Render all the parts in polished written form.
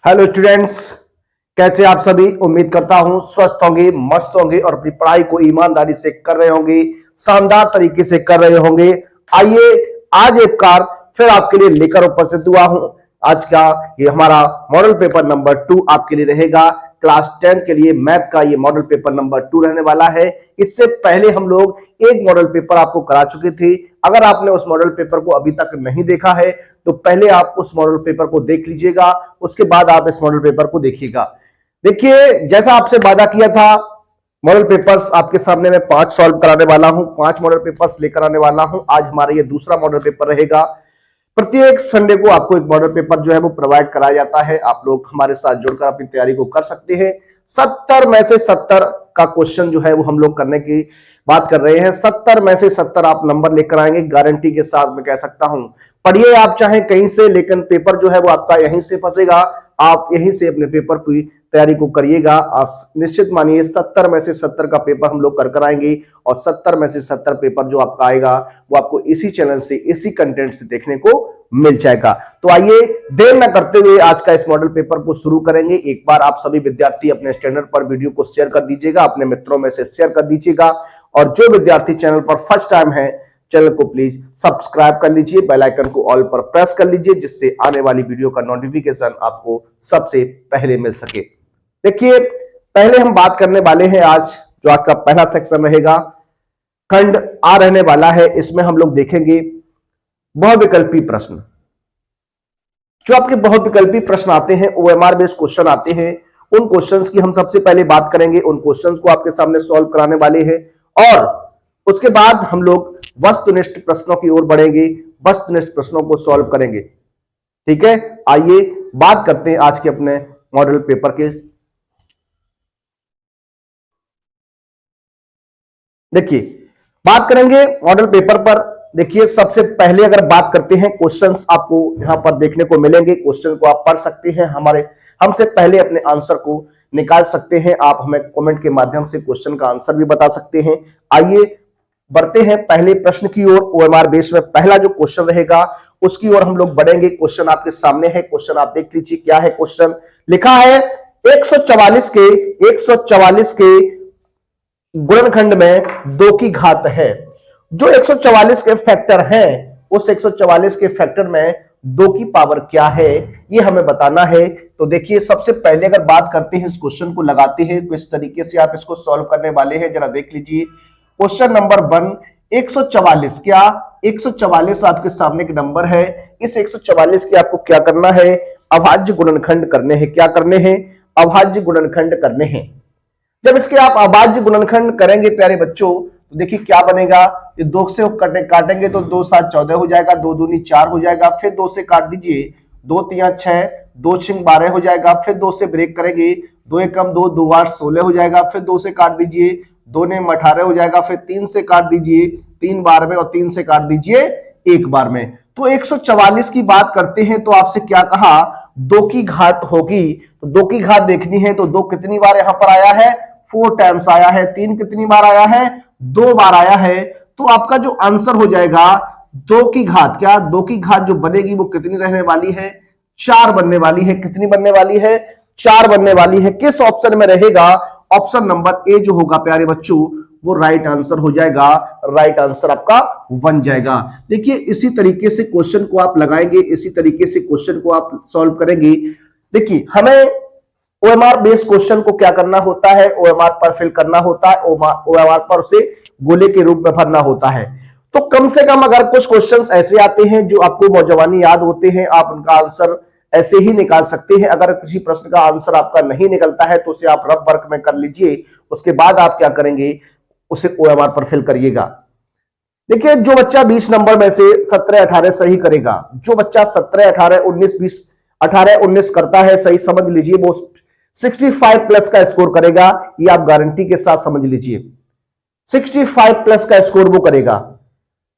Hello students, कैसे आप सभी। उम्मीद करता हूं स्वस्थ होंगे, मस्त होंगे और अपनी पढ़ाई को ईमानदारी से कर रहे होंगे, शानदार तरीके से कर रहे होंगे। आइए आज एक बार फिर आपके लिए लेकर उपस्थित हुआ हूं। आज का ये हमारा मॉडल पेपर नंबर 2 आपके लिए रहेगा। क्लास 10 के लिए मैथ का ये मॉडल पेपर नंबर 2 रहने वाला है। इससे पहले हम लोग एक मॉडल पेपर आपको करा चुके थे। अगर आपने उस मॉडल पेपर को अभी तक नहीं देखा है तो पहले आप उस मॉडल पेपर को देख लीजिएगा, उसके बाद आप इस मॉडल पेपर को देखिएगा। देखिए, जैसा आपसे वादा किया था, मॉडल पेपर्स आपके सामने मैं 5 सॉल्व कराने वाला हूं, 5 मॉडल पेपर्स लेकर आने वाला हूं। आज हमारा ये दूसरा मॉडल पेपर रहेगा। प्रत्येक संडे को आपको एक मॉडल पेपर जो है वो प्रोवाइड कराया जाता है। आप लोग हमारे साथ जुड़कर अपनी तैयारी को कर सकते हैं। 70 में से 70 का क्वेश्चन जो है वो हम लोग करने की बात कर रहे हैं। 70 में से 70 आप नंबर लेकर आएंगे, गारंटी के साथ मैं कह सकता हूं। पढ़िए आप चाहे कहीं से, लेकिन पेपर जो है वो आपका यहीं से फंसेगा। आप यहीं से अपने पेपर की तैयारी को करिएगा। आप निश्चित मानिए 70 में से 70 का पेपर हम लोग कर आएंगे और 70 में से 70 पेपर जो आपका आएगा वो आपको इसी चैनल से, इसी कंटेंट से देखने को मिल जाएगा। तो आइए देर न करते हुए आज का इस मॉडल पेपर को शुरू करेंगे। एक बार आप सभी विद्यार्थी अपने स्टैंडर्ड पर वीडियो को शेयर कर दीजिएगा, अपने मित्रों में से शेयर कर दीजिएगा। और जो विद्यार्थी चैनल पर फर्स्ट टाइम है, चैनल को प्लीज सब्सक्राइब कर लीजिए, बेल आइकन को ऑल पर प्रेस कर लीजिए, जिससे आने वाली वीडियो का नोटिफिकेशन आपको सबसे पहले मिल सके। देखिए, पहले हम बात करने वाले हैं आज जो आज का पहला सेक्शन रहेगा, खंड आ रहने वाला है। इसमें हम लोग देखेंगे बहुविकल्पी प्रश्न। जो आपके बहुविकल्पी प्रश्न आते हैं, ओएमआर बेस्ड क्वेश्चन आते हैं, उन क्वेश्चंस की हम सबसे पहले बात करेंगे। उन क्वेश्चंस को आपके सामने सॉल्व कराने वाले हैं और उसके बाद हम लोग वस्तुनिष्ठ प्रश्नों की ओर बढ़ेंगे, वस्तुनिष्ठ प्रश्नों को सॉल्व करेंगे। ठीक है, आइए बात करते हैं आज के अपने मॉडल पेपर के। देखिए, बात करेंगे मॉडल पेपर पर। देखिए, सबसे पहले अगर बात करते हैं, क्वेश्चंस आपको यहां पर देखने को मिलेंगे। क्वेश्चन को आप पढ़ सकते हैं, हमसे पहले अपने आंसर को निकाल सकते हैं। आप हमें कमेंट के माध्यम से क्वेश्चन का आंसर भी बता सकते हैं। आइए बढ़ते हैं पहले प्रश्न की ओर। ओएमआर बेस में पहला जो क्वेश्चन रहेगा उसकी ओर हम लोग बढ़ेंगे। क्वेश्चन आपके सामने है, क्वेश्चन आप देख लीजिए क्या है। क्वेश्चन लिखा है 144 के गुणनखंड में 2 की घात है। जो 144 के फैक्टर हैं, उस 144 के फैक्टर में 2 की पावर क्या है, ये हमें बताना है। तो देखिए, सबसे पहले अगर बात करते हैं, इस क्वेश्चन को लगाते हैं, तो इस तरीके से आप इसको सॉल्व करने वाले हैं। जरा देख लीजिए क्वेश्चन नंबर 1, 144। क्या 144 आपके सामने के नंबर है। इस 144 के आपको क्या करना है, अभाज्य गुणनखंड करने हैं। क्या करने हैं, अभाज्य गुणनखंड करने हैं। जब इसके आप अभाज्य गुणनखंड करेंगे प्यारे बच्चों, तो देखिए क्या बनेगा। ये 2 से काटेंगे तो 2 7 14 हो जाएगा, 2 दूनी 4 हो जाएगा। फिर 2 से काट दीजिए, 2 3 6, 2 6 12 हो जाएगा। फिर 2 से ब्रेक करेंगे, 2 1 2, 2 8 16 हो जाएगा। फिर 2 से काट दीजिए, 2 ने 18 हो जाएगा। फिर 3 से काट दीजिए 3 बार में, और 3 से काट दीजिए 1 बार में। तो 144 की बात करते हैं, तो आपसे क्या कहा, 2 की घात होगी। तो 2 की घात देखनी है, तो 2 कितनी बार यहां पर आया है, 4 टाइम्स आया है। 3 कितनी बार आया है, 2 बार आया है। तो आपका जो आंसर हो जाएगा 2 की घात, क्या 2 की घात जो बनेगी वो कितनी रहने वाली है, 4 बनने वाली है। कितनी बनने वाली है, 4 बनने वाली है। किस ऑप्शन में रहेगा, ऑप्शन नंबर ए जो होगा प्यारे बच्चों, वो राइट आंसर हो जाएगा। राइट आंसर आपका बन जाएगा। देखिए, इसी तरीके से क्वेश्चन को आप लगाएंगे, इसी तरीके से क्वेश्चन को आप सॉल्व करेंगे। देखिए, हमें ओएमआर बेस्ड क्वेश्चन को क्या करना होता है, ओएमआर पर फिल करना होता है, ओएमआर पर उसे गोले के रूप में भरना होता है। तो कम से कम अगर कुछ क्वेश्चंस ऐसे आते हैं जो आपको मौजवानी याद होते हैं, आप उनका आंसर ऐसे ही निकाल सकते हैं। अगर किसी प्रश्न का आंसर आपका नहीं निकलता है तो उसे आप रफ वर्क में कर लीजिए। उसके बाद आप क्या करेंगे, उसे ओएमआर पर फिल करिएगा। देखिए, जो बच्चा 20 नंबर में से 17 18 सही करेगा, जो बच्चा 17 18 19 20 18 19 करता है, सही समझ लीजिए, वो 65 प्लस का स्कोर करेगा। ये आप गारंटी के साथ समझ लीजिए, 65 प्लस का स्कोर वो करेगा।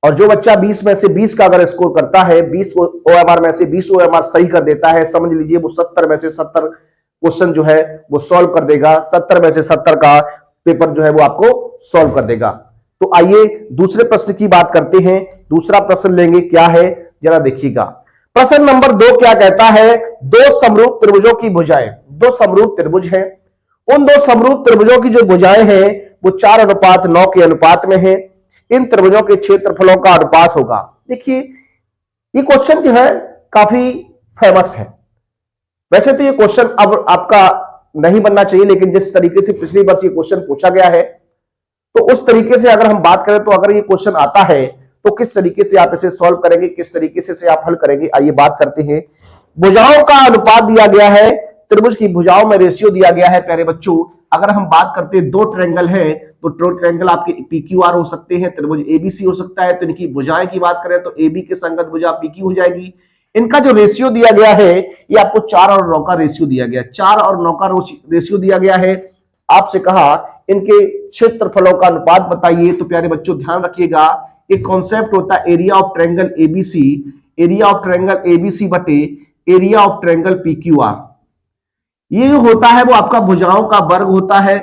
और जो बच्चा 20 में से 20 का अगर स्कोर करता है, 20 ओएमआर में से 20 ओएमआर सही कर देता है, समझ लीजिए वो 70 में से 70 क्वेश्चन जो है वो सॉल्व कर देगा। 70 में से 70 का पेपर जो है वो आपको सॉल्व कर देगा। तो आइए दूसरे प्रश्न की बात करते हैं। दूसरा प्रश्न लेंगे, क्या है जरा देखिएगा। प्रश्न नंबर 2 क्या कहता है? दो समरूप त्रिभुजों की भुजाएं, दो समरूप त्रिभुज हैं, उन दो समरूप त्रिभुजों की जो भुजाएं हैं वो 4:9 के अनुपात में है। इन त्रिभुजों के क्षेत्रफलों का अनुपात होगा। देखिए ये क्वेश्चन जो है काफी फेमस है। वैसे तो ये क्वेश्चन अब आपका नहीं बनना चाहिए, लेकिन जिस तरीके से पिछली बार ये क्वेश्चन पूछा गया है तो उस तरीके से अगर हम बात करें तो अगर ये क्वेश्चन आता है तो किस तरीके से आप इसे सॉल्व करेंगे, किस तरीके से आप हल करेंगे, आइए बात करते हैं। भुजाओं का अनुपात दिया गया है, त्रिभुज की भुजाओं में रेशियो दिया गया है। प्यारे बच्चों अगर हम बात करते हैं दो ट्रायंगल है तो दो ट्रायंगल आपके PQR हो सकते हैं, त्रिभुज ABC हो सकता है, तो इनकी भुजाएं की बात करें तो AB के संगत भुजा PQ हो जाएगी। इनका जो रेशियो दिया गया है ये आपको 4 और 9 का रेशियो दिया गया है, 4 और 9 का रेशियो दिया गया है। आपसे कहा इनके क्षेत्रफलों का अनुपात बताइए। तो प्यारे बच्चों ध्यान रखिएगा एक कॉन्सेप्ट होता है area of triangle ABC, area of triangle ABC बटे एरिया ऑफ ट्रायंगल PQR। ये जो होता है वो आपका भुजाओं का वर्ग होता है,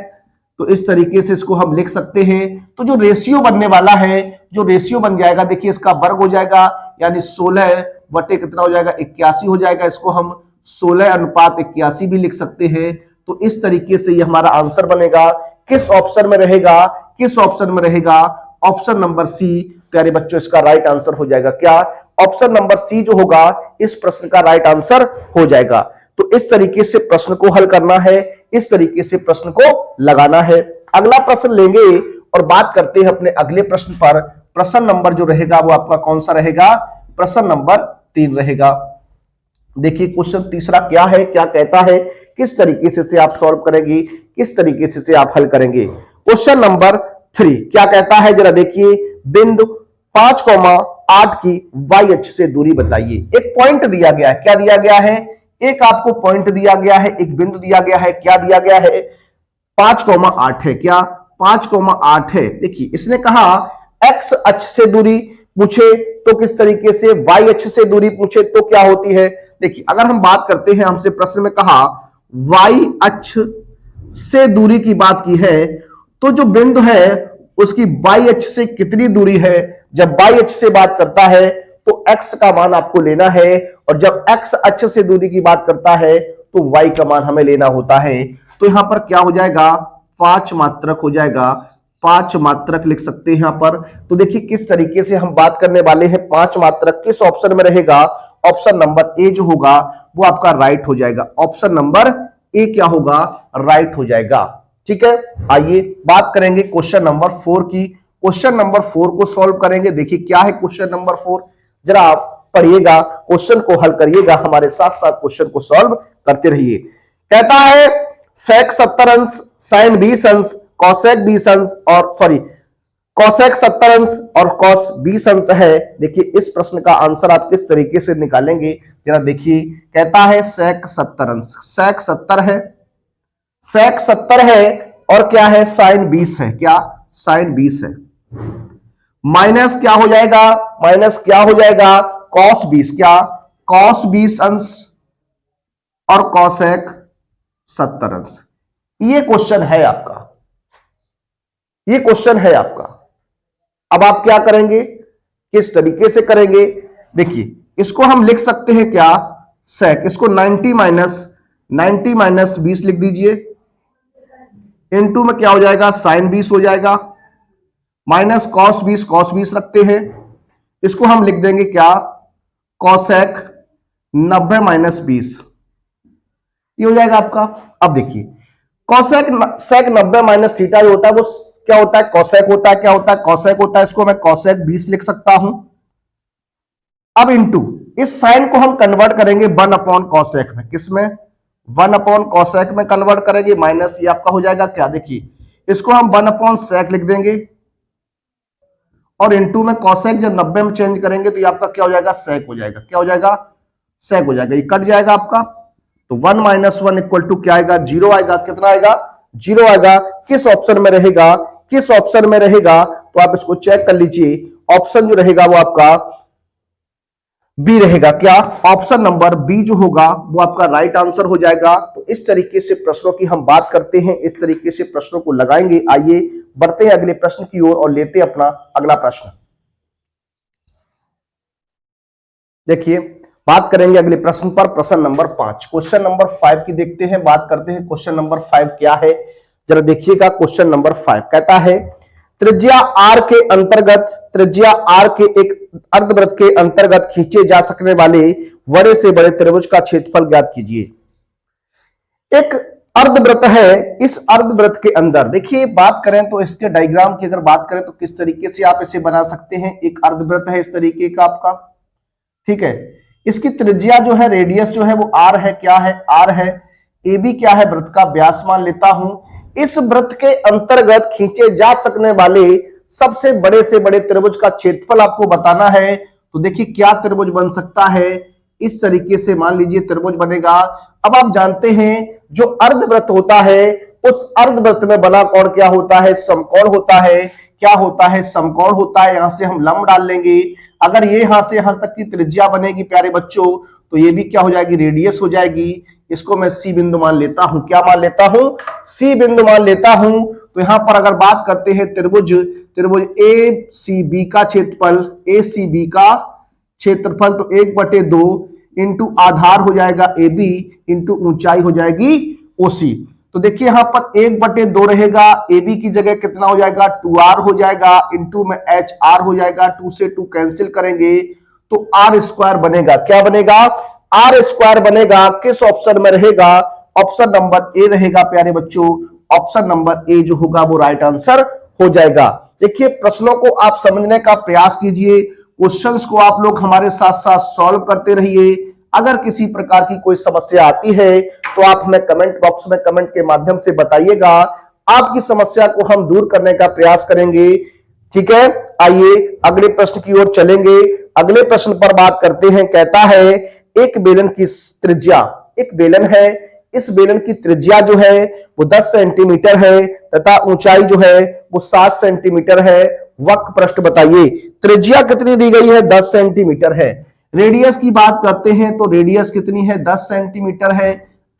तो इस तरीके से इसको हम लिख सकते हैं। तो जो रेशियो बनने वाला है, जो रेशियो बन जाएगा देखिए इसका वर्ग हो जाएगा, यानी 16 बटे कितना हो जाएगा 81 हो जाएगा। इसको हम 16:81 भी लिख सकते हैं। तो इस तरीके से ये हमारा आंसर बनेगा। किस ऑप्शन में रहेगा? किस ऑप्शन में रहेगा? ऑप्शन नंबर सी प्यारे बच्चों इसका राइट आंसर हो जाएगा। क्या? ऑप्शन नंबर सी जो होगा इस प्रश्न का राइट आंसर हो जाएगा। तो इस तरीके से प्रश्न को हल करना है, इस तरीके से प्रश्न को लगाना है। अगला प्रश्न लेंगे और बात करते हैं अपने अगले प्रश्न पर। प्रश्न नंबर जो रहेगा वो आपका कौन सा रहेगा? प्रश्न नंबर 3 रहेगा। देखिए क्वेश्चन तीसरा क्या है, क्या कहता है, किस तरीके से आप सॉल्व करेंगे, किस तरीके से आप हल करेंगे। क्वेश्चन नंबर 3 क्या कहता है जरा देखिए, बिंदु 5,8 की y अक्ष से दूरी बताइए। एक पॉइंट दिया गया है, क्या दिया गया है? एक आपको पॉइंट दिया गया है, एक बिंदु दिया गया है। क्या दिया गया है? 5,8 है। क्या? 5,8 है। देखिए इसने कहा x अक्ष से दूरी पूछे तो किस तरीके से, y अक्ष से दूरी पूछे तो क्या होती है। देखिए अगर हम बात करते हैं, हमसे प्रश्न में कहा y अक्ष से दूरी की बात की है तो जो बिंदु है उसकी y अक्ष से कितनी दूरी है। जब y अक्ष से बात करता है तो x का मान आपको लेना है, और जब x अक्ष से दूरी की बात करता है तो y का मान हमें लेना होता है। तो यहां पर क्या हो जाएगा? 5 मात्रक हो जाएगा, 5 मात्रक लिख सकते हैं यहां पर। तो देखिए किस तरीके से हम बात करने वाले हैं। 5 मात्रक किस ऑप्शन में रहेगा? ऑप्शन नंबर ए जो होगा वो आपका राइट हो जाएगा। ऑप्शन नंबर ए क्या होगा? राइट हो जाएगा। ठीक है, आइए बात करेंगे क्वेश्चन नंबर 4 की। क्वेश्चन नंबर 4 को सॉल्व करेंगे। देखिए क्या है क्वेश्चन नंबर 4, जरा आप पढ़िएगा, क्वेश्चन को हल करिएगा, हमारे साथ साथ क्वेश्चन को सॉल्व करते रहिए। कहता है सेक 70 अंश, साइन 20 अंश, कॉसेक 20 अंश और कॉसेक 70 अंश और कॉस 20 अंश है। देखिए इस प्रश्न का आंसर आप किस तरीके से निकालेंगे जरा देखिए। कहता है सेक 70 अंश, सेक 70 है, सेक 70 है और क्या है? साइन 20 है। क्या? साइन 20 है। माइनस क्या हो जाएगा? माइनस क्या हो जाएगा? कॉस 20। क्या? कॉस 20 अंश और कॉसेक 70 अंश। ये क्वेश्चन है आपका, ये क्वेश्चन है आपका। अब आप क्या करेंगे, किस तरीके से करेंगे? देखिए इसको हम लिख सकते हैं क्या? सेक, इसको 90 माइनस 20 लिख दीजिए। इनटू में क्या हो जाएगा? साइन 20 हो जाएगा, माइनस कॉस 20 रखते हैं। इसको हम लिख देंगे क्या? कॉसेक 90 माइनस 20, ये हो जाएगा आपका। अब देखिए कॉसेक सेक 90 माइनस थीटा जो होता है वो क्या होता है? कॉसेक होता है। क्या होता है? कॉसेक होता है। इसको मैं कॉसेक 20 लिख सकता हूं। अब इनटू इस साइन को हम कन्वर्ट करेंगे 1 अपॉन कॉसेक में। किसमें? 1 अपॉन कॉसेक में कन्वर्ट करेंगे, माइनस ये आपका हो जाएगा क्या? देखिए इसको हम 1 अपॉन सेक लिख देंगे और इनटू में कॉसेक जब 90 में चेंज करेंगे तो ये आपका क्या हो जाएगा? सेक हो जाएगा। क्या हो जाएगा? सेक हो जाएगा। ये कट जाएगा आपका, तो 1 माइनस 1 इक्वल टू क्या आएगा? 0 आएगा। कितना आएगा? 0 आएगा। किस ऑप्शन में रहेगा? किस ऑप्शन में रहेगा? तो आप इसको चेक कर लीजिए। ऑप्शन जो रहेगा वो आपका बी रहेगा। क्या? ऑप्शन नंबर बी जो होगा वो आपका राइट आंसर हो जाएगा। तो इस तरीके से प्रश्नों की हम बात करते हैं, इस तरीके से प्रश्नों को लगाएंगे। आइए बढ़ते हैं अगले प्रश्न की ओर और लेते हैं अपना अगला प्रश्न। देखिए बात करेंगे अगले प्रश्न पर, प्रश्न नंबर 5। क्वेश्चन नंबर 5 की देखते हैं, बात करते हैं क्वेश्चन नंबर 5 क्या है। जरा देखिएगा क्वेश्चन नंबर 5 कहता है त्रिज्या आर के अंतर्गत, त्रिज्या आर के एक अर्धवृत्त के अंतर्गत खींचे जा सकने वाले बड़े से बड़े त्रिभुज का क्षेत्रफल ज्ञात कीजिए। एक अर्धवृत्त है, इस अर्धवृत्त के अंदर देखिए बात करें तो इसके डायग्राम की अगर बात करें तो किस तरीके से आप इसे बना सकते हैं। एक अर्धवृत्त है इस तरीके का आपका, ठीक है। इसकी त्रिज्या जो है, रेडियस जो है वो आर है, क्या है, आर है। ए बी क्या है, वृत्त का व्यास मान लेता हूं। इस वृत्त के अंतर्गत खींचे जा सकने वाले सबसे बड़े से बड़े त्रिभुज का क्षेत्रफल आपको बताना है। तो देखिए क्या त्रिभुज बन सकता है, इस तरीके से मान लीजिए त्रिभुज बनेगा। अब आप जानते हैं जो अर्धवृत्त होता है उस अर्धवृत्त में बना कोण क्या होता है, समकोण होता है। क्या होता है, समकोण होता है। यहां से हम लंब डाल लेंगे। अगर ये यहां से यहां तक की त्रिज्या बनेगी प्यारे बच्चों, तो ये भी क्या हो जाएगी, रेडियस हो जाएगी। इसको मैं सी बिंदु मान लेता हूं, क्या मान लेता हूं, सी बिंदु मान लेता हूं। तो यहां पर अगर बात करते हैं त्रिभुज, त्रिभुज ए सी बी का क्षेत्रफल, ए सी बी का क्षेत्रफल तो 1/2 इंटू आधार हो जाएगा ए बी इंटू ऊंचाई हो जाएगी ओसी। तो देखिए यहां पर 1/2 रहेगा, ए बी की जगह कितना हो जाएगा, 2r हो जाएगा, इंटू में एच आर हो जाएगा। 2 से 2 कैंसिल करेंगे तो आर स्क्वायर बनेगा। क्या बनेगा, आर स्क्वायर बनेगा। किस ऑप्शन में रहेगा, ऑप्शन नंबर ए रहेगा प्यारे बच्चों। ऑप्शन नंबर ए जो होगा वो राइट आंसर हो जाएगा। देखिए प्रश्नों को आप समझने का प्रयास कीजिए, क्वेश्चंस को आप लोग हमारे साथ साथ सॉल्व करते रहिए। अगर किसी प्रकार की कोई समस्या आती है तो आप हमें कमेंट बॉक्स में कमेंट के माध्यम से बताइएगा। आपकी समस्या को हम दूर करने का प्रयास करेंगे, ठीक है। आइए अगले प्रश्न की ओर चलेंगे। अगले प्रश्न पर बात करते हैं। कहता है एक बेलन की त्रिज्या, एक बेलन है, इस बेलन की त्रिज्या जो है वो 10 सेंटीमीटर है तथा ऊंचाई जो है वो 7 सेंटीमीटर है। वक्र पृष्ठ बताइए। त्रिज्या कितनी दी गई है, 10 सेंटीमीटर है। रेडियस की बात करते हैं तो रेडियस कितनी है, 10 सेंटीमीटर है।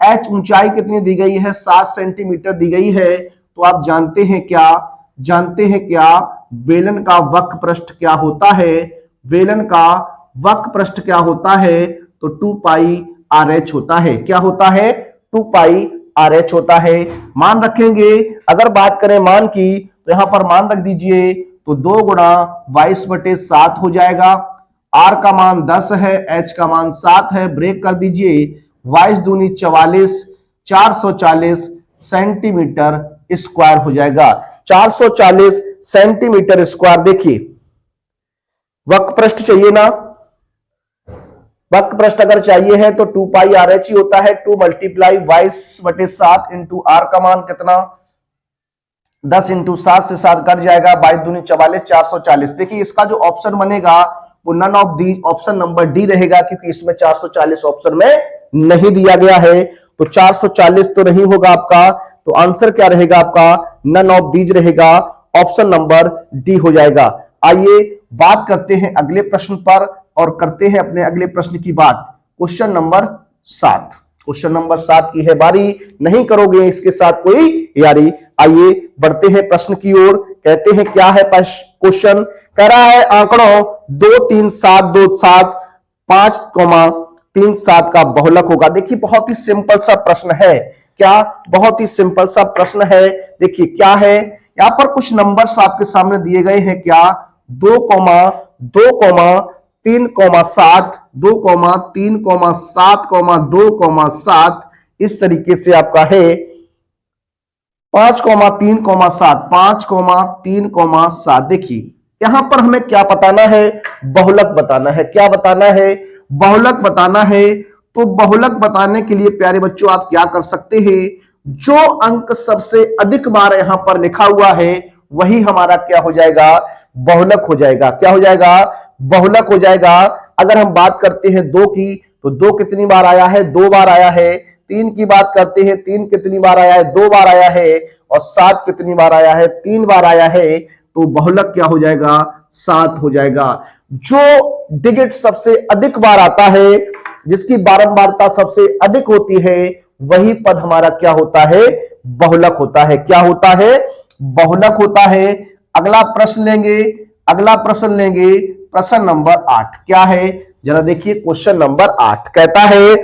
एच ऊंचाई कितनी दी गई है, 7 सेंटीमीटर दी गई है। तो आप जानते हैं क्या, जानते हैं क्या, बेलन का वक्र पृष्ठ क्या होता है, बेलन का वक्र पृष्ठ क्या होता है, तो 2 पाई आर एच होता है। क्या होता है, 2 पाई आर एच होता है। मान रखेंगे, अगर बात करें मान की तो यहां पर मान रख दीजिए तो 2 गुणा 22/7 हो जाएगा। आर का मान 10 है, एच का मान 7 है, ब्रेक कर दीजिए। 22 दूनी 44, 440 सेंटीमीटर स्क्वायर हो जाएगा। 440 सेंटीमीटर स्क्वायर। देखिए वक्र पृष्ठ चाहिए ना, वक्र पृष्ठ अगर चाहिए है तो 2 पाई आर एच ही होता है। 2 मल्टीप्लाई 22/7 इंटू आर का मान कितना, 10 इंटू 7 से 7 कट जाएगा। 22 दूनी 44, 440। देखिए इसका जो ऑप्शन बनेगा वो none of the, option number D रहेगा, क्योंकि इसमें 440 ऑप्शन में नहीं दिया गया है। तो 440 तो नहीं होगा आपका, तो आंसर क्या रहेगा आपका, नन ऑफ दीज रहेगा, ऑप्शन नंबर डी हो जाएगा। आइए बात करते हैं अगले प्रश्न पर और करते हैं अपने अगले प्रश्न की बात। क्वेश्चन नंबर 7, क्वेश्चन नंबर 7 की है बारी। नहीं करोगे इसके साथ कोई यारी। आइए बढ़ते हैं प्रश्न की ओर। कहते हैं क्या है क्वेश्चन, कह रहा है आंकड़ों 2 3 7 2 7 5,37 का बहुलक होगा। देखिए बहुत ही सिंपल सा प्रश्न है, क्या, बहुत ही सिंपल सा प्रश्न है। देखिए क्या है, यहां पर कुछ नंबर्स आपके सामने दिए गए हैं, क्या, 2,3,7 2,3,7,2,7 इस तरीके से आपका है 5,3,7 5,3,7। देखिए यहां पर हमें क्या बताना है, बहुलक बताना है। क्या बताना है, बहुलक बताना है। तो बहुलक बताने के लिए प्यारे बच्चों आप क्या कर सकते हैं, जो अंक सबसे अधिक बार यहां पर लिखा हुआ है वही हमारा क्या हो जाएगा, बहुलक हो जाएगा। क्या हो जाएगा, बहुलक हो जाएगा। अगर हम बात करते हैं 2 की तो 2 कितनी बार आया है, 2 बार आया है। 3 की बात करते हैं, 3 कितनी बार आया है, 2 बार आया है। और 7 कितनी बार आया है, 3 बार आया है। तो बहुलक क्या हो जाएगा, 7 हो जाएगा। जो डिजिट सबसे अधिक बार आता है, जिसकी बारंबारता सबसे अधिक होती है, वही पद हमारा क्या होता है, बहुलक होता है। क्या होता है, बहुलक होता है। अगला प्रश्न लेंगे, अगला प्रश्न लेंगे, प्रश्न नंबर 8। क्या है, जरा देखिए क्वेश्चन नंबर 8 कहता है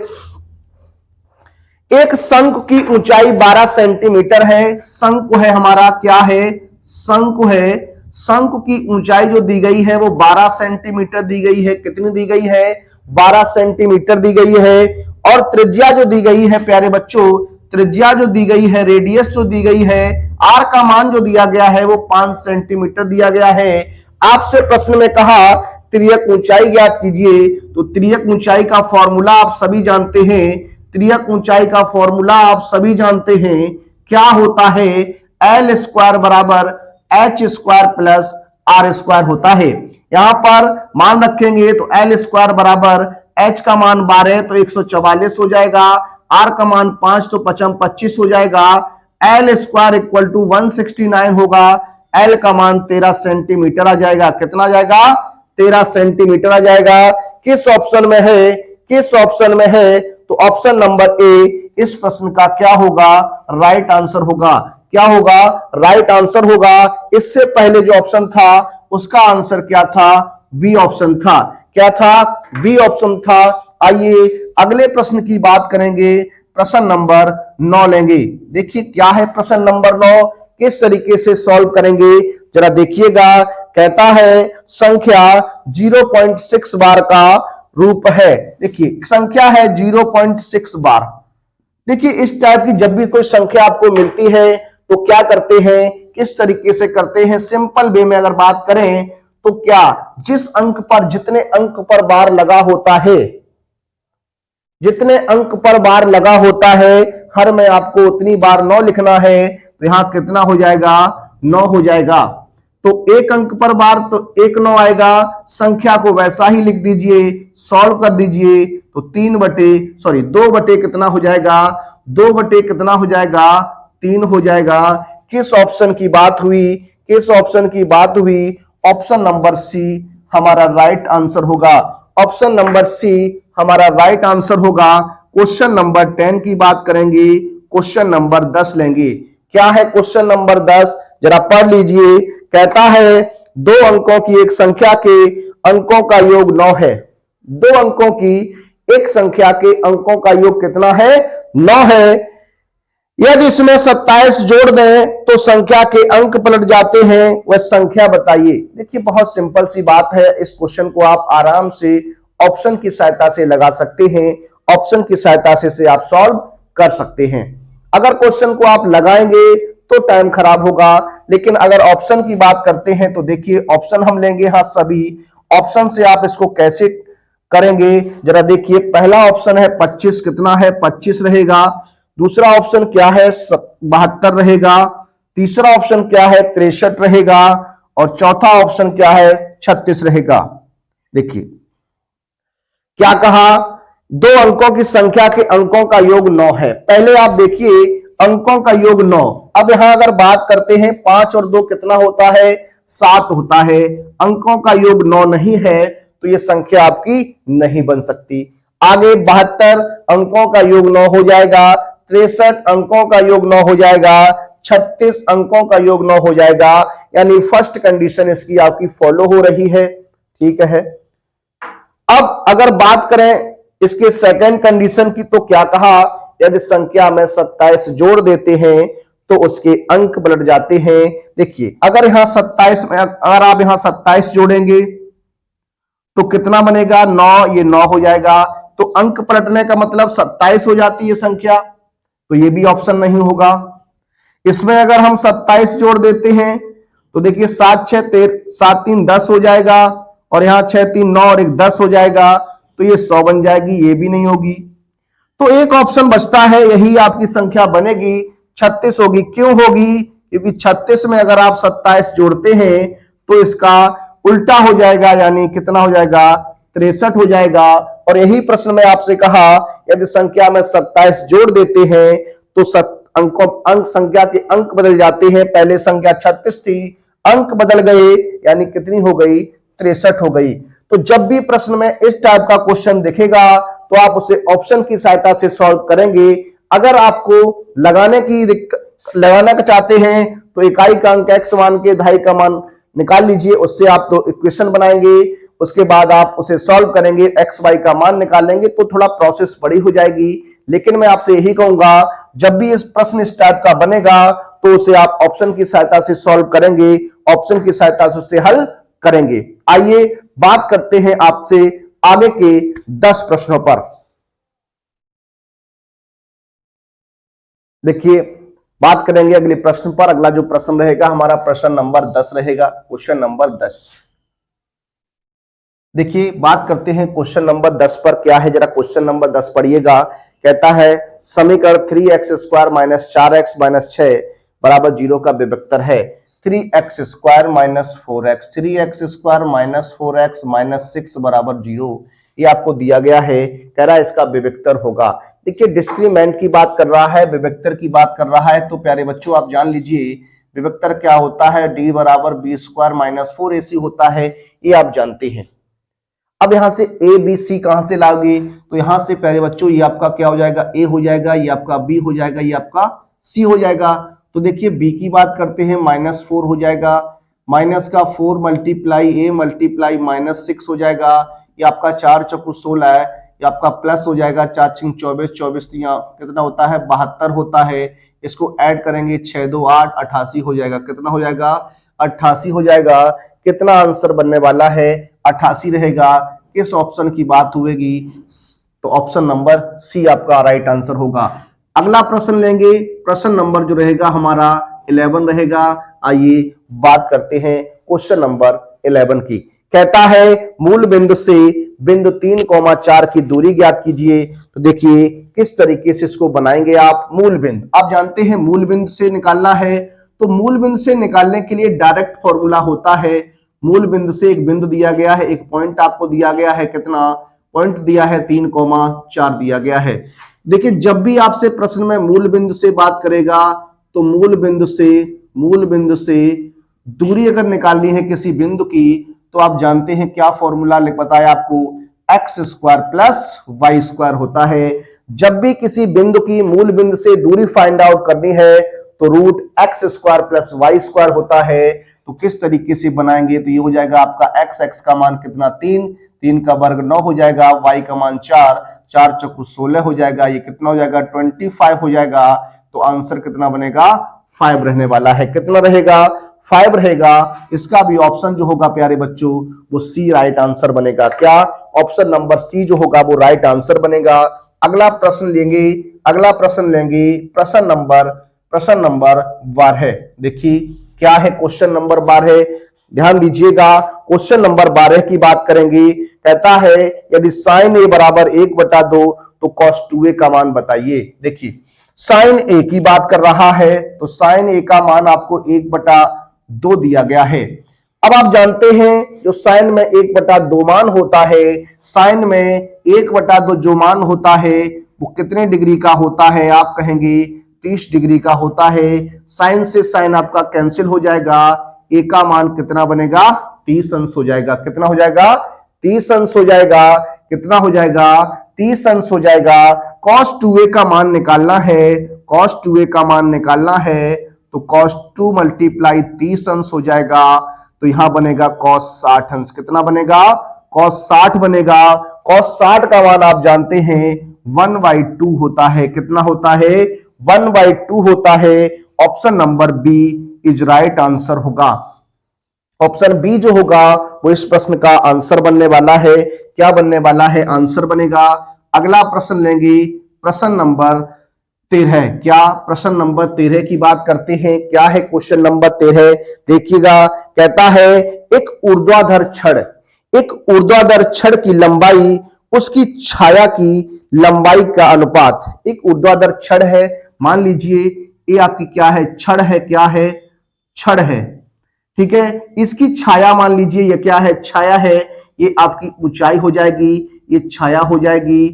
एक शंकु की ऊंचाई 12 सेंटीमीटर है। शंकु है हमारा, क्या है, शंकु है। शंकु की ऊंचाई जो दी गई है वो 12 सेंटीमीटर दी गई है। कितनी दी गई है, 12 सेंटीमीटर दी गई है। और त्रिज्या जो दी गई है प्यारे बच्चों, त्रिज्या जो दी गई है, रेडियस जो दी गई है, आर का मान जो दिया गया है वो 5 सेंटीमीटर दिया गया है। आपसे प्रश्न में कहा तिर्यक ऊंचाई ज्ञात कीजिए, तो तिर्यक ऊंचाई का फॉर्मूला आप सभी जानते हैं। तिर्यक ऊंचाई का फॉर्मूला आप सभी जानते हैं, क्या होता है, एल स्क्वायर बराबर H square plus R square होता है। यहां पर मान रखेंगे तो एल स्क्वायर बराबर एच का मान 12 तो 144 हो जाएगा, आर का मान 5 तो 25 हो जाएगा, एल स्क्वायर इक्वल टू 169 होगा, एल का मान 13 सेंटीमीटर आ जाएगा। कितना आ जाएगा, 13 सेंटीमीटर आ जाएगा। किस ऑप्शन में है, किस ऑप्शन में है, तो ऑप्शन नंबर ए इस प्रश्न का क्या होगा, राइट आंसर होगा। क्या होगा, राइट आंसर होगा। इससे पहले जो ऑप्शन था उसका आंसर क्या था, बी ऑप्शन था। क्या था, बी ऑप्शन था। आइए अगले प्रश्न की बात करेंगे, प्रश्न नंबर 9 लेंगे। देखिए क्या है प्रश्न नंबर 9, किस तरीके से सॉल्व करेंगे जरा देखिएगा। कहता है संख्या 0.6 बार का रूप है। देखिए संख्या है 0.6 बार। देखिए इस टाइप की जब भी कोई संख्या आपको मिलती है तो क्या करते हैं, किस तरीके से करते हैं, सिंपल वे में अगर बात करें तो क्या, जिस अंक पर जितने अंक पर बार लगा होता है, जितने अंक पर बार लगा होता है हर में आपको उतनी बार 9 लिखना है। तो यहां कितना हो जाएगा, 9 हो जाएगा। तो एक अंक पर बार तो 1 9 आएगा। संख्या को वैसा ही लिख दीजिए, सॉल्व कर दीजिए तो 2 बटे कितना हो जाएगा, 2 बटे कितना हो जाएगा, 3 हो जाएगा। किस ऑप्शन की बात हुई, किस ऑप्शन की बात हुई, ऑप्शन नंबर सी हमारा राइट आंसर होगा। ऑप्शन नंबर सी हमारा राइट आंसर होगा। क्वेश्चन नंबर 10 की बात करेंगे, क्वेश्चन नंबर 10 लेंगे। क्या है क्वेश्चन नंबर 10, जरा पढ़ लीजिए। कहता है 2 अंकों की एक संख्या के अंकों का योग 9 है। 2 अंकों की एक संख्या के अंकों का योग कितना है, 9 है। यदि इसमें 27 जोड़ दें तो संख्या के अंक पलट जाते हैं, वह संख्या बताइए। देखिए बहुत सिंपल सी बात है, इस क्वेश्चन को आप आराम से ऑप्शन की सहायता से लगा सकते हैं, ऑप्शन की सहायता से आप सॉल्व कर सकते हैं। अगर क्वेश्चन को आप लगाएंगे तो टाइम खराब होगा, लेकिन अगर ऑप्शन की बात करते हैं तो देखिए ऑप्शन हम लेंगे, हाँ सभी ऑप्शन से आप इसको कैसे करेंगे जरा देखिए। पहला ऑप्शन है 25, कितना है, 25 रहेगा। दूसरा ऑप्शन क्या है, 72 रहेगा। तीसरा ऑप्शन क्या है, 63 रहेगा। और चौथा ऑप्शन क्या है, 36 रहेगा। देखिए क्या कहा, 2 अंकों की संख्या के अंकों का योग 9 है। पहले आप देखिए अंकों का योग 9। अब यहां अगर बात करते हैं 5 और 2 कितना होता है, 7 होता है। अंकों का योग 9 नहीं है तो यह संख्या आपकी नहीं बन सकती। आगे 72 अंकों का योग 9 हो जाएगा, 63 अंकों का योग 9 हो जाएगा, 36 अंकों का योग 9 हो जाएगा। यानी फर्स्ट कंडीशन इसकी आपकी फॉलो हो रही है, ठीक है। अब अगर बात करें इसके सेकंड कंडीशन की तो क्या कहा, यदि संख्या में 27 जोड़ देते हैं तो उसके अंक पलट जाते हैं। देखिए अगर यहां 27 में अगर आप यहां 27 जोड़ेंगे तो कितना बनेगा, 9, ये 9 हो जाएगा। तो अंक पलटने का मतलब 27 हो जाती है संख्या, तो ये भी ऑप्शन नहीं होगा। इसमें अगर हम 27 जोड़ देते हैं तो देखिए 7 3 10 हो जाएगा, और यहां 6 3 9 और 1 10 हो जाएगा, तो ये 100 बन जाएगी, ये भी नहीं होगी। तो एक ऑप्शन बचता है, यही आपकी संख्या बनेगी, 36 होगी। क्यों होगी, क्योंकि 36 में अगर आप 27 जोड़ते हैं तो इसका उल्टा हो जाएगा, यानी कितना हो जाएगा, 63 हो जाएगा। और यही प्रश्न में आपसे कहा यदि संख्या में 27 जोड़ देते हैं तो अंक संख्या के अंक बदल जाते हैं। पहले संख्या 36 थी, अंक बदल गए, यानी कितनी हो गई, 63 हो गई। तो जब भी प्रश्न में इस टाइप का क्वेश्चन दिखेगा तो आप उसे ऑप्शन की सहायता से सॉल्व करेंगे। अगर आपको लगाना चाहते हैं तो इकाई का अंक x मान के दहाई का मान निकाल लीजिए, उससे आप तो इक्वेशन बनाएंगे। उसके बाद आप उसे सॉल्व करेंगे, एक्स वाई का मान निकालेंगे, तो थोड़ा प्रोसेस बड़ी हो जाएगी। लेकिन मैं आपसे यही कहूंगा, जब भी इस प्रश्न इस टाइप का बनेगा तो उसे आप ऑप्शन की सहायता से सॉल्व करेंगे, ऑप्शन की सहायता से उसे हल करेंगे। आइए बात करते हैं आपसे आगे के 10 प्रश्नों पर। देखिए, बात करेंगे अगले प्रश्न पर। अगला जो प्रश्न रहेगा हमारा प्रश्न नंबर 10 रहेगा, क्वेश्चन नंबर 10। देखिए, बात करते हैं क्वेश्चन नंबर 10 पर। क्या है, जरा क्वेश्चन नंबर 10 पढ़िएगा। कहता है समीकरण 3x square minus 4x minus 6 बराबर 0 का विभक्तर है। 3x square minus 4x, 3x square minus 4x minus 6 बराबर 0, ये आपको दिया गया है। कह रहा है इसका विभक्तर होगा। देखिए, डिस्क्रीमेंट की बात कर रहा है, विभक्तर की बात कर रहा है, तो प्यारे बच्चों आप जान लीजिए विभक्तर क्या होता है, d बराबर बी स्क्वायर माइनस 4ac होता है, ये आप जानते हैं। अब यहां से ए बी सी कहां से लाओगे, तो यहां से प्यारे बच्चों ये आपका क्या हो जाएगा, ए हो जाएगा, ये आपका बी हो जाएगा, ये आपका सी हो जाएगा। तो देखिए बी की बात करते हैं, -4 हो जाएगा, माइनस का 4 मल्टीप्लाई ए मल्टीप्लाई -6 हो जाएगा, ये आपका 4 चौको 16 है, ये आपका प्लस हो जाएगा, 4 छिंग 24, 24 कितना होता है 72 होता है। इसको ऐड करेंगे 6 2 8, 88 हो जाएगा। कितना हो जाएगा, 88 हो जाएगा। कितना आंसर बनने वाला है, 88 रहेगा। किस ऑप्शन की बात होगी, तो ऑप्शन नंबर सी आपका राइट आंसर होगा। अगला प्रश्न लेंगे, प्रश्न नंबर जो रहेगा हमारा 11 रहेगा। आइए बात करते हैं क्वेश्चन नंबर 11 की। कहता है मूल बिंदु से बिंदु 3,4 की दूरी ज्ञात कीजिए। तो देखिए किस तरीके से इसको बनाएंगे आप। मूल बिंदु आप जानते हैं, मूल बिंदु से निकालना है, तो मूल बिंदु से निकालने के लिए डायरेक्ट फॉर्मूला होता है। मूल बिंदु से एक बिंदु दिया गया है, एक पॉइंट आपको दिया गया है, कितना पॉइंट दिया है 3,4 दिया गया है। देखिए जब भी आपसे प्रश्न में मूल बिंदु से बात करेगा, तो मूल बिंदु से दूरी अगर निकालनी है किसी बिंदु की, तो आप जानते हैं क्या फॉर्मूला बताया आपको, x square plus y square होता है। जब भी किसी बिंदु की मूल बिंदु से दूरी फाइंड आउट करनी है, तो root x square plus y square होता है। तो किस तरीके से बनाएंगे, तो ये हो जाएगा आपका एक्स का मान कितना 3, 3 का वर्ग 9 हो जाएगा, वाई का मान 4, 4 चौको 16 हो जाएगा, ये कितना हो जाएगा 25 हो जाएगा। तो आंसर कितना बनेगा 5 रहने वाला है। कितना रहेगा 5 रहेगा। इसका भी ऑप्शन जो होगा प्यारे बच्चों वो सी राइट आंसर बनेगा। क्या, ऑप्शन नंबर सी जो होगा वो राइट आंसर बनेगा। अगला प्रश्न लेंगे, प्रश्न नंबर 12। देखिए क्या है क्वेश्चन नंबर 12, ध्यान दीजिएगा। क्वेश्चन नंबर 12 की बात करेंगे। कहता है यदि साइन ए बराबर 1/2 तो कॉस 2a का मान बताइए। देखिए साइन ए की बात कर रहा है, तो साइन ए का मान आपको 1/2 दिया गया है। अब आप जानते हैं जो साइन में 1/2 मान होता है, साइन में 1/2 जो मान होता है वो कितने डिग्री का होता है, आप कहेंगे 30 डिग्री का होता है। साइन से साइन आपका कैंसिल हो जाएगा, ए का मान कितना बनेगा 30 अंश हो जाएगा। कितना हो जाएगा 30 अंश हो जाएगा। कितना हो जाएगा 30 अंश हो जाएगा। cos 2a का मान निकालना है, cos 2a का मान निकालना है, तो cos 2 मल्टीप्लाई 30 अंश हो जाएगा, तो यहां बनेगा cos 60 अंश। कितना बनेगा cos 60 बनेगा। cos 60 का मान आप जानते हैं 1/2 होता है। कितना होता है 1/2 होता है। Option number B is right answer होगा। ऑप्शन बी जो होगा वो इस प्रश्न का आंसर बनने वाला है। क्या बनने वाला है, आंसर बनेगा। अगला प्रश्न लेंगे, प्रश्न नंबर 13। क्या, प्रश्न नंबर 13 की बात करते हैं। क्या है क्वेश्चन नंबर 13, देखिएगा। कहता है एक ऊर्ध्वाधर छड़ की लंबाई उसकी छाया की लंबाई का अनुपात। एक ऊर्ध्वाधर छड़ है, मान लीजिए ये आपकी क्या है, छड़ है, क्या है, छड़ है, ठीक है। इसकी छाया मान लीजिए ये क्या है, छाया है, ये आपकी ऊंचाई हो जाएगी, ये छाया हो जाएगी,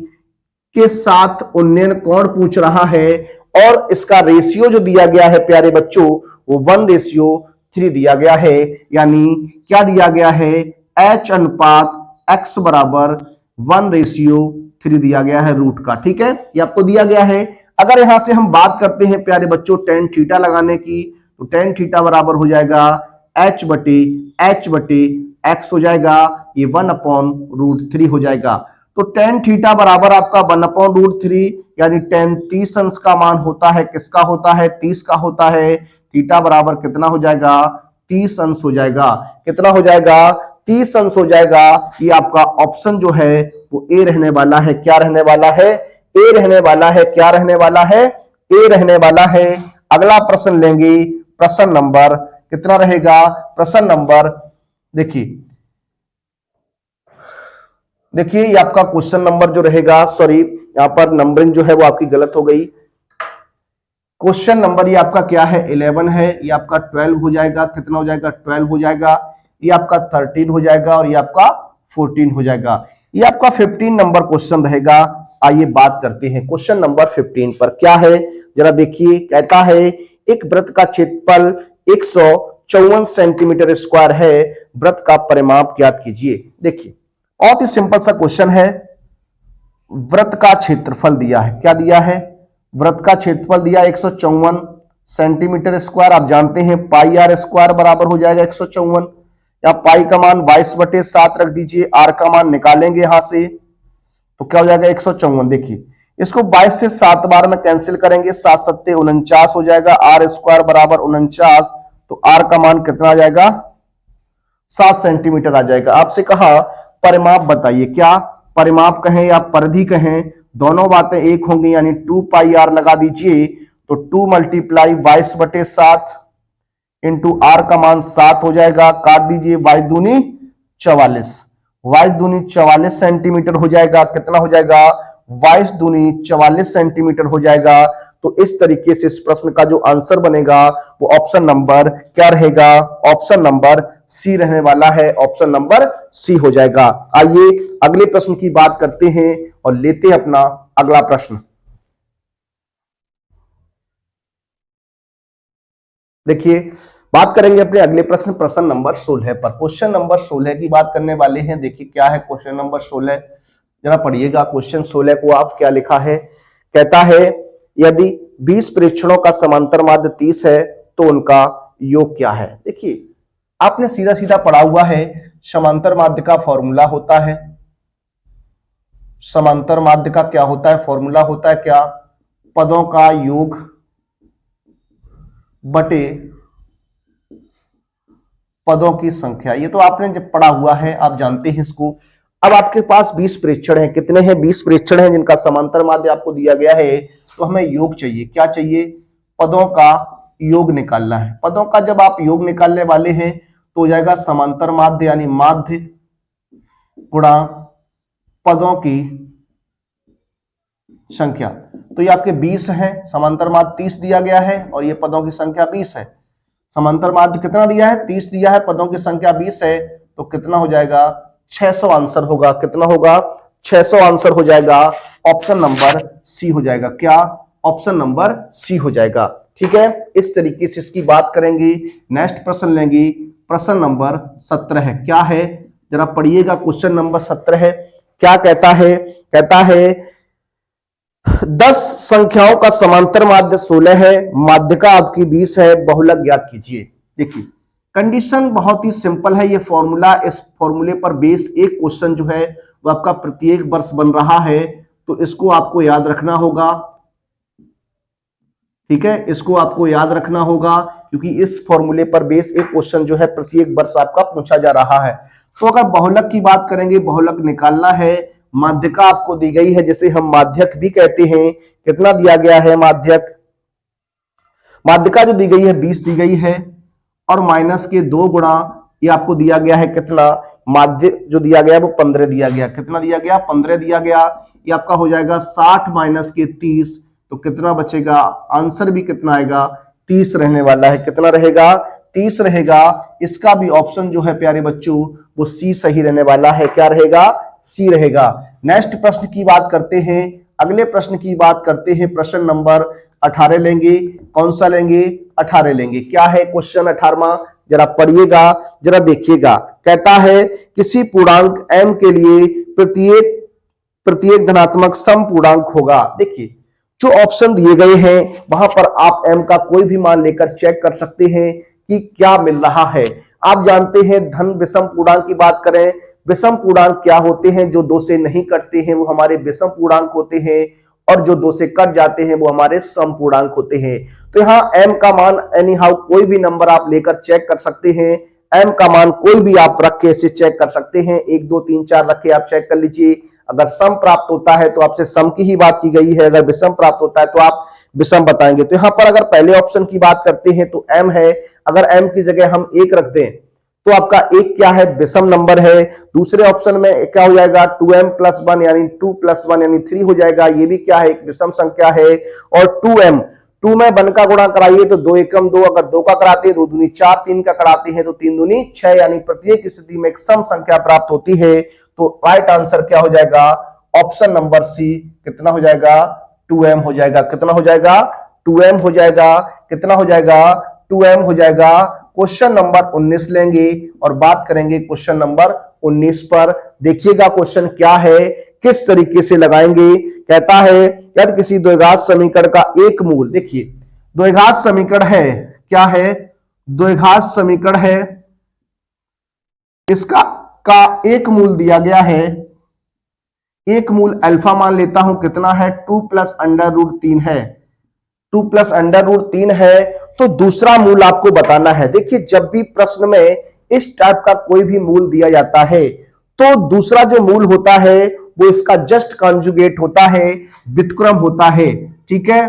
के साथ उन्नयन कोण पूछ रहा है, और इसका रेशियो जो दिया गया है प्यारे बच्चों वो 1:3 दिया गया है। यानी क्या दिया गया है, h अनुपात x बराबर 1:3 दिया गया है रूट का, ठीक है, ये आपको दिया गया है। अगर यहां से हम बात करते हैं प्यारे बच्चों tan थीटा लगाने की, तो tan थीटा बराबर हो जाएगा h बटे x हो जाएगा, ये 1/√3 हो जाएगा। तो tan थीटा बराबर आपका 1/√3 यानी tan 30 अंश का मान होता है, किसका होता है, 30 का होता है। थीटा बराबर कितना हो जाएगा, 30 अंश हो जाएगा। कितना हो जाएगा, 30 अंश हो जाएगा। ये आपका ऑप्शन जो है वो ए रहने वाला है। क्या रहने वाला है, ए रहने वाला है। क्या रहने वाला है, ए रहने वाला है। अगला प्रश्न लेंगे, प्रश्न नंबर कितना रहेगा, प्रश्न नंबर देखिए ये आपका क्वेश्चन नंबर जो रहेगा, सॉरी यहां पर नंबरिंग जो है वो आपकी गलत हो गई। क्वेश्चन नंबर ये आपका क्या है, 11 है। ये आपका 12 हो जाएगा। कितना हो जाएगा, 12 हो जाएगा। ये आपका 13 हो जाएगा और ये आपका 14 हो जाएगा। ये आपका 15 नंबर क्वेश्चन रहेगा। आइए बात करते हैं क्वेश्चन नंबर 15 पर। क्या है जरा देखिए, कहता है एक वृत्त का क्षेत्रफल 154 सेंटीमीटर स्क्वायर है, वृत्त का परिमाप ज्ञात कीजिए। देखिए बहुत ही सिंपल सा क्वेश्चन है। वृत्त का क्षेत्रफल दिया है, क्या दिया है, वृत्त का क्षेत्रफल दिया 154 सेंटीमीटर स्क्वायर। आप जानते हैं पाई आर स्क्वायर बराबर हो जाएगा 154, या पाई का मान 22/7 रख दीजिए, आर का मान निकालेंगे यहां से तो क्या हो जाएगा 154। देखिए इसको 22 से 7 बार में कैंसिल करेंगे, 7 7 49 हो जाएगा। आर स्क्वायर बराबर 49, तो आर का मान कितना आ जाएगा, 7 सेंटीमीटर आ जाएगा। आपसे कहा परिमाप बताइए, क्या परिमाप कहें या परिधि कहें, दोनों बातें एक होंगी, यानी 2 पाई आर लगा दीजिए। तो 2 × 22/7 इंटू आर का मान 7 हो जाएगा। काट दीजिए, 22 44, 44 सेंटीमीटर हो जाएगा। कितना हो जाएगा, 44 सेंटीमीटर हो जाएगा। तो इस तरीके से इस प्रश्न का जो आंसर बनेगा वो ऑप्शन नंबर क्या रहेगा, ऑप्शन नंबर सी रहने वाला है। ऑप्शन नंबर सी हो जाएगा। आइए अगले प्रश्न की बात करते हैं और लेते हैं अपना अगला प्रश्न। देखिए बात करेंगे अपने अगले प्रश्न, प्रश्न नंबर 16 पर। क्वेश्चन नंबर 16 की बात करने वाले हैं। देखिए क्या है क्वेश्चन नंबर 16, जरा पढ़िएगा क्वेश्चन 16 को आप। क्या लिखा है, कहता है यदि 20 प्रेक्षणों का समांतर माध्य 30 है तो उनका योग क्या है। देखिए आपने सीधा सीधा पढ़ा हुआ है, समांतर माध्य का फॉर्मूला होता है, समांतर माध्य का क्या होता है, फॉर्मूला होता है क्या, पदों का योग बटे पदों की संख्या। ये तो आपने जब पढ़ा हुआ है, आप जानते हैं इसको। अब आपके पास 20 प्रेक्षण हैं, कितने हैं, 20 प्रेक्षण हैं जिनका समांतर माध्य आपको दिया गया है। तो हमें योग चाहिए, क्या चाहिए, पदों का योग निकालना है। पदों का जब आप योग निकालने वाले हैं तो हो जाएगा समांतर माध्य यानी माध्य गुणा पदों की संख्या। तो ये आपके 20 है, समांतर माध्य 30 दिया गया है और ये पदों की संख्या 20 है। समांतर माध्य कितना दिया है, 30 दिया है, पदों की संख्या 20 है। तो कितना हो जाएगा, 600 आंसर होगा। कितना होगा, 600 आंसर हो जाएगा। ऑप्शन नंबर सी हो जाएगा। क्या, ऑप्शन नंबर सी हो जाएगा। ठीक है, इस तरीके से इसकी बात करेंगे। नेक्स्ट प्रश्न लेंगे, प्रश्न नंबर 17 है। क्या है जरा पढ़िएगा, क्वेश्चन नंबर 17 है। क्या कहता है, कहता है 10 संख्याओं का समांतर माध्य 16 है, माध्यिका आपकी 20 है, बहुलक ज्ञात कीजिए। देखिए कंडीशन बहुत ही सिंपल है। ये फॉर्मूला, इस फॉर्मूले पर बेस एक क्वेश्चन जो है वो आपका प्रत्येक वर्ष बन रहा है, तो इसको आपको याद रखना होगा। ठीक है, इसको आपको याद रखना होगा क्योंकि इस फॉर्मूले पर बेस एक क्वेश्चन जो है प्रत्येक वर्ष आपका पूछा जा रहा है। तो अगर बहुलक की बात करेंगे, बहुलक निकालना है, माध्यिका आपको दी गई है जिसे हम माध्यक भी कहते हैं। कितना दिया गया है माध्यक, माध्यिका जो दी गई है 20 दी गई है और माइनस के 2 गुणा ये आपको दिया गया है कितना, माध्य जो दिया गया है वो 15 दिया गया। कितना दिया गया, 15 दिया गया। ये आपका हो जाएगा 60 माइनस के 30, तो कितना बचेगा, आंसर भी कितना आएगा, 30 रहने वाला है। कितना रहेगा, 30 रहेगा। इसका भी ऑप्शन जो है प्यारे बच्चों वो सी सही रहने वाला है। क्या रहेगा, सी रहेगा। नेक्स्ट प्रश्न की बात करते हैं, अगले प्रश्न की बात करते हैं। प्रश्न नंबर 18 लेंगे। कौन सा लेंगे, 18 लेंगे। क्या है क्वेश्चन 18वां, जरा पढ़िएगा, जरा देखिएगा। कहता है किसी पूर्णांक m के लिए प्रत्येक धनात्मक सम पूर्णांक होगा। देखिए जो ऑप्शन दिए गए हैं वहां पर आप m का कोई भी मान लेकर चेक कर सकते हैं कि क्या मिल रहा है। आप जानते हैं धन विषम पूर्णांक की बात करें, विषम पूर्णांक क्या होते हैं? जो 2 से नहीं कटते हैं वो हमारे विषम पूर्णांक होते हैं, और जो 2 से कट जाते हैं वो हमारे सम पूर्णांक होते हैं। तो यहाँ m का मान एनी हाउ कोई भी नंबर आप लेकर चेक कर सकते हैं, m का मान कोई भी आप रख के इसे चेक कर सकते हैं, 1 2 3 4 रख के आप चेक कर लीजिए। अगर सम प्राप्त होता है तो आपसे सम की ही बात की गई है, अगर विषम प्राप्त होता है तो आप विषम बताएंगे। तो यहां पर अगर पहले ऑप्शन की बात करते हैं तो m है, अगर m की जगह हम 1 रख दें तो आपका 1 क्या है? विषम नंबर है। दूसरे ऑप्शन में क्या हो जाएगा? 2m + 1 यानी 2 + 1 यानी 3 हो जाएगा, ये भी क्या है? एक विषम संख्या है। और 2m 2 में 1 का गुणा कराइए तो 2 एकम 2, अगर 2 का कराते हैं 2 दूनी 4, 3 का कराते हैं तो 3 दूनी 6, यानी प्रत्येक स्थिति में एक सम संख्या प्राप्त होती है। तो राइट आंसर क्या हो जाएगा? ऑप्शन नंबर सी कितना हो जाएगा? 2m हो जाएगा। कितना हो जाएगा? 2m हो जाएगा। कितना हो जाएगा? 2m हो जाएगा। क्वेश्चन नंबर 19 लेंगे और बात करेंगे क्वेश्चन नंबर 19 पर। देखिएगा क्वेश्चन क्या है, किस तरीके से लगाएंगे। कहता है यदि किसी द्विघात समीकरण का एक मूल, देखिए द्विघात समीकरण है, क्या है? द्विघात समीकरण है, इसका एक मूल दिया गया है, एक मूल अल्फा मान लेता हूं, कितना है? 2 + √3 है, 2 + √3 है। तो दूसरा मूल आपको बताना है। देखिए जब भी प्रश्न में इस टाइप का कोई भी मूल दिया जाता है तो दूसरा जो मूल होता है वो इसका जस्ट कॉन्जुगेट होता है, व्युत्क्रम होता है, ठीक है।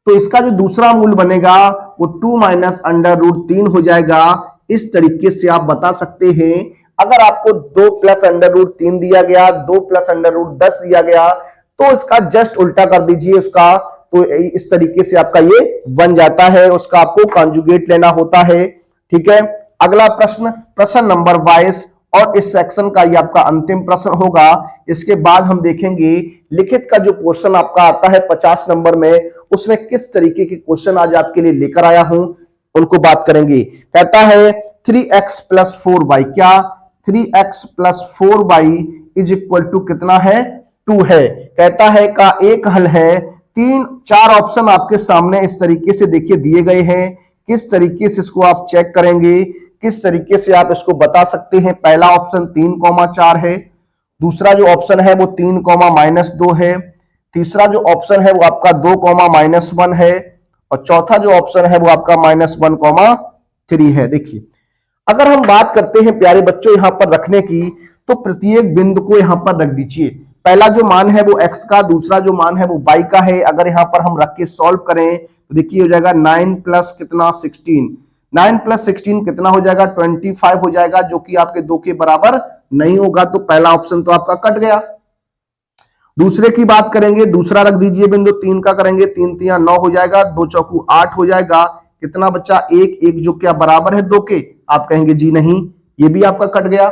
तो इसका जो दूसरा मूल बनेगा वो 2 - √3 हो जाएगा। इस तरीके से आप बता सकते हैं। अगर आपको 2 + √3 दिया गया, 2 + √10 दिया गया तो इसका जस्ट उल्टा कर दीजिए उसका, तो इस तरीके से आपका ये बन जाता है, उसका आपको कॉन्जुगेट लेना होता है, ठीक है। अगला प्रश्न, प्रश्न नंबर 22, और इस सेक्शन का ये आपका अंतिम प्रश्न होगा। इसके बाद हम देखेंगे लिखित का जो पोर्शन आपका आता है 50 नंबर में, उसमें किस तरीके के क्वेश्चन आज आपके लिए लेकर आया हूं, उनको बात करेंगे। कहता है 3x + 4y, क्या 3x + 4y = कितना है? 2 है। कहता है का एक हल है, 3-4 ऑप्शन आपके सामने इस तरीके से देखिए दिए गए हैं, किस तरीके से इसको आप चेक करेंगे, किस तरीके से आप इसको बता सकते हैं। पहला ऑप्शन 3,4 है, दूसरा जो ऑप्शन है वो 3,-2 है, तीसरा जो ऑप्शन है वो आपका 2,-1 है, और चौथा जो ऑप्शन है वो आपका -1,3 है। देखिए अगर हम बात करते हैं प्यारे बच्चों यहां पर रखने की, तो प्रत्येक बिंदु को यहां पर रख दीजिए। पहला जो मान है वो x का, दूसरा जो मान है वो y का है। अगर यहां पर हम रख के सॉल्व करें तो देखिए हो जाएगा 9 + कितना 16, 9 + 16 कितना हो जाएगा? 25 हो जाएगा, जो कि आपके 2 के बराबर नहीं होगा। तो पहला ऑप्शन तो आपका कट गया। दूसरे की बात करेंगे, दूसरा रख दीजिए बिंदु, 3 का करेंगे, 3 3 9 हो जाएगा, 2 चौकू 8 हो जाएगा। कितना बच्चा? 1 1, जो क्या बराबर है 2 के? आप कहेंगे जी नहीं, ये भी आपका कट गया।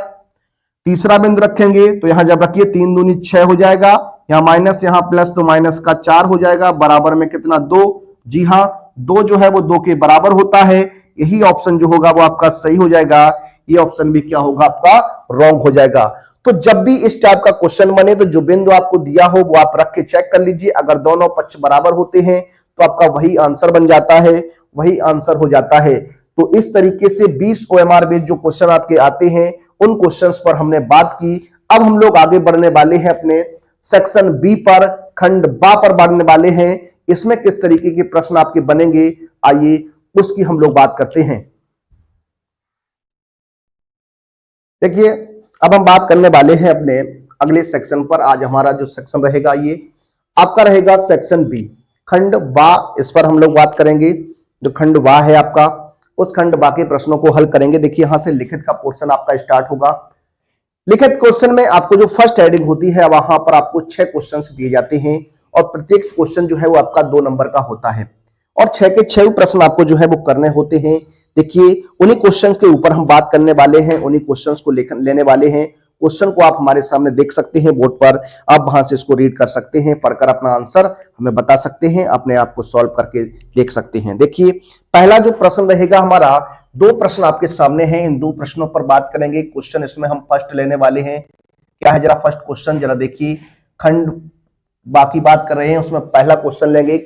तीसरा बिंदु रखेंगे तो यहां जब रखिए 3 दूनी 6 हो जाएगा, यहां माइनस यहां प्लस तो माइनस का 4 हो जाएगा, बराबर में कितना? 2। जी हां, 2 जो है वो 2 के बराबर होता है। यही ऑप्शन जो होगा वो आपका सही हो जाएगा, ये ऑप्शन भी क्या होगा? आपका रॉन्ग हो जाएगा। तो जब भी इस टाइप का क्वेश्चन बने तो जो बिंदु आपको दिया हो वो आप रख के चेक कर लीजिए। अगर दोनों पक्ष बराबर होते हैं तो आपका वही आंसर बन जाता है, वही आंसर हो जाता है। तो इस तरीके से 20 OMR बेस्ड जो क्वेश्चन आपके आते हैं उन क्वेश्चंस पर हमने बात की। अब हम लोग आगे बढ़ने वाले हैं अपने सेक्शन बी पर, खंड बा पर बढ़ने वाले हैं। इसमें किस तरीके के प्रश्न आपके बनेंगे, आइए उसकी हम लोग बात करते हैं। देखिए अब हम बात करने वाले हैं अपने अगले सेक्शन पर। आज हमारा जो सेक्शन रहेगा ये आपका रहेगा सेक्शन बी, खंड बा। इस पर हम लोग बात करेंगे। जो खंड बा है आपका, उस खंड बा के प्रश्नों को हल करेंगे। देखिए यहां से लिखित का पोर्शन आपका स्टार्ट होगा। लिखित क्वेश्चन में आपको जो फर्स्ट हेडिंग होती है वहां पर आपको 6 क्वेश्चंस दिए जाते हैं, और प्रत्येक क्वेश्चन जो है वो आपका 2 नंबर का होता है, और 6 के 6 प्रश्न आपको जो है वो करने होते हैं। देखिए उन्हीं क्वेश्चंस के ऊपर हम बात करने वाले हैं, उन्हीं क्वेश्चंस को लेने वाले हैं। क्वेश्चन को आप हमारे सामने देख सकते हैं बोर्ड पर, आप वहां से इसको रीड कर सकते हैं, पढ़कर अपना आंसर हमें बता सकते हैं, अपने आप को सॉल्व करके देख सकते हैं। देखिए पहला जो प्रश्न रहेगा हमारा, 2 प्रश्न आपके सामने हैं, इन 2 प्रश्नों पर बात करेंगे। क्वेश्चन इसमें हम फर्स्ट लेने वाले हैं। क्या है जरा फर्स्ट क्वेश्चन जरा देखिए, खंड बाकी बात कर रहे हैं उसमें पहला क्वेश्चन लेंगे,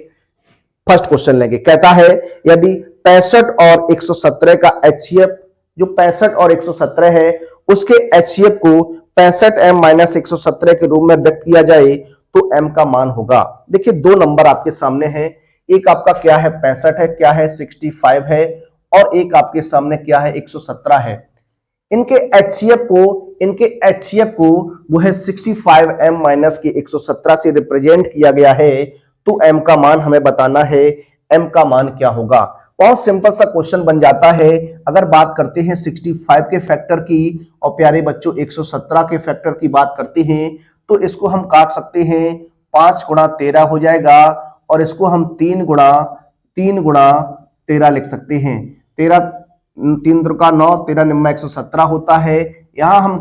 फर्स्ट क्वेश्चन लेंगे। कहता है यदि 65 और 117 का HCF जो 65 और 117 है उसके एचसीएफ को 65m माइनस 117 के रूप में व्यक्त किया जाए तो m का मान होगा। देखिए दो नंबर आपके सामने है, एक आपका क्या है 65 है, क्या है 65 है, और एक आपके सामने क्या है 117 है। इनके एचसीएफ को वो है 65m माइनस के 117 से रिप्रेजेंट किया गया है, तो m का मान हमें बताना है, m का मान क्या होगा। बहुत सिंपल सा क्वेश्चन बन जाता है। अगर बात करते हैं 65 के फैक्टर की और प्यारे बच्चों 117 के फैक्टर की बात करते हैं तो इसको हम काट सकते हैं, 5 गुणा 13 हो जाएगा और इसको हम 3 गुणा 13 लिख सकते हैं। 13 3 का 9, 13 निम्मा 117 होता है। यहां हम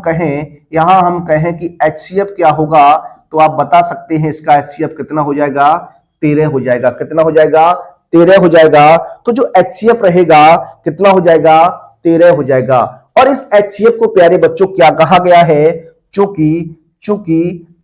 कहें कि एचसीएफ क्या होगा तो आप बता सकते हैं इसका एचसीएफ कितना हो जाएगा, 13 हो जाएगा। कितना हो जाएगा, 13 हो जाएगा। तो जो एचसीएफ रहेगा कितना हो जाएगा, 13 हो जाएगा। और इस एचसीएफ को प्यारे बच्चों क्या कहा गया है, चूंकि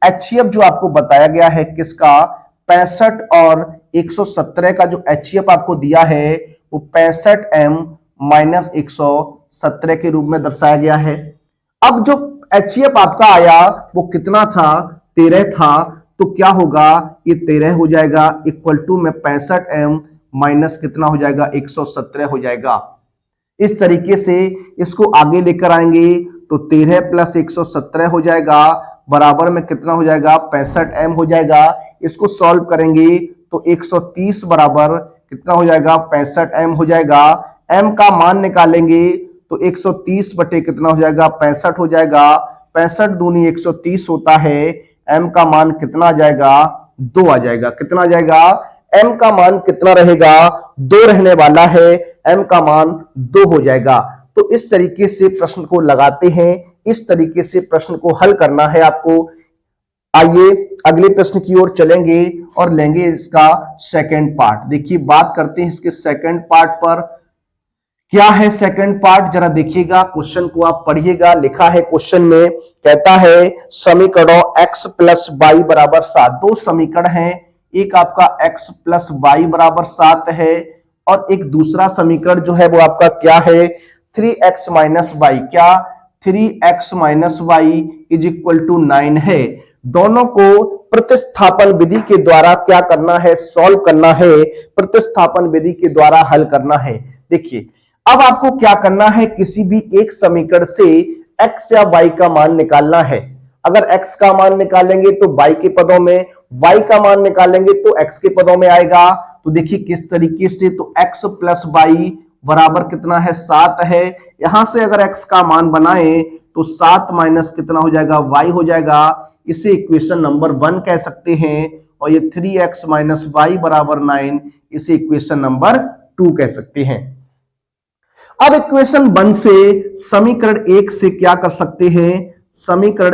एचसीएफ जो आपको बताया गया है किसका, 65 और 117 का जो एचसीएफ आपको दिया है वो 65m माइनस 117 के रूप में दर्शाया गया है। अब जो एचसीएफ आपका आया वो कितना था, 13 था, तो क्या होगा, ये 13 हो जाएगा इक्वल टू में 65m माइनस कितना हो जाएगा, 117 हो जाएगा। इस तरीके से इसको आगे लेकर आएंगे तो 13 प्लस 117 हो जाएगा बराबर में कितना हो जाएगा, 65m हो जाएगा। इसको सॉल्व करेंगे तो 130 बराबर कितना हो जाएगा, 65m हो जाएगा। m का मान निकालेंगे तो 130 बटे कितना हो जाएगा, 65 हो जाएगा। 65 दूनी 130 होता है। m का मान कितना आ जाएगा, 2 आ जाएगा। कितना आ जाएगा, m का मान कितना रहेगा, 2 रहने वाला है। m का मान 2 हो जाएगा। तो इस तरीके से प्रश्न को लगाते हैं, इस तरीके से प्रश्न को हल करना है आपको। आइए अगले प्रश्न की ओर चलेंगे और लेंगे इसका सेकंड पार्ट। देखिए बात करते हैं इसके सेकंड पार्ट पर। क्या है सेकंड पार्ट, जरा देखिएगा, क्वेश्चन को आप पढ़िएगा। लिखा है क्वेश्चन में, कहता है समीकरणों x प्लस वाई बराबर 7। दो समीकरण हैं, एक आपका x प्लस वाई बराबर 7 है और एक दूसरा समीकरण जो है वो आपका क्या है, 3x माइनस वाई। क्या, 3x minus y is equal to 9 है। दोनों को प्रतिस्थापन विधि के द्वारा क्या करना है, सॉल्व करना है, प्रतिस्थापन विधि के द्वारा हल करना है। देखिए अब आपको क्या करना है, किसी भी एक समीकरण से x या y का मान निकालना है। अगर x का मान निकालेंगे तो y के पदों में, y का मान निकालेंगे तो x के पदों में आएगा। तो देखिए किस तरीके से, तो x प्लस वाई बराबर कितना है, 7 है। यहां से अगर x का मान बनाए तो 7 माइनस कितना हो जाएगा, y हो जाएगा। इसे इक्वेशन नंबर 1 कह सकते हैं। और ये 3x माइनस वाई बराबर 9, इसे इक्वेशन नंबर 2 कह सकते हैं। अब इक्वेशन 1 से समीकरण 1 से क्या कर सकते हैं, समीकरण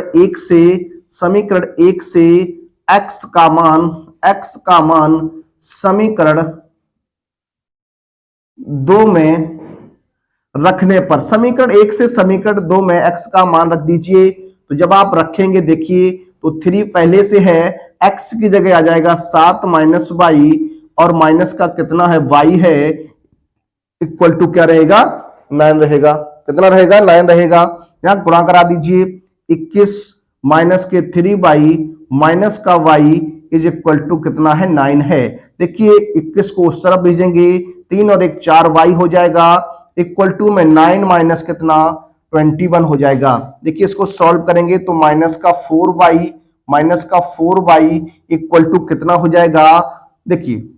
1 से x का मान समीकरण 2 में रखने पर, समीकरण 1 से समीकरण 2 में x का मान रख दीजिए। तो जब आप रखेंगे देखिए तो 3 पहले से है, x की जगह आ जाएगा 7 माइनस वाई और माइनस का कितना है, y है, इक्वल टू क्या रहेगा, 9 रहेगा। कितना रहेगा, 9 रहेगा। यहां गुणा करा दीजिए, 21 माइनस के 3y माइनस का y इज इक्वल टू कितना है, 9 है। देखिए 21 को उस तरफ भेजेंगे, 3 और 1 4y हो जाएगा, इक्वल टू में 9 माइनस कितना, 21 हो जाएगा। देखिए इसको सॉल्व करेंगे तो माइनस का 4y इक्वल टू कितना हो जाएगा, देखिए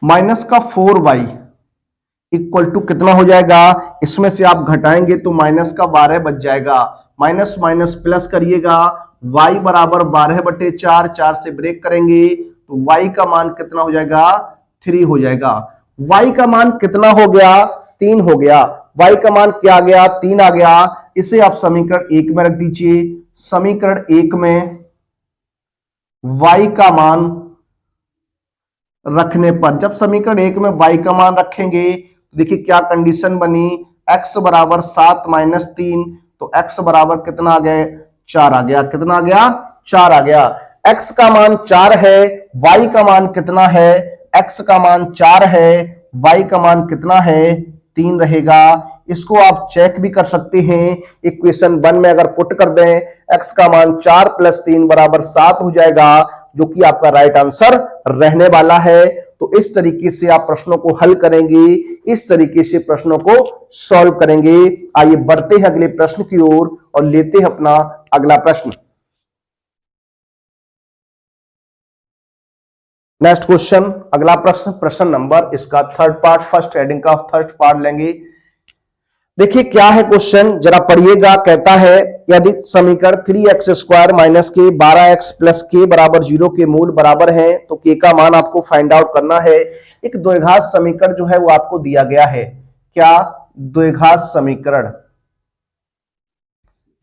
माइनस का 4y इक्वल टू कितना हो जाएगा, इसमें से आप घटाएंगे तो माइनस का 12 बच जाएगा। माइनस माइनस प्लस करिएगा, y बराबर 12/4, 4 से ब्रेक करेंगे तो y का मान कितना हो जाएगा, 3 हो जाएगा। y का मान कितना हो गया, 3 हो गया। y का मान क्या आ गया, 3 आ गया। इसे आप समीकरण 1 में रख दीजिए। समीकरण 1 में y का मान रखने पर, जब समीकरण 1 में y का मान रखेंगे देखिए क्या कंडीशन बनी, x बराबर 7 माइनस 3, तो x बराबर कितना आ गया, 4 आ गया। कितना आ गया, 4 आ गया। x का मान 4 है, y का मान कितना है, x का मान 4 है, y का मान कितना है, 3 रहेगा। इसको आप चेक भी कर सकते हैं, इक्वेशन 1 में अगर पुट कर दें x का मान 4 + 3 = 7 हो जाएगा, जो कि आपका राइट आंसर रहने वाला है। तो इस तरीके से आप प्रश्नों को हल करेंगे, इस तरीके से प्रश्नों को सॉल्व करेंगे। आइए बढ़ते हैं अगले प्रश्न की ओर और लेते हैं अपना अगला प्रश्न। नेक्स्ट क्वेश्चन, अगला प्रश्न, प्रश्न नंबर इसका थर्ड पार्ट, फर्स्ट हेडिंग का थर्ड पार्ट लेंगे। देखिए क्या है क्वेश्चन, जरा पढ़िएगा। कहता है यदि समीकरण 3x² - k 12x + k = 0 के मूल बराबर हैं तो k का मान आपको फाइंड आउट करना है। एक द्विघात समीकरण जो है वो आपको दिया गया है। क्या? द्विघात समीकरण,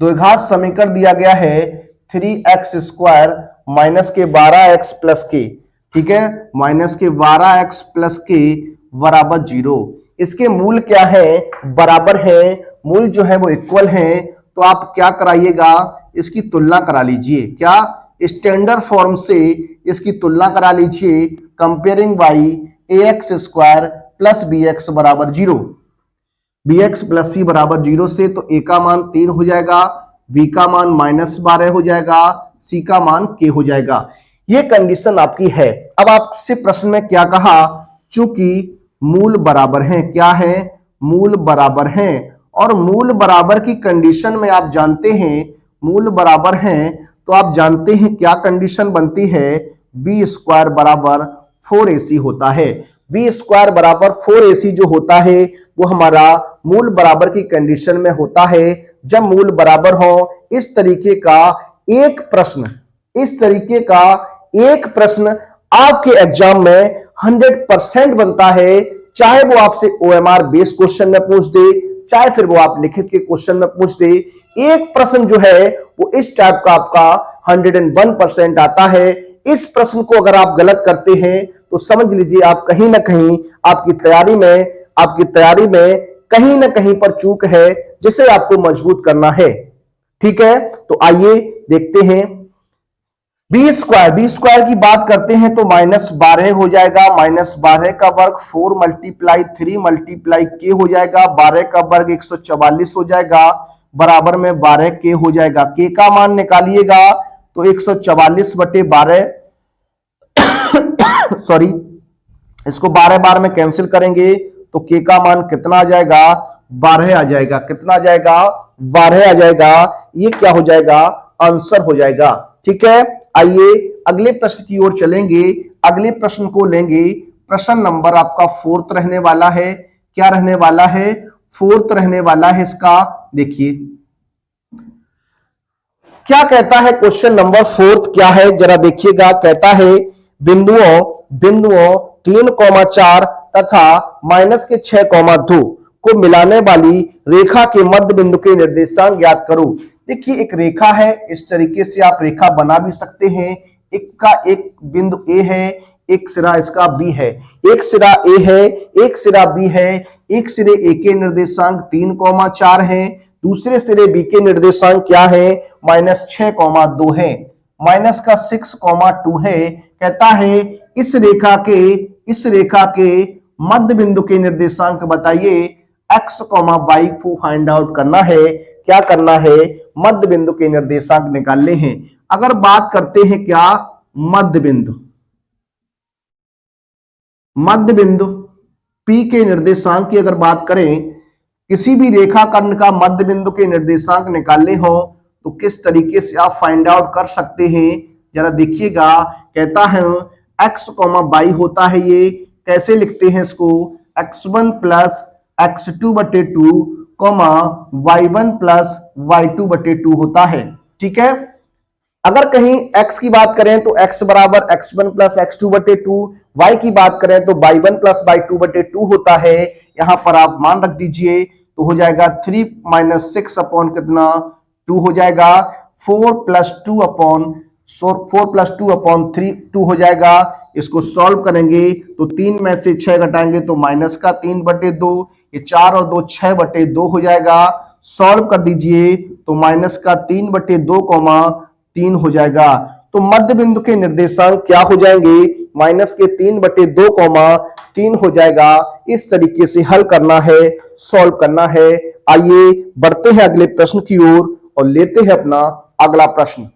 द्विघात समीकरण दिया गया है 3x² - k 12x + k, ठीक है, -के 12x + k = 0। इसके मूल क्या है? बराबर है, मूल जो है वो इक्वल है। तो आप क्या कराइएगा, इसकी तुलना करा लीजिए। क्या? स्टैंडर्ड फॉर्म से इसकी तुलना करा लीजिए। Comparing by ax² + bx = 0, bx + c = 0 से तो a का मान 3 हो जाएगा, b का मान -12 हो जाएगा, c का मान k हो जाएगा। ये कंडीशन आपकी है। अब आपसे प्रश्न में क्या कहा? चूंकि मूल बराबर हैं। क्या है? मूल बराबर हैं। और मूल बराबर की कंडीशन में आप जानते हैं, मूल बराबर हैं तो आप जानते हैं क्या कंडीशन बनती है? b² = 4ac होता है। b² = 4ac जो होता है वो हमारा मूल बराबर की कंडीशन में होता है। जब मूल बराबर हो, इस तरीके का एक प्रश्न, इस तरीके का एक प्रश्न आपके एग्जाम में 100% बनता है। चाहे वो आपसे OMR बेस्ड क्वेश्चन में पूछ दे, चाहे फिर वो आप लिखित के क्वेश्चन में पूछ दे, एक प्रश्न जो है वो इस टाइप का आपका 101% आता है। इस प्रश्न को अगर आप गलत करते हैं तो समझ लीजिए आप कहीं ना कहीं आपकी तैयारी में कहीं ना कहीं पर चूक है, जिसे आपको मजबूत करना है। ठीक है, तो आइए देखते हैं। b² की बात करते हैं तो -12 हो जाएगा, -12 का वर्ग 4 × 3 × k हो जाएगा, 12 का वर्ग 144 हो जाएगा, बराबर में 12k हो जाएगा। k का मान निकालिएगा तो 144/12 सॉरी, इसको 12 बार में कैंसिल करेंगे तो k का मान कितना आ जाएगा? 12 आ जाएगा। कितना आ जाएगा? 12 आ जाएगा। ये क्या हो जाएगा? आंसर हो जाएगा। ठीक है, आइए अगले प्रश्न की ओर चलेंगे। अगले प्रश्न को लेंगे, प्रश्न नंबर आपका 4th रहने वाला है। क्या रहने वाला है? 4th रहने वाला है इसका। देखिए क्या कहता है क्वेश्चन नंबर 4th, क्या है जरा देखिएगा। कहता है बिंदुओं 3,4 तथा -6,2 को मिलाने वाली रेखा के मध्य बिंदु के निर्देशांक ज्ञात करो। देखिए एक रेखा है, इस तरीके से आप रेखा बना भी सकते हैं। एक का एक बिंदु A है, एक सिरा इसका B है, एक सिरा A है, एक सिरा B है। एक सिरे A के निर्देशांक 3,4 है, दूसरे सिरे B के निर्देशांक क्या है? -6,2 है, -6,2 है। कहता है इस रेखा के मध्य बिंदु के निर्देशांक बताइए। x, y को फाइंड आउट करना है। क्या करना है? मध्य बिंदु के निर्देशांक निकालने हैं। अगर बात करते हैं क्या? मध्य बिंदु P के निर्देशांक की अगर बात करें, किसी भी रेखाखंड का मध्य बिंदु के निर्देशांक निकालने हो तो किस तरीके से आप फाइंड आउट कर सकते हैं, जरा देखिएगा। कहता है x, y होता है, ये कैसे लिखते हैं इसको? x1 + x2/2, y1 + y2/2 होता है। ठीक है, अगर कहीं x की बात करें तो x = x1 + x2/2, y की बात करें तो y1 + y2/2 होता है। यहां पर आप मान रख दीजिए तो हो जाएगा 3 - 6 अपॉन कितना? 2 हो जाएगा। 4 + 2/3 2 हो जाएगा। इसको सॉल्व करेंगे तो 3 में से 6 घटाएंगे तो -3/2, ये 4 और 2 6/2 हो जाएगा। सॉल्व कर दीजिए तो -3/2, 3 हो जाएगा। तो मध्य बिंदु के निर्देशांक क्या हो जाएंगे? माइनस के 3/2, 3 हो जाएगा। इस तरीके से हल करना है, सॉल्व करना है। आइए बढ़ते हैं अगले प्रश्न की ओर और लेते हैं अपना अगला प्रश्न।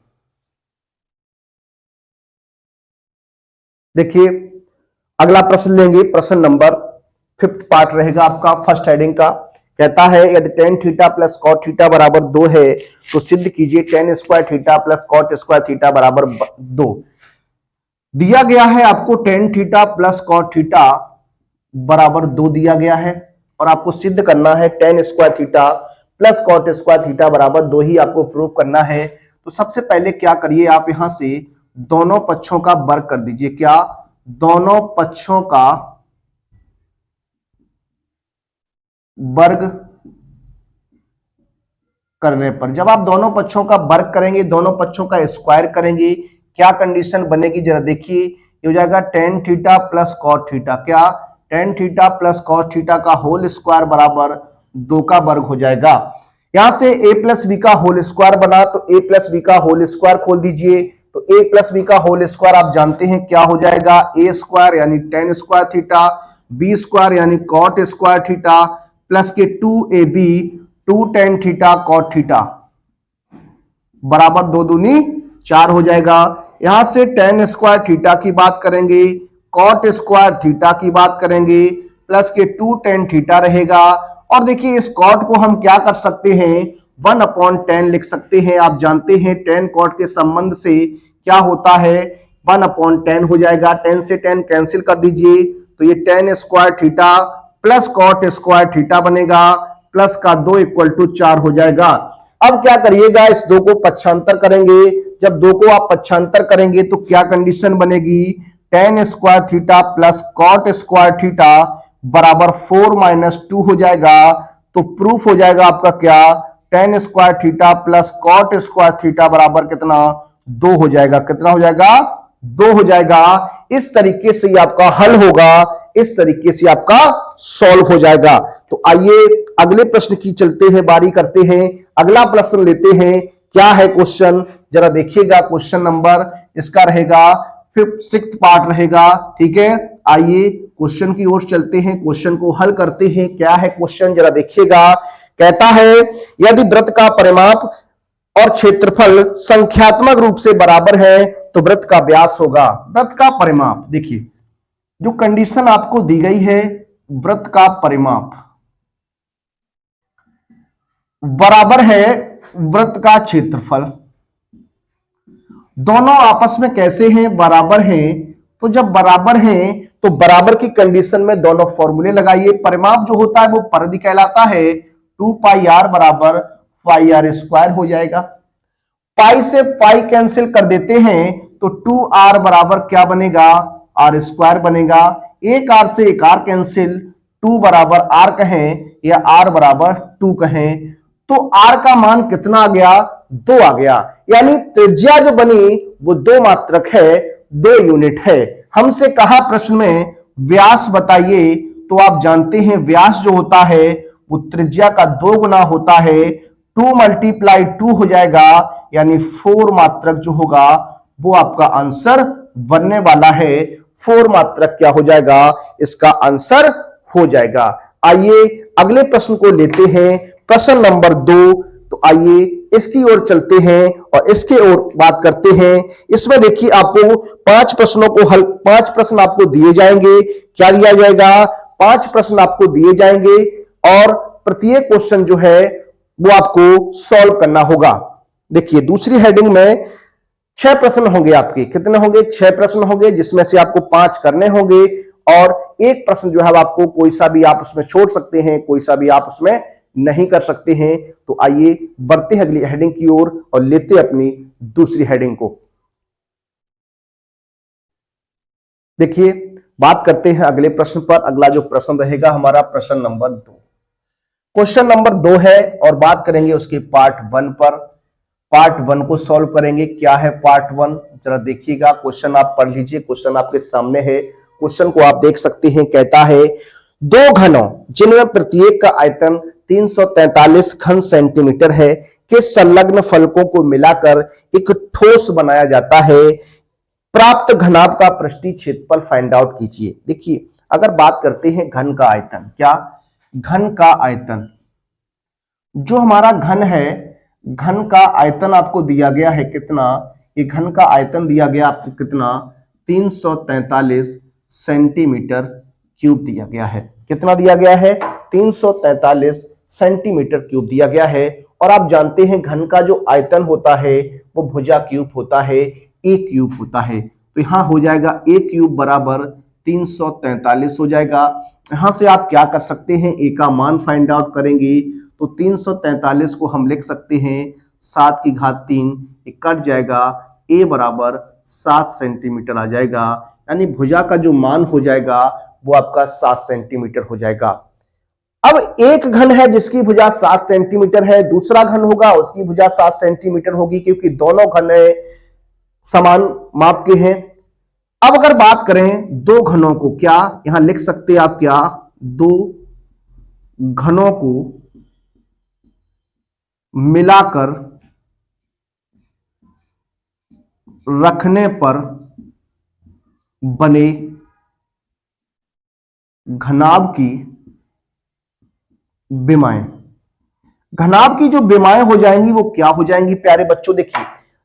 देखिए अगला प्रश्न लेंगे, प्रश्न नंबर 5th पार्ट रहेगा आपका फर्स्ट हेडिंग का। कहता है यदि tan theta plus cot theta बराबर 2 है तो सिद्ध कीजिए tan square theta plus cot square theta बराबर 2। दिया गया है आपको tan theta plus cot theta बराबर 2 दिया गया है और आपको सिद्ध करना है tan square theta plus cot square theta बराबर 2 ही आपको प्रूव करना है। तो सबसे पहले क्या करिए, आप यहां से दोनों पक्षों का वर्ग कर दीजिए। क्या? दोनों पक्षों का वर्ग करने पर, जब आप दोनों पक्षों का वर्ग करेंगे, दोनों पक्षों का स्क्वायर करेंगे, क्या कंडीशन बनेगी जरा देखिए। ये हो जाएगा tan theta plus cot theta. क्या? tan theta plus cot theta का होल स्क्वायर बराबर 2 का वर्ग हो जाएगा। यहां से a प्लस बी का होल स्क्वायर बना तो a प्लस बी का होल स्क्वायर खोल दीजिए। तो a प्लस बी का होल स्क्वायर आप जानते हैं क्या हो जाएगा, a स्क्वायर यानी tan square theta, b square यानी कॉट स्क्वायर थीटा प्लस के 2ab 2 tan theta cot theta बराबर 2 दूनी 4 हो जाएगा। यहां से tan स्क्वायर थीटा की बात करेंगे, कॉट स्क्वायर थीटा की बात करेंगे, प्लस के 2 tan थीटा रहेगा। और देखिए इस कॉट को हम क्या कर सकते हैं, 1/10 लिख सकते हैं। आप जानते हैं tan कॉट के संबंध से क्या होता है, 1/10 हो जाएगा। 10 से 10 कैंसिल कर दीजिए तो ये tan square theta plus cot square theta बनेगा, प्लस का 2 = 4 हो जाएगा। अब क्या करिएगा, इस 2 को पक्षांतर करेंगे। जब 2 को आप पक्षांतर करेंगे तो क्या कंडीशन बनेगी, tan square theta plus cot square theta बराबर 4 - 2 हो जाएगा। तो प्रूफ हो जाएगा आपका क्या, tan square theta plus cot square theta बराबर कितना, 2 हो जाएगा। कितना हो जाएगा, 2 हो जाएगा। इस तरीके से आपका हल होगा, इस तरीके से आपका सॉल्व हो जाएगा। तो आइए अगले प्रश्न की चलते हैं, बारी करते हैं, अगला प्रश्न लेते हैं। क्या है क्वेश्चन जरा देखिएगा। क्वेश्चन नंबर इसका रहेगा 6th पार्ट रहेगा, ठीक है। आइए क्वेश्चन की ओर चलते हैं, क्वेश्चन को हल करते हैं। क्या है क्वेश्चन जरा देखिएगा। कहता है यदि वृत्त का परिमाप और क्षेत्रफल संख्यात्मक रूप से बराबर है तो वृत्त का व्यास होगा। वृत्त का परिमाप, देखिए जो कंडीशन आपको दी गई है, वृत्त का परिमाप बराबर है वृत्त का क्षेत्रफल। दोनों आपस में कैसे हैं, बराबर हैं। तो जब बराबर हैं तो बराबर की कंडीशन में दोनों फॉर्मूले लगाइए। परिमाप जो होता है वो परिधि कहलाता है। 2πr बराबर πr² हो जाएगा। पाई से पाई कैंसिल कर देते हैं तो 2r बराबर क्या बनेगा, r² बनेगा। एक r से एक r कैंसिल, 2 बराबर r कहें या r बराबर 2 कहें तो r का मान कितना आ गया, 2 आ गया। यानी त्रिज्या जो बनी वो 2 मात्रक है, 2 यूनिट है। हमसे कहा प्रश्न में व्यास बताइए, तो आप जानते हैं व्यास जो होता है वो त्रिज्या का 2 गुना होता है। 2 × 2 हो जाएगा, यानी 4 मात्रक जो होगा वो आपका आंसर बनने वाला है। 4 मात्रक क्या हो जाएगा, इसका आंसर हो जाएगा। आइए अगले प्रश्न को लेते हैं, प्रश्न नंबर 2। तो आइए इसकी ओर चलते हैं और इसके ओर बात करते हैं। इसमें देखिए आपको 5 प्रश्नों को हल, 5 प्रश्न आपको दिए जाएंगे। क्या दिया जाएगा, 5 प्रश्न आपको दिए जाएंगे और प्रत्येक क्वेश्चन जो है वो आपको सॉल्व करना होगा। देखिए दूसरी हेडिंग में 6 प्रश्न होंगे आपके। कितने होंगे, 6 प्रश्न होंगे, जिसमें से आपको 5 करने होंगे और एक प्रश्न जो है आपको कोई सा भी आप उसमें छोड़ सकते हैं, कोई सा भी आप उसमें नहीं कर सकते हैं। तो आइए बढ़ते हैं अगली हेडिंग की ओर और लेते हैं अपनी दूसरी हेडिंग को। देखिए बात करते हैं अगले प्रश्न पर। अगला जो प्रश्न रहेगा हमारा प्रश्न नंबर 2। क्वेश्चन नंबर 2 है और बात करेंगे उसके पार्ट 1 पर। पार्ट 1 को सॉल्व करेंगे। क्या है पार्ट 1 जरा देखिएगा। क्वेश्चन आप पढ़ लीजिए, क्वेश्चन आपके सामने है। क्वेश्चन को आप देख सकते हैं। कहता है 2 घनों जिनमें प्रत्येक का आयतन 343 घन सेंटीमीटर है के संलग्न फलकों को मिलाकर एक ठोस बनाया जाता है। प्राप्त घनाभ का पृष्ठीय क्षेत्रफल फाइंड आउट कीजिए। देखिए, अगर बात करते हैं घन का आयतन, क्या घन का आयतन, जो हमारा घन है, घन का आयतन आपको दिया गया है कितना, ये घन का आयतन दिया गया आपको कितना, 343 सेंटीमीटर क्यूब दिया गया है। कितना दिया गया है, 343 सेंटीमीटर क्यूब दिया गया है। और आप जानते हैं घन का जो आयतन होता है वो भुजा क्यूब होता है, ए क्यूब होता है। तो यहां हो जाएगा ए क्यूब बराबर 343 हो जाएगा। यहां से आप क्या कर सकते हैं, ए का मान फाइंड आउट करेंगे तो 343 को हम लिख सकते हैं 7 की घात 3, कट जाएगा, ए बराबर 7 सेंटीमीटर आ जाएगा। यानी भुजा का जो मान हो जाएगा वो आपका 7 सेंटीमीटर हो जाएगा। अब एक घन है जिसकी भुजा 7 सेंटीमीटर है, दूसरा घन होगा उसकी भुजा 7 सेंटीमीटर होगी, क्योंकि दोनों घन है समान माप के हैं। अब अगर बात करें दो घनों को, क्या यहां लिख सकते हैं आप, क्या दो घनों को मिलाकर रखने पर बने घनाभ की विमाएं, घनाभ की जो विमाएं हो जाएंगी वो क्या हो जाएंगी प्यारे बच्चों। देखिए,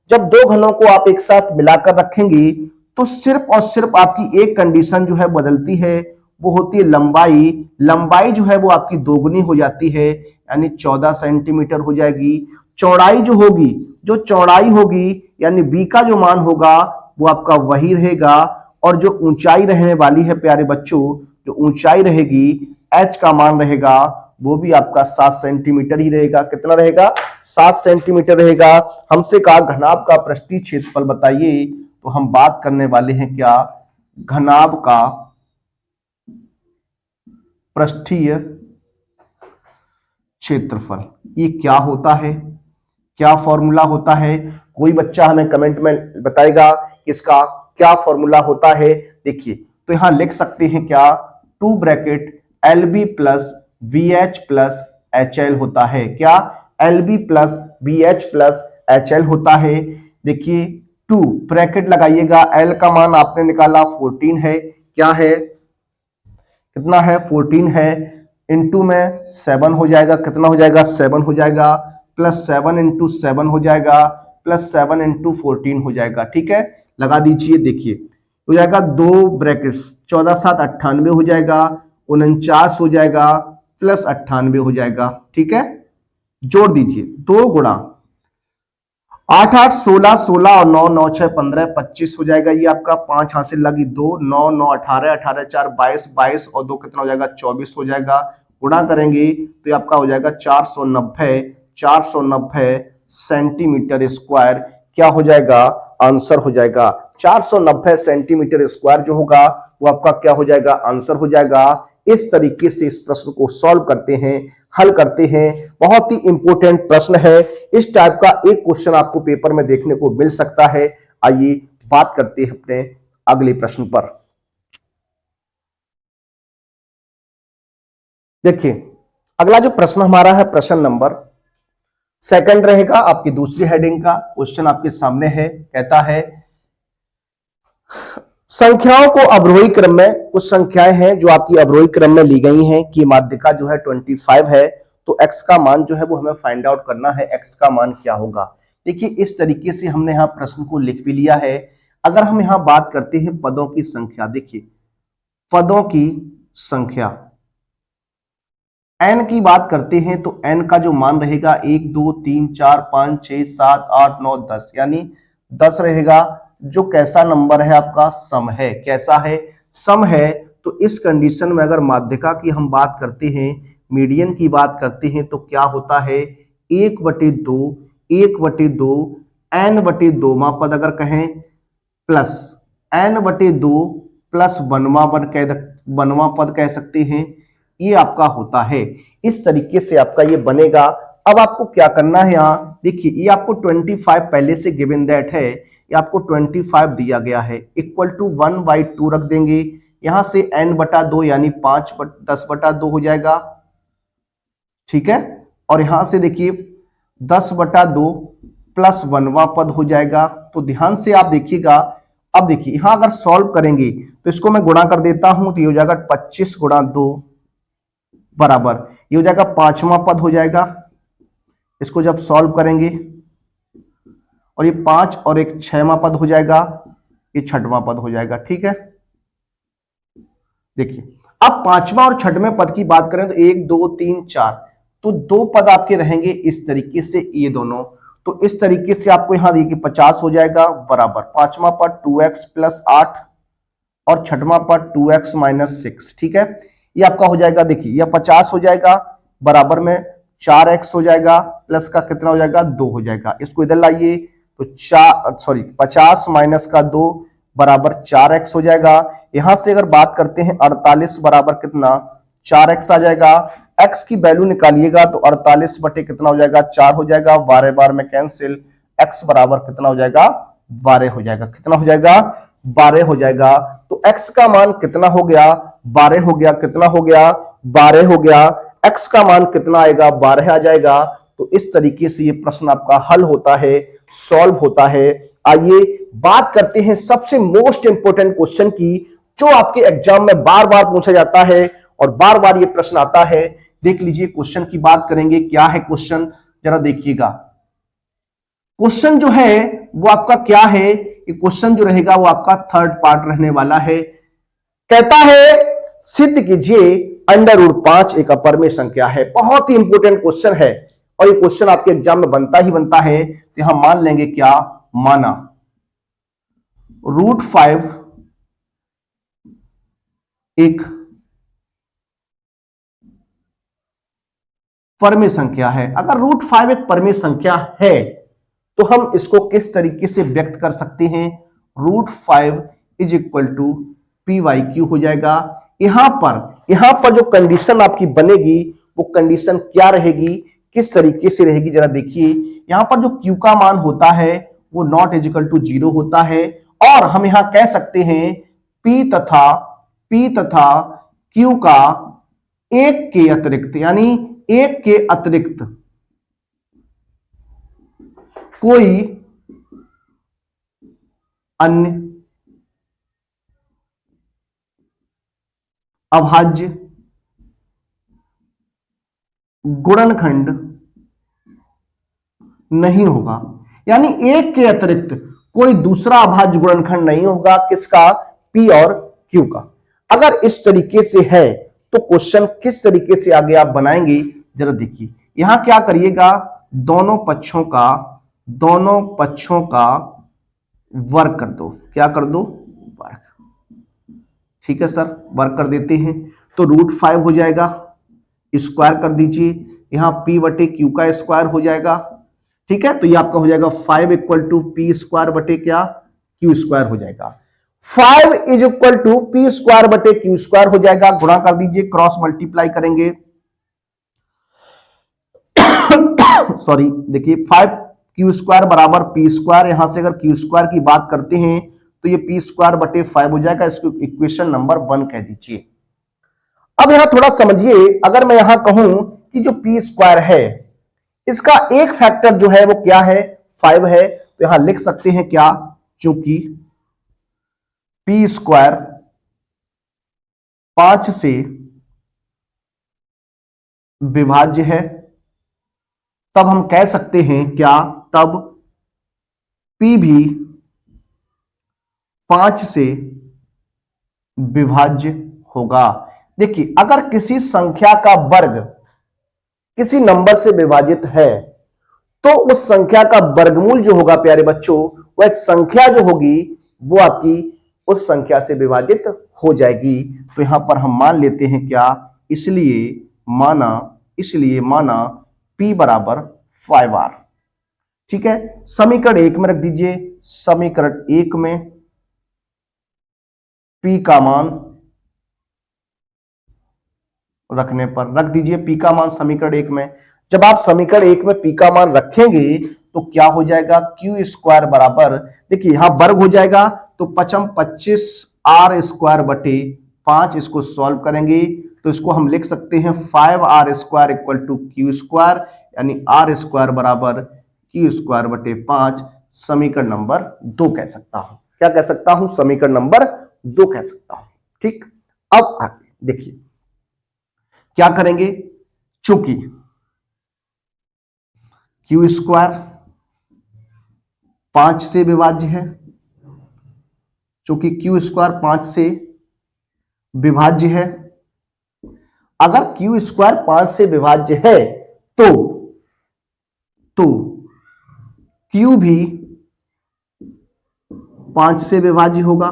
जब दो घनों को आप एक साथ मिलाकर रखेंगे तो सिर्फ और सिर्फ आपकी एक कंडीशन जो है बदलती है, वो होती है लंबाई। लंबाई जो है वो आपकी दोगुनी हो जाती है, यानी 14 सेंटीमीटर हो जाएगी। चौड़ाई जो होगी, जो चौड़ाई होगी यानी बी का जो मान होगा वो आपका वही रहेगा। और जो ऊंचाई रहने वाली है प्यारे बच्चों, जो ऊंचाई रहेगी, एच का मान रहेगा वो भी आपका 7 सेंटीमीटर ही रहेगा। कितना रहेगा, 7 सेंटीमीटर रहेगा। हमसे कहा घनाभ का पृष्ठीय क्षेत्रफल बताइए, तो हम बात करने वाले हैं क्या, घनाभ का पृष्ठीय क्षेत्रफल। ये क्या होता है, क्या फॉर्मूला होता है, कोई बच्चा हमें कमेंट में बताएगा इसका क्या फॉर्मूला होता है। देखिए, तो यहां लिख सकते हैं क्या, 2 bracket L B plus V H plus H L होता है। क्या, L B plus V H plus H L होता है। देखिए 2 ब्रैकेट लगाइएगा, एल का मान आपने निकाला 14 है, क्या है, कितना है 14 है, इंटू में 7 हो जाएगा, कितना हो जाएगा 7 हो जाएगा, प्लस 7 इंटू 7 हो जाएगा, प्लस 7 इंटू 14 हो जाएगा। ठीक है, लगा दीजिए। देखिए हो जाएगा 2 ब्रैकेट्स 14 7 98 हो जाएगा, 49 हो जाएगा, प्लस 98 हो जाएगा। ठीक है, जोड़ दीजिए, 2 गुणा 8 8 16 16 और 9 9 6 15 25 हो जाएगा। ये आपका 5 हासिल लगी 2 9 9 18 18 4 22 22 और 2 कितना हो जाएगा 24 हो जाएगा। गुणा करेंगे तो ये आपका हो जाएगा 490 सेंटीमीटर स्क्वायर। क्या हो जाएगा, आंसर हो जाएगा 490 सेंटीमीटर स्क्वायर जो होगा वो आपका क्या हो जाएगा, आंसर हो जाएगा। इस तरीके से इस प्रश्न को सॉल्व करते हैं, हल करते हैं। बहुत ही इंपॉर्टेंट प्रश्न है, इस टाइप का एक क्वेश्चन आपको पेपर में देखने को मिल सकता है। आइए बात करते हैं अपने अगले प्रश्न पर। देखिए, अगला जो प्रश्न हमारा है प्रश्न नंबर 2 रहेगा, आपकी दूसरी हेडिंग का क्वेश्चन आपके सामने है। कहता है संख्याओं को अवरोही क्रम में, कुछ संख्याएं हैं जो आपकी अवरोही क्रम में ली गई हैं कि माध्यिका जो है 25 है, तो x का मान जो है वो हमें फाइंड आउट करना है, x का मान क्या होगा। देखिए, इस तरीके से हमने यहां प्रश्न को लिख भी लिया है। अगर हम यहां बात करते हैं पदों की संख्या, देखिए पदों की संख्या n की बात करते हैं तो n का जो मान रहेगा 1 2 3 4 5 6 7 8 9 10, यानी 10 रहेगा, जो कैसा नंबर है आपका, सम है। कैसा है, सम है। तो इस कंडीशन में अगर माध्यिका की हम बात करते हैं, मीडियन की बात करते हैं, तो क्या होता है 1/2 1/2 n/2 मा पद अगर कहें, प्लस n/2 प्लस बनवा पद कह सकते हैं, ये आपका होता है। इस तरीके से आपका ये बनेगा। अब आपको क्या करना है, यहां देखिए ये आपको 25 पहले से गिवन दैट है, ये आपको 25 दिया गया है, इक्वल टू 1/2 रख देंगे। यहां से n/2 यानी 10/2 हो जाएगा। ठीक है, और यहां से देखिए 10/2 प्लस 1वां पद हो जाएगा। तो ध्यान से आप देखिएगा, अब देखिए यहां अगर सॉल्व करेंगे तो इसको मैं गुणा कर देता हूं, तो ये हो जाएगा 25 गुणा 2 बराबर, ये हो जाएगा पांचवा पद हो जाएगा। इसको जब सॉल्व करेंगे और ये 5 और एक 6वां पद हो जाएगा, ये 6वां पद हो जाएगा। ठीक है, देखिए अब 5वां और 6वें पद की बात करें तो 1 2 3 4, तो 2 पद आपके रहेंगे इस तरीके से, ये दोनों, तो इस तरीके से आपको यहां देखिए 50 हो जाएगा बराबर 5वां पद 2x प्लस 8 और 6वां पद 2x माइनस 6। ठीक है, ये आपका हो जाएगा, देखिए यह 50 हो जाएगा बराबर में 4x हो जाएगा, प्लस का कितना हो जाएगा 2 हो जाएगा। इसको इधर लाइए तो 50 माइनस का 2 बराबर 4x हो जाएगा। यहां से अगर बात करते हैं 48 बराबर कितना 4x आ जाएगा। x की वैल्यू निकालिएगा तो 48 बटे कितना हो जाएगा 4 हो जाएगा, 12 बार में कैंसिल, x बराबर कितना हो जाएगा 12 हो जाएगा। कितना हो जाएगा 12 हो जाएगा। तो x का मान कितना हो गया 12 हो गया। कितना हो गया 12 हो गया। x का मान कितना आएगा 12 आ जाएगा। तो इस तरीके से ये प्रश्न आपका हल होता है, सॉल्व होता है। आइए बात करते हैं सबसे मोस्ट इंपोर्टेंट क्वेश्चन की, जो आपके एग्जाम में बार बार पूछा जाता है और बार बार ये प्रश्न आता है। देख लीजिए क्वेश्चन की बात करेंगे, क्या है क्वेश्चन जरा देखिएगा। क्वेश्चन जो है वो आपका क्या है, ये क्वेश्चन जो रहेगा वो आपका थर्ड पार्ट रहने वाला है। कहता है सिद्ध कीजिए √5 एक अपरिमेय संख्या है। बहुत ही इंपोर्टेंट क्वेश्चन है और ये क्वेश्चन आपके एग्जाम में बनता ही बनता है। तो यहां मान लेंगे क्या, माना √5 एक परिमेय संख्या है। अगर √5 एक परिमेय संख्या है तो हम इसको किस तरीके से व्यक्त कर सकते हैं, √5 इज इक्वल टू PYQ हो जाएगा। यहां पर जो कंडीशन आपकी बनेगी वो कंडीशन क्या रहेगी, किस तरीके से रहेगी जरा देखिए। यहां पर जो Q का मान होता है वो नॉट इज इक्वल टू 0 होता है, और हम यहां कह सकते हैं P तथा Q का एक के अतिरिक्त, यानी एक के अतिरिक्त कोई अन्य अभाज्य गुणनखंड नहीं होगा। यानी एक के अतिरिक्त कोई दूसरा अभाज्य गुणनखंड नहीं होगा, किसका, P और Q का। अगर इस तरीके से है तो क्वेश्चन किस तरीके से आगे आप बनाएंगे जरा देखिए। यहां क्या करिएगा, दोनों पक्षों का वर्ग कर दो। क्या कर दो, वर्ग। ठीक है सर, वर्ग कर देते हैं तो √5 हो जाएगा, स्क्वायर कर दीजिए, यहां P बटे Q का स्क्वायर हो जाएगा। ठीक है, तो ये आपका हो जाएगा 5 इक्वल टू P स्क्वायर बटे क्या, Q स्क्वायर हो जाएगा। 5 is equal to P square बटे Q स्क्वायर हो जाएगा। गुणा कर दीजिए, क्रॉस मल्टीप्लाई करेंगे सॉरी, देखिए 5Q स्क्वायर बराबर P स्क्वायर। यहां से अगर Q स्क्वायर की बात करते हैं तो ये P स्क्वायर बटे 5 हो जाएगा। इसको इक्वेशन नंबर 1 कह दीजिए। अब यहां थोड़ा समझिए, अगर मैं यहां कहूं कि जो P स्क्वायर है इसका एक फैक्टर जो है वो क्या है, 5 है, तो यहां लिख सकते हैं क्या, चूंकि P स्क्वायर 5 से विभाज्य है, तब हम कह सकते हैं क्या, तब P भी 5 से विभाज्य होगा। देखिए अगर किसी संख्या का वर्ग किसी नंबर से विभाजित है तो उस संख्या का वर्गमूल जो होगा प्यारे बच्चों, वह संख्या जो होगी वो आपकी उस संख्या से विभाजित हो जाएगी। तो यहां पर हम मान लेते हैं क्या, इसलिए माना P बराबर 5R। ठीक है, समीकरण 1 में रख दीजिए। समीकरण 1 में P का मान रखने पर रख दीजिए P का मान समीकरण 1 में। जब आप समीकरण 1 में P का मान रखेंगे तो क्या हो जाएगा, Q स्क्वायर बराबर, देखिए यहां वर्ग हो जाएगा तो 25 R स्क्वायर बटे 5। इसको सॉल्व करेंगे तो इसको हम लिख सकते हैं 5R square equal to Q square, यानी R स्क्वायर बराबर Q स्क्वायर बटे 5। समीकरण नंबर 2 कह सकता हूं। क्या कह सकता हूं, समीकरण नंबर 2 कह सकता हूं। ठीक, अब आगे देखिए क्या करेंगे, चूंकि क्यू स्क्वायर 5 से विभाज्य है, चूंकि क्यू स्क्वायर 5 से विभाज्य है, अगर क्यू स्क्वायर 5 से विभाज्य है तो क्यू भी 5 से विभाज्य होगा।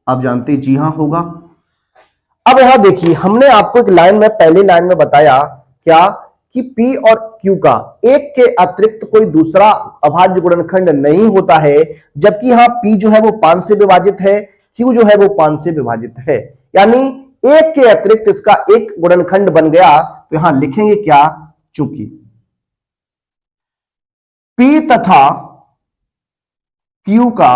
आप जानते जी हां होगा। अब यहां देखिए हमने आपको एक लाइन में, पहली लाइन में बताया क्या कि P और Q का एक के अतिरिक्त कोई दूसरा अभाज्य गुणनखंड नहीं होता है, जबकि यहां P जो है वो 5 से विभाजित है, Q जो है वो 5 से विभाजित है, यानी एक के अतिरिक्त इसका एक गुणनखंड बन गया। तो यहां लिखेंगे क्या, चूंकि P तथा Q का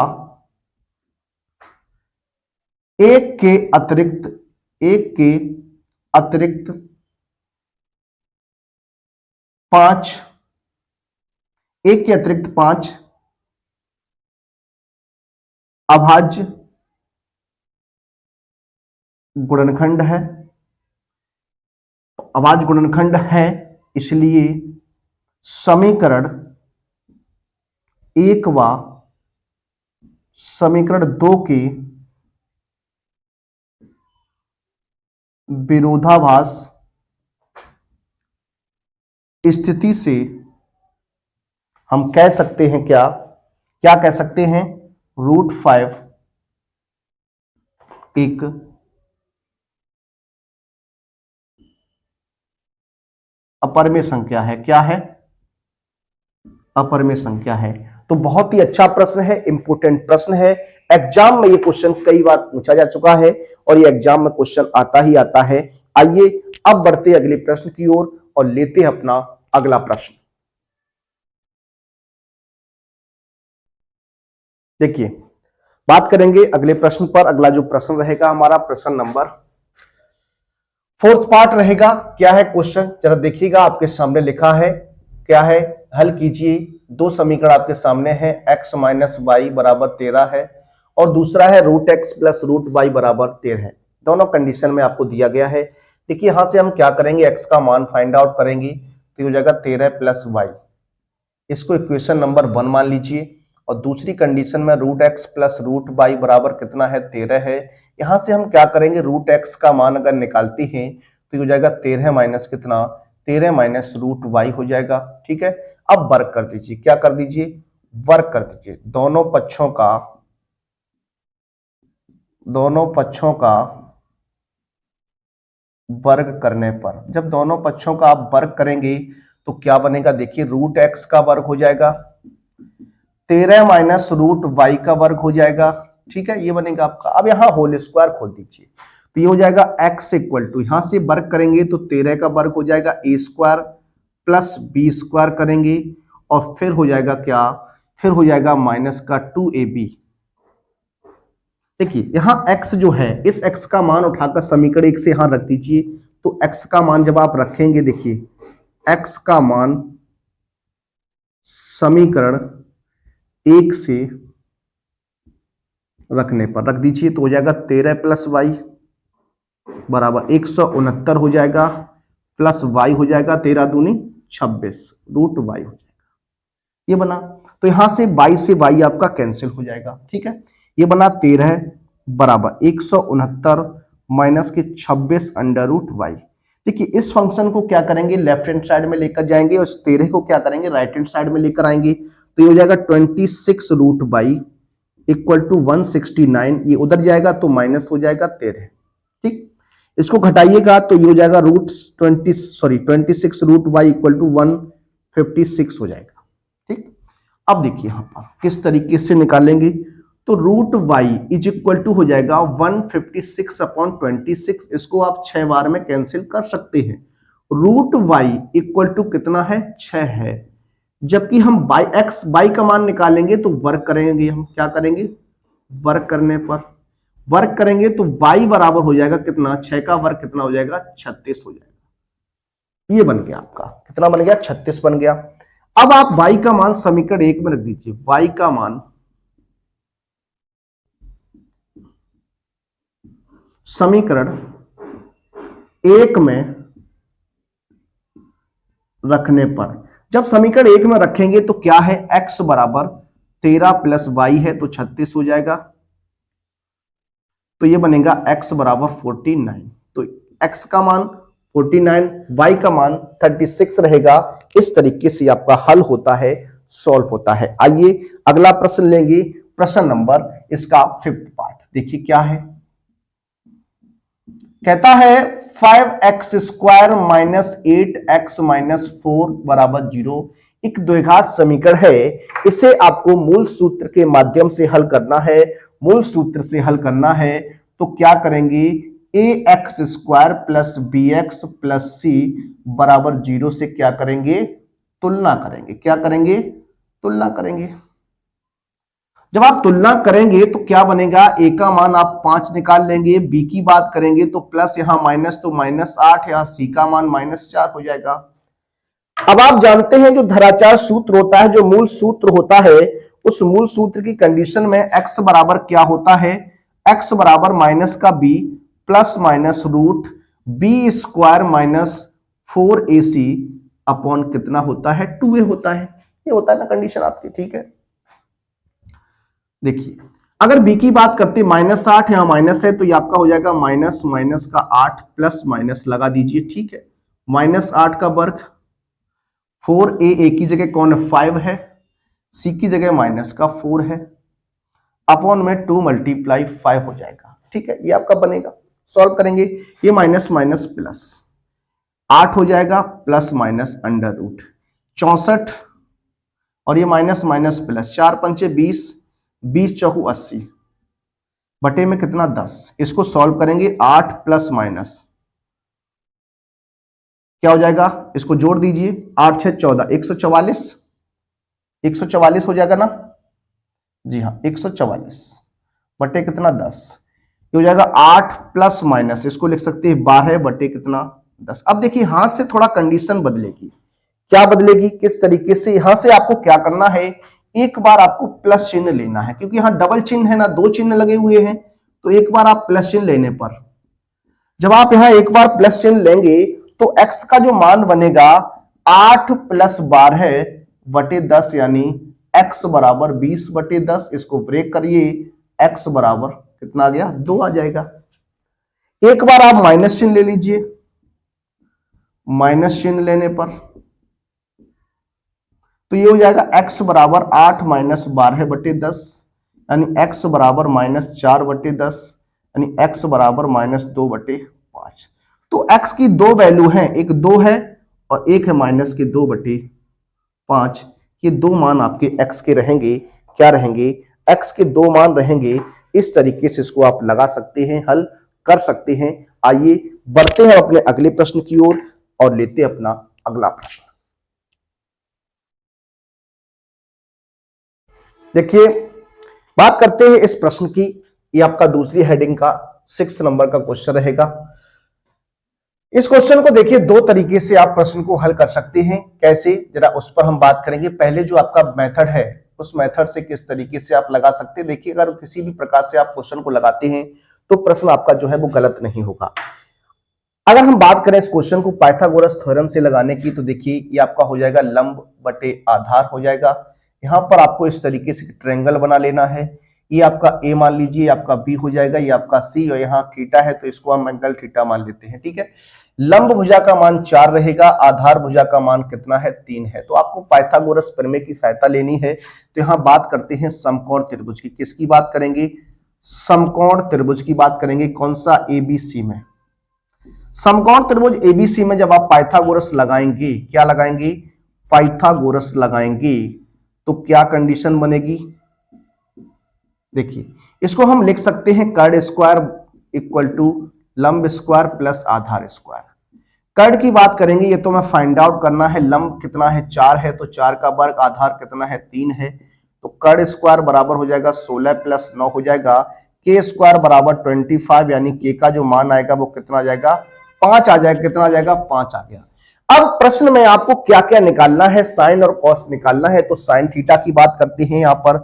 एक के अतिरिक्त 5 अभाज्य गुणनखंड है, अभाज्य गुणनखंड है, इसलिए समीकरण 1 व समीकरण 2 के विरोधाभास स्थिति से हम कह सकते हैं क्या कह सकते हैं, √5 एक अपरिमेय संख्या है। क्या है, अपरिमेय संख्या है। तो बहुत ही अच्छा प्रश्न है, इंपोर्टेंट प्रश्न है, एग्जाम में ये क्वेश्चन कई बार पूछा जा चुका है और ये एग्जाम में क्वेश्चन आता ही आता है। आइए अब बढ़ते अगले प्रश्न की ओर और लेते हैं अपना अगला प्रश्न। देखिए बात करेंगे अगले प्रश्न पर। अगला जो प्रश्न रहेगा हमारा प्रश्न नंबर 4th पार्ट रहेगा। क्या है क्वेश्चन, जरा देखिएगा, आपके सामने लिखा है, क्या है, हल कीजिए। दो समीकरण आपके सामने हैं, x माइनस वाई बराबर 13 है और दूसरा है √x प्लस √y बराबर 13 है। दोनों कंडीशन में आपको दिया गया है। देखिए यहां से हम क्या करेंगे, x का मान फाइंड आउट करेंगे, तो हो जाएगा 13 प्लस वाई, इसको इक्वेशन नंबर 1 मान लीजिए। और दूसरी कंडीशन में √x प्लस √y बराबर कितना है, 13 है। यहां से हम क्या करेंगे, √x का मान अगर निकालते हैं तो हो जाएगा 13 माइनस कितना, 13 माइनस √y हो जाएगा। ठीक है, अब वर्क कर दीजिए, क्या कर दीजिए, वर्क कर दीजिए। दोनों पक्षों का वर्ग करने पर, जब दोनों पक्षों का आप वर्ग करेंगे तो क्या बनेगा, देखिए √x का वर्ग हो जाएगा, 13 माइनस √y का वर्ग हो जाएगा। ठीक है, ये बनेगा आपका। अब यहां होल स्क्वायर खोल दीजिए, तो ये हो जाएगा x इक्वल टू, यहां से वर्ग करेंगे तो 13 का वर्ग हो जाएगा a square plus b square करेंगे और फिर हो जाएगा क्या, फिर हो जाएगा माइनस का 2ab। देखिए यहां x जो है, इस x का मान उठाकर समीकरण 1 से यहां रख दीजिए। तो x का मान जब आप रखेंगे, देखिए x का मान समीकरण 1 से रखने पर रख दीजिए, तो हो जाएगा 13 प्लस वाई बराबर 169 हो जाएगा, प्लस वाई हो जाएगा 13 दूनी 26, √y हो जाएगा। ये बना, तो यहां से y आपका कैंसिल हो जाएगा। ठीक है, ये बना 13 बराबर 169 माइनस के 26 √y। देखिए इस फंक्शन को क्या करेंगे, लेफ्ट हैंड साइड में लेकर जाएंगे और 13 को क्या करेंगे, राइट हैंड साइड में लेकर आएंगे। तो ये हो जाएगा 26 √y इक्वल टू 169, ये उधर जाएगा तो माइनस हो जाएगा 13। ठीक, इसको घटाइएगा तो ये हो जाएगा 26 √y इक्वल टू 156 हो जाएगा। ठीक, अब देखिए यहां पर किस तरीके से निकालेंगे, तो √y इज इक्वल टू हो जाएगा 156/26, इसको आप 6 बार में कैंसिल कर सकते हैं। √y इक्वल टू कितना है, 6 है। जबकि हम y का मान निकालेंगे तो वर्क करेंगे, हम क्या करेंगे, वर्क करने पर वर्क करेंगे तो y बराबर हो जाएगा कितना, 6 का वर्ग कितना हो जाएगा, 36 हो जाएगा। ये बन गया आपका, कितना बन गया, 36 बन गया। अब आप y का मान समीकरण 1 में रख दीजिए, y का मान समीकरण 1 में रखने पर, जब समीकरण 1 में रखेंगे तो क्या है, x बराबर 13 प्लस y है तो 36 हो जाएगा, तो ये बनेगा x बराबर 49। तो x का मान 49, y का मान 36 रहेगा। इस तरीके से आपका हल होता है, सॉल्व होता है। आइए अगला प्रश्न लेंगे, प्रश्न नंबर इसका 5th पार्ट देखिए क्या है। कहता है 5x square minus 8x minus 4 बराबर 0 एक द्विघात समीकरण है। इसे आपको मूल सूत्र के माध्यम से हल करना है। मूल सूत्र से हल करना है तो क्या करेंगे, ax square plus bx plus c बराबर 0 से क्या करेंगे, तुलना करेंगे। क्या करेंगे, तुलना करेंगे। जब आप तुलना करेंगे तो क्या बनेगा, a का मान आप 5 निकाल लेंगे, b की बात करेंगे तो प्लस यहां माइनस तो माइनस 8, यहां c का मान माइनस 4 हो जाएगा। अब आप जानते हैं जो धराचार सूत्र होता है, जो मूल सूत्र होता है, उस मूल सूत्र की कंडीशन में x बराबर क्या होता है, x बराबर माइनस का b plus minus root B square minus 4ac upon कितना होता है, 2a होता है। ये होता है ना कंडीशन आपकी, ठीक है। देखिए अगर b की बात करते माइनस 8 यहां माइनस है तो ये आपका हो जाएगा माइनस माइनस का 8 प्लस माइनस लगा दीजिए, ठीक है। माइनस 8 का वर्ग, 4a की जगह कौन है, 5 है, c की जगह माइनस का 4 है, अपॉन में 2 मल्टीप्लाई 5 हो जाएगा, ठीक है। ये आपका बनेगा, सॉल्व करेंगे, ये माइनस माइनस प्लस 8 हो जाएगा, प्लस माइनस अंडर रूट 64 और ये माइनस माइनस प्लस 4 पंचे 20, 20 चौकू 80 बटे में कितना 10। इसको सॉल्व करेंगे, 8 प्लस माइनस क्या हो जाएगा, इसको जोड़ दीजिए, 8 6 14, 144, 144 हो जाएगा ना, जी हाँ 144 बटे कितना 10, ये हो जाएगा 8 प्लस माइनस, इसको लिख सकते हैं 12 बटे कितना 10। अब देखिए हाथ से थोड़ा कंडीशन बदलेगी, क्या बदलेगी, किस तरीके से, यहां से आपको क्या करना है, एक बार आपको प्लस चिन्ह लेना है, क्योंकि यहां डबल चिन्ह है ना, 2 चिन्ह लगे हुए हैं, तो एक बार आप प्लस चिन्ह लेने पर, जब आप यहां एक बार प्लस चिन्ह लेंगे तो x का जो मान बनेगा 8 प्लस 12 बटे 10 यानी x बराबर 20 बटे 10। इसको ब्रेक करिए, x बराबर कितना आ गया, 2 आ जाएगा। एक बार आप माइनस चिन्ह ले लीजिए, माइनस चिन्ह लेने पर तो ये हो जाएगा x बराबर 8 माइनस 12 बटे 10 यानी x बराबर माइनस 4 बटे 10 यानी x बराबर माइनस 2 बटे 5। तो x की दो वैल्यू हैं, एक 2 है और एक है माइनस के 2 बटे 5। ये दो मान आपके x के रहेंगे, क्या रहेंगे, x के दो मान रहेंगे। इस तरीके से इसको आप लगा सकते हैं, हल कर सकते हैं। आइए बढ़ते हैं अपने अगले प्रश्न की ओर और लेते हैं अपना अगला प्रश्न। देखिए बात करते हैं इस प्रश्न की, ये आपका दूसरी हेडिंग का 6 नंबर का क्वेश्चन रहेगा। इस क्वेश्चन को देखिए दो तरीके से आप प्रश्न को हल कर सकते हैं, कैसे जरा उस पर हम बात करेंगे। पहले जो आपका मेथड है उस मेथड से किस तरीके से आप लगा सकते हैं। देखिए अगर किसी भी प्रकार से आप क्वेश्चन को लगाते हैं तो प्रश्न आपका जो है वो गलत नहीं होगा। अगर हम बात करें इस क्वेश्चन को पाइथागोरस थ्योरम से लगाने की तो देखिए ये आपका हो जाएगा लंब बटे आधार हो जाएगा। यहां पर आपको इस तरीके से ट्रायंगल बना लेना है। ये आपका a मान लीजिए, आपका b हो जाएगा, ये आपका c और यहाँ थीटा है तो इसको हम एंगल थीटा मान लेते हैं, ठीक है। लंब भुजा का मान 4 रहेगा, आधार भुजा का मान कितना है, 3 है। तो आपको पाइथागोरस प्रमेय की सहायता लेनी है। तो यहाँ बात करते हैं समकोण त्रिभुज की। किसकी बात करेंगे, समकोण त्रिभुज की बात करेंगे। कौन सा, एबीसी में। समकोण त्रिभुज एबीसी में जब आप पाइथागोरस लगाएंगे, क्या लगाएंगे, पाइथागोरस लगाएंगे तो क्या कंडीशन बनेगी। देखिए इसको हम लिख सकते हैं कर्ड स्क्वायर इक्वल टू लंब स्क्वायर प्लस आधार स्क्वायर। कर्ड की बात करेंगे, ये तो मैं फाइंड आउट करना है, लंब कितना है 4 है तो 4 का वर्ग, आधार कितना है 3 है तो कर्ड स्क्वायर बराबर हो जाएगा 16 प्लस 9 हो जाएगा। के स्क्वायर बराबर 25 यानी के का जो मान आएगा वो कितना आ जाएगा, 5 आ जाएगा। कितना आ जाएगा, 5 आ गया। अब प्रश्न में आपको क्या क्या निकालना है, साइन और कॉस निकालना है। तो साइन थीटा की बात करते हैं यहां पर।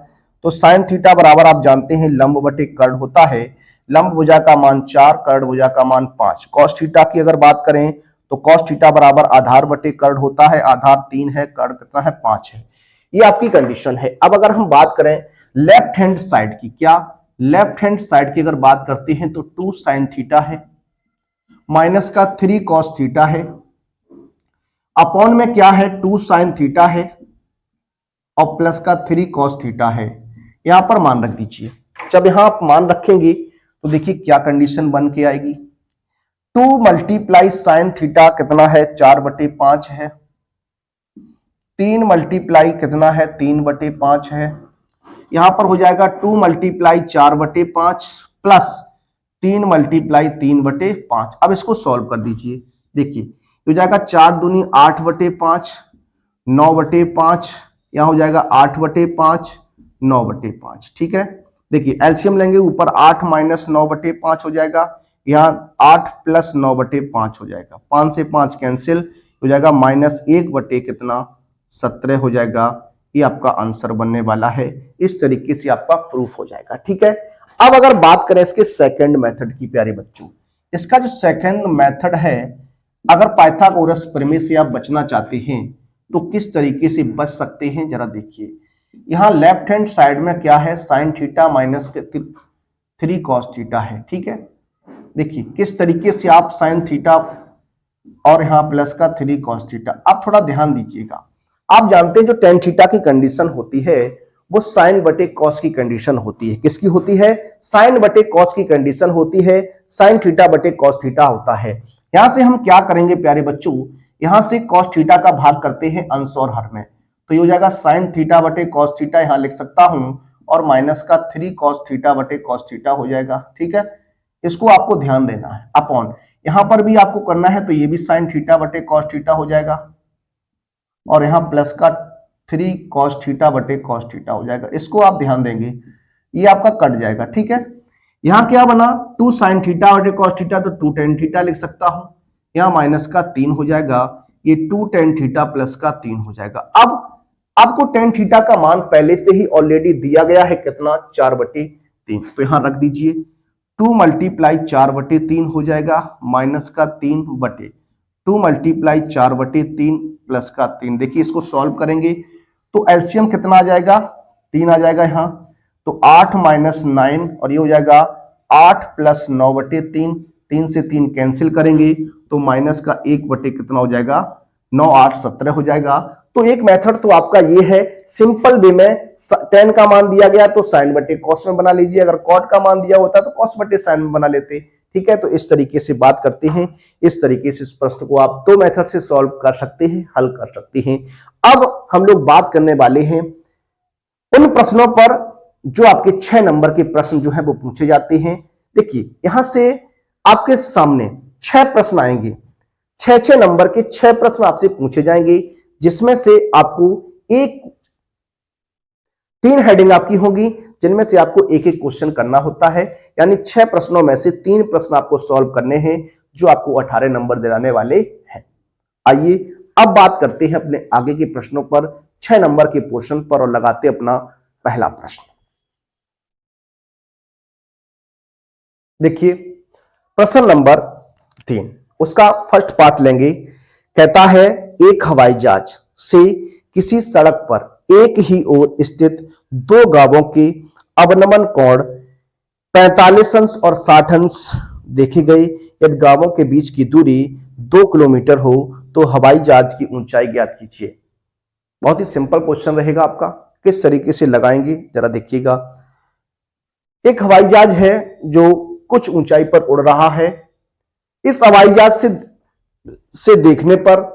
तो साइन थीटा बराबर आप जानते हैं लंब बटे कर्ण होता है। लंब भुजा का मान 4, कर्ण भुजा का मान 5। कॉस थीटा की अगर बात करें तो कॉस थीटा बराबर आधार बटे कर्ण होता है। आधार 3 है, कर्ण कितना है 5 है। ये आपकी कंडीशन है। अब अगर हम बात करें लेफ्ट हैंड साइड की, क्या लेफ्ट हैंड साइड की अगर बात करते हैं तो 2 साइन थीटा है, माइनस का 3 कॉस थीटा है, अपॉन में क्या है 2 साइन थीटा है और प्लस का 3 कॉस थीटा है। यहां पर मान रख दीजिए। जब यहां आप मान रखेंगे तो देखिए क्या कंडीशन बन के आएगी। 2 मल्टीप्लाई साइन थीटा कितना है 4/5 है। 3 मल्टीप्लाई कितना है 3/5 है। यहां पर हो जाएगा 2 मल्टीप्लाई 4/5 प्लस 3 मल्टीप्लाई 3/5। अब इसको सॉल्व कर दीजिए। देखिए हो जाएगा 4 दूनी 8/5, 9/5, यहां हो जाएगा 8/5, 9/5। ठीक है, देखिए एलसीएम लेंगे, ऊपर 8 माइनस 9/5 हो जाएगा, यहां 8 प्लस 9/5 हो जाएगा। 5 से 5 कैंसिल हो जाएगा, -1 बटे कितना 17 हो जाएगा। ये आपका आंसर बनने वाला है। इस तरीके से आपका प्रूफ हो जाएगा। ठीक है, अब अगर बात करें इसके सेकंड मेथड की प्यारे बच्चों, इसका जो सेकंड मेथड है, अगर पाइथागोरस प्रमेय से आप बचना चाहते हैं तो किस तरीके से बच सकते हैं जरा देखिए। यहां लेफ्ट हैंड साइड में क्या है sine theta minus 3 cos theta है। ठीक है, देखिए किस तरीके से आप साइन थीटा और यहां प्लस का 3 कॉस थीटा। आप थोड़ा ध्यान दीजिएगा। आप जानते हैं जो टेन थीटा की कंडीशन होती है वो साइन बटे कॉस की कंडीशन होती है। किसकी होती है? साइन बटे कॉस की कंडीशन होती है। साइन थीटा बटे कॉस थीटा होता है। यहां से हम क्या करेंगे प्यारे बच्चों, यहां से कॉस थीटा का भाग करते हैं अंश और हर में, तो ये हो जाएगा साइन थीटा बटे कॉस थीटा, यहां लिख सकता हूं, और माइनस का 3 कॉस थीटा बटे कॉस थीटा हो जाएगा। ठीक है, इसको आपको ध्यान देना है। अपॉन यहां पर भी आपको करना है तो ये भी साइन थीटा बटे कॉस थीटा हो जाएगा, और यहां प्लस का 3 कॉस थीटा बटे कॉस थीटा हो जाएगा। इसको आप ध्यान देंगे, ये आपका कट जाएगा। ठीक है, यहां क्या बना 2 साइन थीटा बटे कॉस थीटा, तो 2 टेन थीटा लिख सकता हूं, यहां माइनस का 3 हो जाएगा, ये 2 टेन थीटा प्लस का 3 हो जाएगा। अब आपको टेन थीटा का मान पहले से ही ऑलरेडी दिया गया है कितना 4/3, तो यहां रख दीजिए 2 मल्टीप्लाई 4/3 हो जाएगा, माइनस का 3/2 मल्टीप्लाई 4/3 प्लस का 3। देखिए इसको सॉल्व करेंगे तो एलसीएम कितना आ जाएगा 3 आ जाएगा यहां, तो 8 माइनस 9, और ये हो जाएगा 8 प्लस 9/3, 3 से 3 कैंसिल करेंगे तो माइनस का 1 बटे कितना हो जाएगा 9, 8, 17 हो जाएगा। तो एक मेथड तो आपका ये है, सिंपल वे में टेन का मान दिया गया तो साइन बटे कॉस में बना लीजिए, अगर कॉट का मान दिया होता तो कॉस बटे साइन में बना लेते। ठीक है, तो इस तरीके से बात करते हैं। इस तरीके से इस प्रश्न को आप 2 मेथड से सॉल्व कर सकते हैं, हल कर सकते हैं। अब हम लोग बात करने वाले हैं उन प्रश्नों पर जो आपके 6 नंबर के प्रश्न जो है वो पूछे जाते हैं। देखिए यहां से आपके सामने 6 प्रश्न आएंगे, 6 नंबर के 6 प्रश्न आपसे पूछे जाएंगे, जिसमें से आपको 3 हेडिंग आपकी होगी, जिनमें से आपको एक एक क्वेश्चन करना होता है। यानी 6 प्रश्नों में से 3 प्रश्न आपको सॉल्व करने हैं, जो आपको 18 नंबर दिलाने वाले हैं। आइए अब बात करते हैं अपने आगे के प्रश्नों पर, 6 नंबर के पोर्शन पर, और लगाते अपना पहला प्रश्न। देखिए प्रश्न नंबर 3, उसका फर्स्ट पार्ट लेंगे। कहता है एक हवाई जहाज से किसी सड़क पर एक ही ओर स्थित 2 गांवों के अवनमन कोण 45 अंश और 60 अंश देखे गए। यदि गांवों के बीच की दूरी 2 किलोमीटर हो तो हवाई जहाज की ऊंचाई ज्ञात कीजिए। बहुत ही सिंपल क्वेश्चन रहेगा आपका, किस तरीके से लगाएंगे जरा देखिएगा। एक हवाई जहाज है जो कुछ ऊंचाई पर उड़ रहा है। इस हवाई जहाज से देखने पर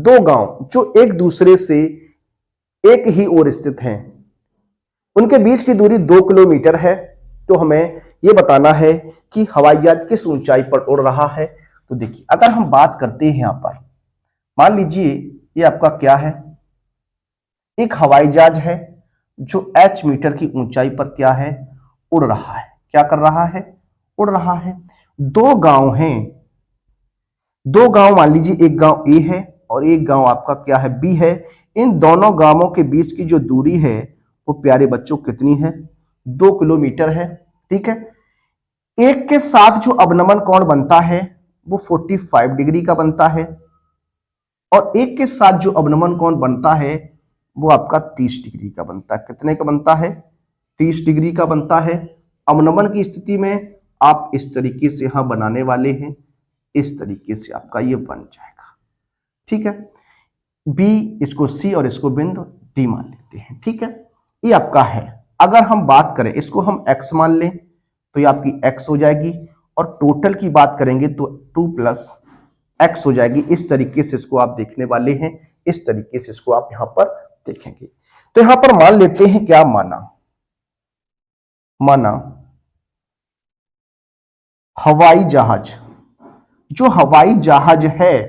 2 गांव जो एक दूसरे से एक ही ओर स्थित हैं, उनके बीच की दूरी 2 किलोमीटर है। तो हमें यह बताना है कि हवाई जहाज किस ऊंचाई पर उड़ रहा है। तो देखिए अगर हम बात करते हैं यहां पर, मान लीजिए ये आपका क्या है, एक हवाई जहाज है जो h मीटर की ऊंचाई पर क्या है, उड़ रहा है। क्या कर रहा है? उड़ रहा है। 2 गांव हैं, 2 गांव, मान लीजिए एक गांव ए है और एक गांव आपका क्या है, बी है। इन दोनों गांवों के बीच की जो दूरी है वो प्यारे बच्चों कितनी है, 2 किलोमीटर है। ठीक है, एक के साथ जो अवनमन कोण बनता है वो 45 डिग्री का बनता है और एक के साथ जो अवनमन कोण बनता है वो आपका 30 डिग्री का बनता है। कितने का बनता है, 30 डिग्री का बनता है। अवनमन की स्थिति में आप इस तरीके से यहां बनाने वाले हैं, इस तरीके से आपका ये बन जाएगा। ठीक है, बी, इसको सी और इसको बिंदु डी मान लेते हैं। ठीक है, ये आपका है। अगर हम बात करें इसको हम x मान लें तो ये आपकी x हो जाएगी और टोटल की बात करेंगे तो 2 प्लस x हो जाएगी। इस तरीके से इसको आप देखने वाले हैं, इस तरीके से इसको आप यहां पर देखेंगे। तो यहां पर मान लेते हैं क्या, माना हवाई जहाज, जो हवाई जहाज है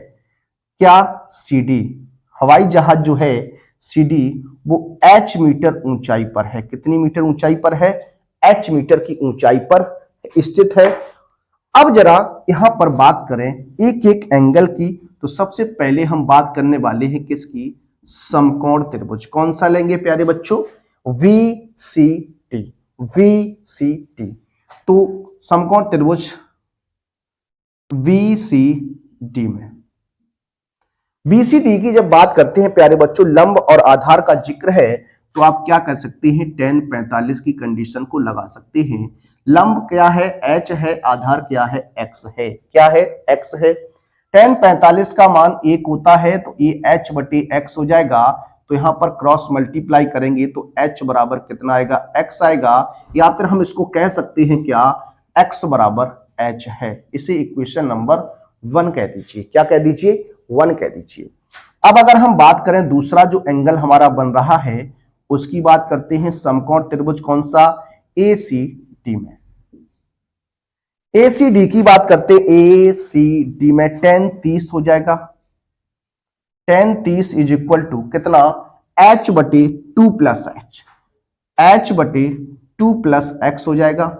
क्या, सीडी, हवाई जहाज जो है सीडी वो h मीटर ऊंचाई पर है। कितनी मीटर ऊंचाई पर है, h मीटर की ऊंचाई पर स्थित है। अब जरा यहां पर बात करें एक एक एंगल की, तो सबसे पहले हम बात करने वाले हैं किसकी, समकोण त्रिभुज। कौन सा लेंगे प्यारे बच्चों, VCT, VCT। तो समकोण त्रिभुज VCD में, BCD की जब बात करते हैं प्यारे बच्चों, लंब और आधार का जिक्र है तो आप क्या कर सकते हैं, tan 45 की कंडीशन को लगा सकते हैं। लंब क्या है, h है, आधार क्या है, x है। क्या है, x है। tan 45 का मान 1 होता है तो ये h बटे x हो जाएगा। तो यहां पर क्रॉस मल्टीप्लाई करेंगे तो h बराबर कितना आएगा, x आएगा। या फिर हम इसको कह सकते हैं क्या, x बराबर h है। इसे इक्वेशन नंबर 1 कह दीजिए। क्या कह दीजिए, 1 कह दीजिए। अब अगर हम बात करें दूसरा जो एंगल हमारा बन रहा है उसकी बात करते हैं, समकोण त्रिभुज कौन सा, ACD में। ACD की बात करते हैं, ACD में tan 30 हो जाएगा। tan 30 इज इक्वल टू कितना, h बटे 2 प्लस h, h बटे 2 प्लस x हो जाएगा।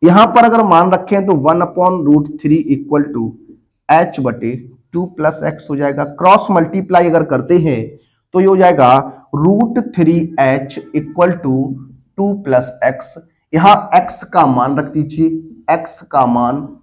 यहां पर अगर मान रखें तो 1/√3 इक्वल टू h बटे 2 प्लस एक्स हो जाएगा। क्रॉस मल्टीप्लाई अगर करते हैं तो ये हो जाएगा √3h equal to 2 plus x. यहां x का मान रख दीजिए, x का मान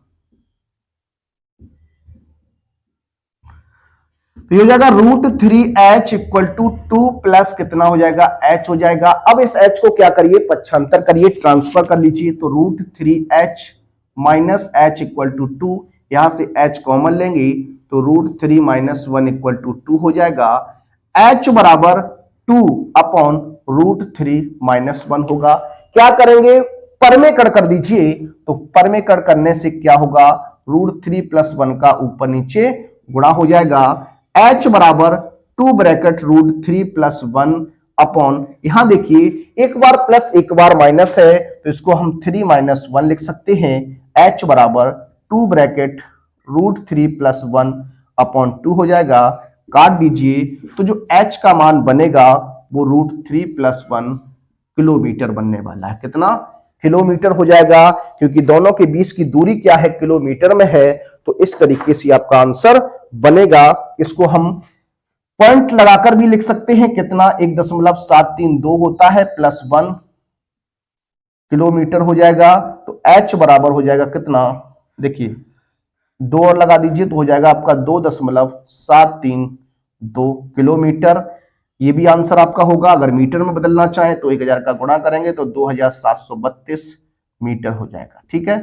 तो ये हो जाएगा √3h इक्वल टू 2 प्लस कितना हो जाएगा, h हो जाएगा। अब इस h को क्या करिए, पक्षांतर करिए, ट्रांसफर कर लीजिए। तो √3h minus h equal to 2, यहां से h कॉमन लेंगे तो √3 माइनस 1 इक्वल टू 2 हो जाएगा। h बराबर 2 अपॉन √3 माइनस 1 होगा। क्या करेंगे, परमेकड़ कर दीजिए। तो परमेकड़ करने से क्या होगा, √3 प्लस 1 का ऊपर नीचे गुणा हो जाएगा। h बराबर 2 ब्रैकेट √3 प्लस 1 अपॉन, यहां देखिए एक बार प्लस एक बार माइनस है तो इसको हम 3 माइनस 1 लिख सकते हैं। h बराबर 2 ब्रैकेट √3 प्लस 1 अपॉन 2 हो जाएगा। काट दीजिए तो जो h का मान बनेगा वो √3 प्लस 1 किलोमीटर बनने वाला है। कितना, किलोमीटर हो जाएगा, क्योंकि दोनों के बीच की दूरी क्या है, किलोमीटर में है। तो इस तरीके से आपका आंसर बनेगा। इसको हम पॉइंट लगाकर भी लिख सकते हैं, कितना, 1.732 होता है प्लस 1 किलोमीटर हो जाएगा। तो h बराबर हो जाएगा कितना, देखिए 2 और लगा दीजिए तो हो जाएगा आपका 2.732 किलोमीटर। ये भी आंसर आपका होगा। अगर मीटर में बदलना चाहे तो 1000 का गुणा करेंगे तो 2732 मीटर हो जाएगा। ठीक है,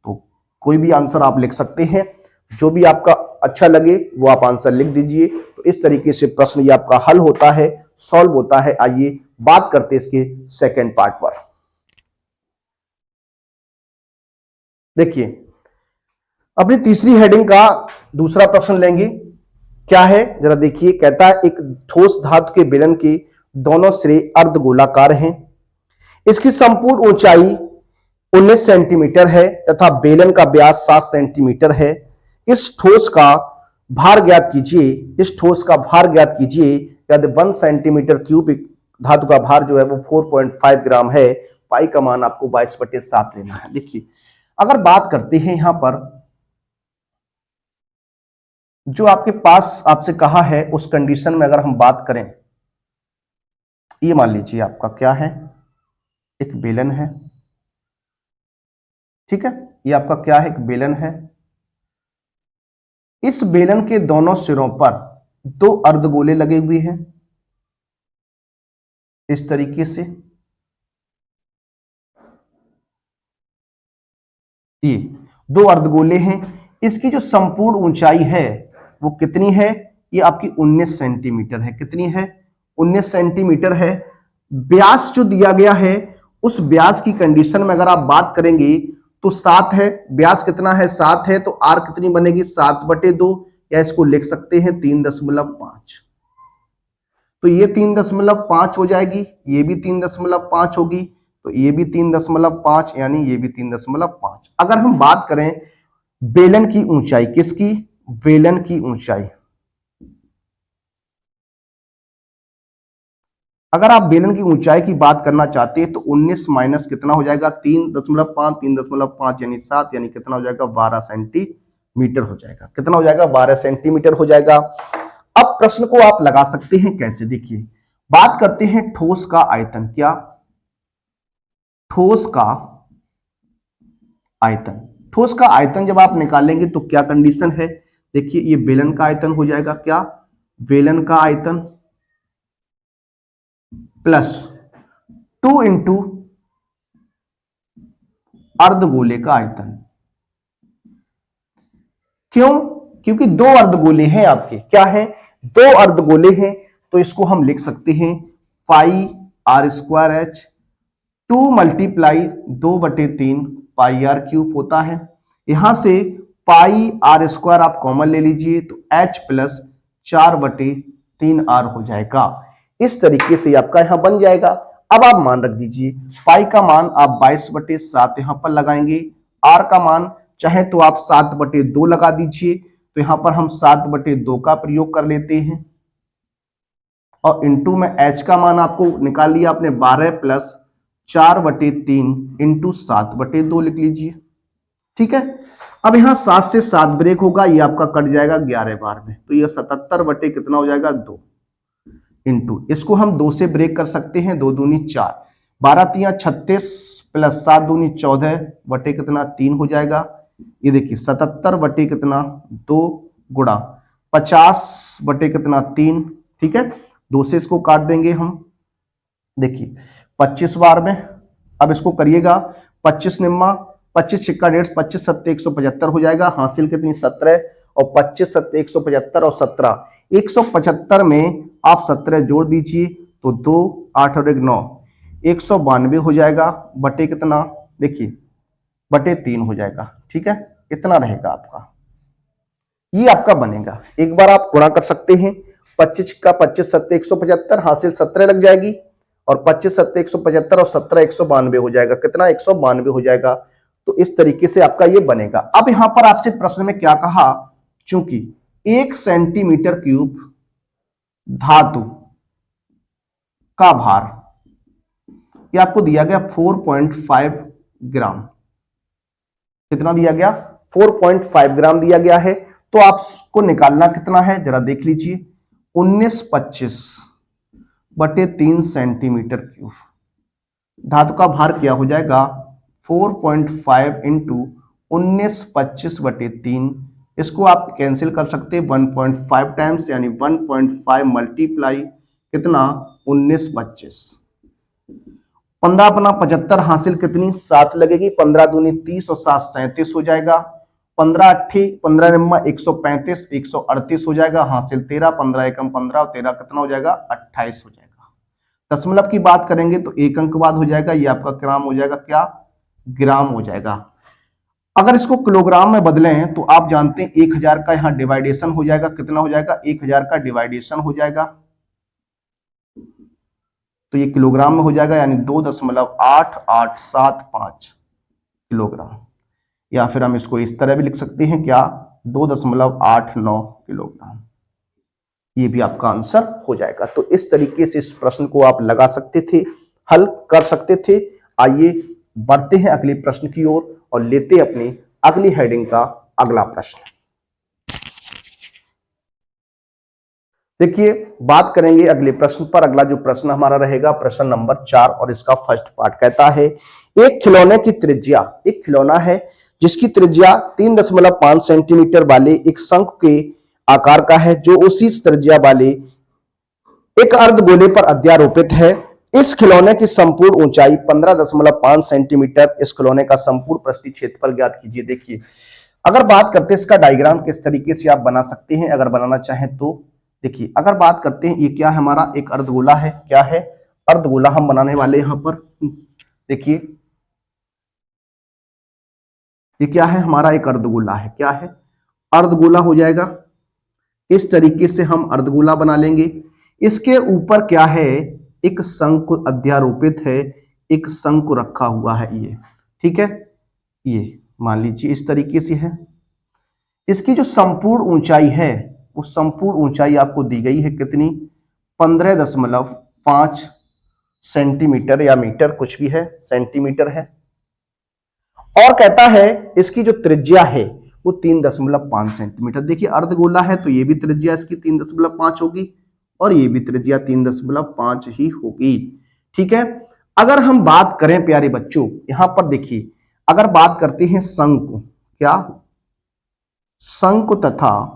तो कोई भी आंसर आप लिख सकते हैं, जो भी आपका अच्छा लगे वो आप आंसर लिख दीजिए। तो इस तरीके से प्रश्न ये आपका हल होता है, सॉल्व होता है। आइए बात करते हैं इसके सेकंड पार्ट पर। देखिए अपनी तीसरी हेडिंग का दूसरा प्रश्न लेंगे। क्या है जरा देखिए, कहता है एक ठोस धातु के बेलन के दोनों सिरे अर्धगोलाकार हैं, इसकी संपूर्ण ऊंचाई 19 सेंटीमीटर है तथा बेलन का व्यास 7 सेंटीमीटर है। इस ठोस का भार ज्ञात कीजिए, इस ठोस का भार ज्ञात कीजिए। यदि 1 सेंटीमीटर क्यूबिक धातु का भार जो है वो 4.5 ग्राम है, पाई का मान आपको 22/7 लेना है। देखिए अगर बात करते हैं यहां पर जो आपके पास आपसे कहा है उस कंडीशन में अगर हम बात करें, ये मान लीजिए आपका क्या है, एक बेलन है, ठीक है, ये आपका क्या है, एक बेलन है। इस बेलन के दोनों सिरों पर दो अर्धगोले लगे हुए हैं इस तरीके से। ये दो अर्धगोले हैं, इसकी जो संपूर्ण ऊंचाई है वो कितनी है, ये आपकी 19 सेंटीमीटर है। कितनी है, 19 सेंटीमीटर है। व्यास जो दिया गया है उस व्यास की कंडीशन में अगर आप बात करेंगे तो 7 है, व्यास कितना है, 7 है, तो आर कितनी बनेगी, 7/2, या इसको लिख सकते हैं 3.5। तो ये 3.5 हो जाएगी, ये भी 3.5 होगी, तो ये भी 3.5, यानी ये भी 3.5। अगर हम बात करें बेलन की ऊंचाई, किसकी, बेलन की ऊंचाई, अगर आप बेलन की ऊंचाई की बात करना चाहते हैं तो 19 माइनस कितना हो जाएगा, 3.5, 3.5 यानी 7, यानी कितना हो जाएगा, 12 सेंटीमीटर हो जाएगा। कितना हो जाएगा, 12 सेंटीमीटर हो जाएगा। अब प्रश्न को आप लगा सकते हैं कैसे, देखिए बात करते हैं ठोस का आयतन। क्या, ठोस का आयतन। ठोस का आयतन जब आप निकालेंगे तो क्या कंडीशन है, देखिए ये बेलन का आयतन हो जाएगा, क्या, बेलन का आयतन प्लस 2 इंटू अर्धगोले का आयतन। क्यों, क्योंकि दो अर्धगोले हैं आपके, क्या है, दो अर्धगोले हैं, तो इसको हम लिख सकते हैं pi r square h, 2 multiply 2/3 pi r cube होता है। यहां से पाई आर स्क्वायर आप कॉमन ले लीजिए तो एच प्लस 4/3 आर हो जाएगा। इस तरीके से आपका यहां बन जाएगा। अब आप मान रख दीजिए, पाई का मान आप 22/7 यहां पर लगाएंगे, आर का मान चाहे तो आप 7/2 लगा दीजिए, तो यहां पर हम 7/2 का प्रयोग कर लेते हैं, और इंटू में एच का मान आपको निकाल लिया आपने 12 प्लस 4/3 इंटू 7/2 लिख लीजिए, ठीक है। अब यहां 7 से 7 ब्रेक होगा, ये आपका कट जाएगा 11 बार में, तो ये 77 बटे कितना हो जाएगा, 2 इंटू, इसको हम 2 से ब्रेक कर सकते हैं, 2 दूनी 4, 12 तिया 36 प्लस 7 दूनी 14 बटे कितना 3 हो जाएगा। ये देखिए 77 बटे कितना 2 गुणा 50 बटे कितना 3, ठीक है, 2 से इसको काट देंगे हम, देखिए 25 बार में। अब इसको करिएगा, 25 निम्मा 25 छिक्का 1.5, 25 सत्ते 175 हो जाएगा, हासिल कितनी 17, और 25 सत्ते 175 और 17, 175 में आप 17 जोड़ दीजिए तो 2 8 और 1 9, 192 हो जाएगा, बटे कितना, देखिए बटे 3 हो जाएगा, ठीक है, इतना रहेगा आपका, ये आपका बनेगा। एक बार आप गुणा कर सकते हैं, 25 का 25 सत्ते 175, हासिल 17 लग जाएगी, और 25 सत्ते 175 और 17 192 हो जाएगा, कितना 192 हो जाएगा। तो इस तरीके से आपका ये बनेगा। अब यहां पर आपसे प्रश्न में क्या कहा, चूंकि 1 सेंटीमीटर क्यूब धातु का भार, ये आपको दिया गया 4.5 ग्राम, कितना दिया गया, 4.5 ग्राम दिया गया है, तो आपको निकालना कितना है, जरा देख लीजिए, 1925/3 सेंटीमीटर क्यूब। धातु का भार क्या हो जाएगा, 4.5 इंटू 1925/3, इसको आप कैंसिल कर सकते हैं 1.5 टाइम्स, यानी 1.5 मल्टीप्लाई कितना 1925, 15 अपना 75, हासिल कितनी 7 लगेगी, 15 दूनी 30 और 7 37 हो जाएगा, 15 अट्ठी 15 निम्मा 135, 138 हो जाएगा, हासिल 13, 15 एकम 15 और 13 कितना हो जाएगा 28 हो जाएगा। दशमलव की बात करेंगे तो एक अंक बाद हो जाएगा, ये आपका ग्राम हो जाएगा, क्या ग्राम हो जाएगा। अगर इसको किलोग्राम में बदलें तो आप जानते हैं 1000 का यहां डिवाइडेशन हो जाएगा, कितना हो जाएगा 1000 का डिवाइडेशन हो जाएगा, तो ये किलोग्राम में हो जाएगा, यानी 2.8875 किलोग्राम, या फिर हम इसको इस तरह भी लिख सकते हैं, क्या 2.89 किलोग्राम, ये भी आपका आंसर हो जाएगा। तो इस तरीके से इस प्रश्न को आप लगा सकते थे, हल कर सकते थे। आइए बढ़ते हैं अगले प्रश्न की ओर और लेते हैं अपनी अगली हेडिंग का अगला प्रश्न। देखिए बात करेंगे अगले प्रश्न पर। अगला जो प्रश्न हमारा रहेगा प्रश्न नंबर 4 और इसका फर्स्ट पार्ट कहता है एक खिलौने की त्रिज्या, एक खिलौना है जिसकी त्रिज्या 3.5 सेंटीमीटर वाले एक शंख के आकार का है जो उसी त्रिज्या वाले एक अर्धगोले पर अध्यारोपित है। इस खिलौने की संपूर्ण ऊंचाई 15.5 सेंटीमीटर। इस खिलौने का संपूर्ण पृष्ठीय क्षेत्रफल ज्ञात कीजिए। देखिए अगर बात करते हैं इसका डायग्राम किस तरीके से आप बना सकते हैं अगर बनाना चाहें तो देखिए अगर बात करते हैं ये क्या है हमारा एक अर्धगोला है, क्या है अर्धगोला हम बनाने वाले यहां पर। देखिए ये क्या है हमारा एक अर्धगोला है, क्या है अर्धगोला हो जाएगा। इस तरीके से हम अर्धगोला बना लेंगे। इसके ऊपर क्या है एक शंकु अध्यारोपित है, एक शंकु रखा हुआ है ये, ठीक है। ये मान लीजिए इस तरीके से है। इसकी जो संपूर्ण ऊंचाई है वो संपूर्ण ऊंचाई आपको दी गई है कितनी 15.5 सेंटीमीटर या मीटर कुछ भी है, सेंटीमीटर है। और कहता है इसकी जो त्रिज्या है वो 3.5 सेंटीमीटर। देखिए अर्धगोला है तो ये भी त्रिज्या इसकी 3.5 होगी और ये भी त्रिज्या 3.5 ही होगी, ठीक है। अगर हम बात करें प्यारे बच्चों यहां पर देखिए अगर बात करते हैं शंकु, क्या शंकु तथा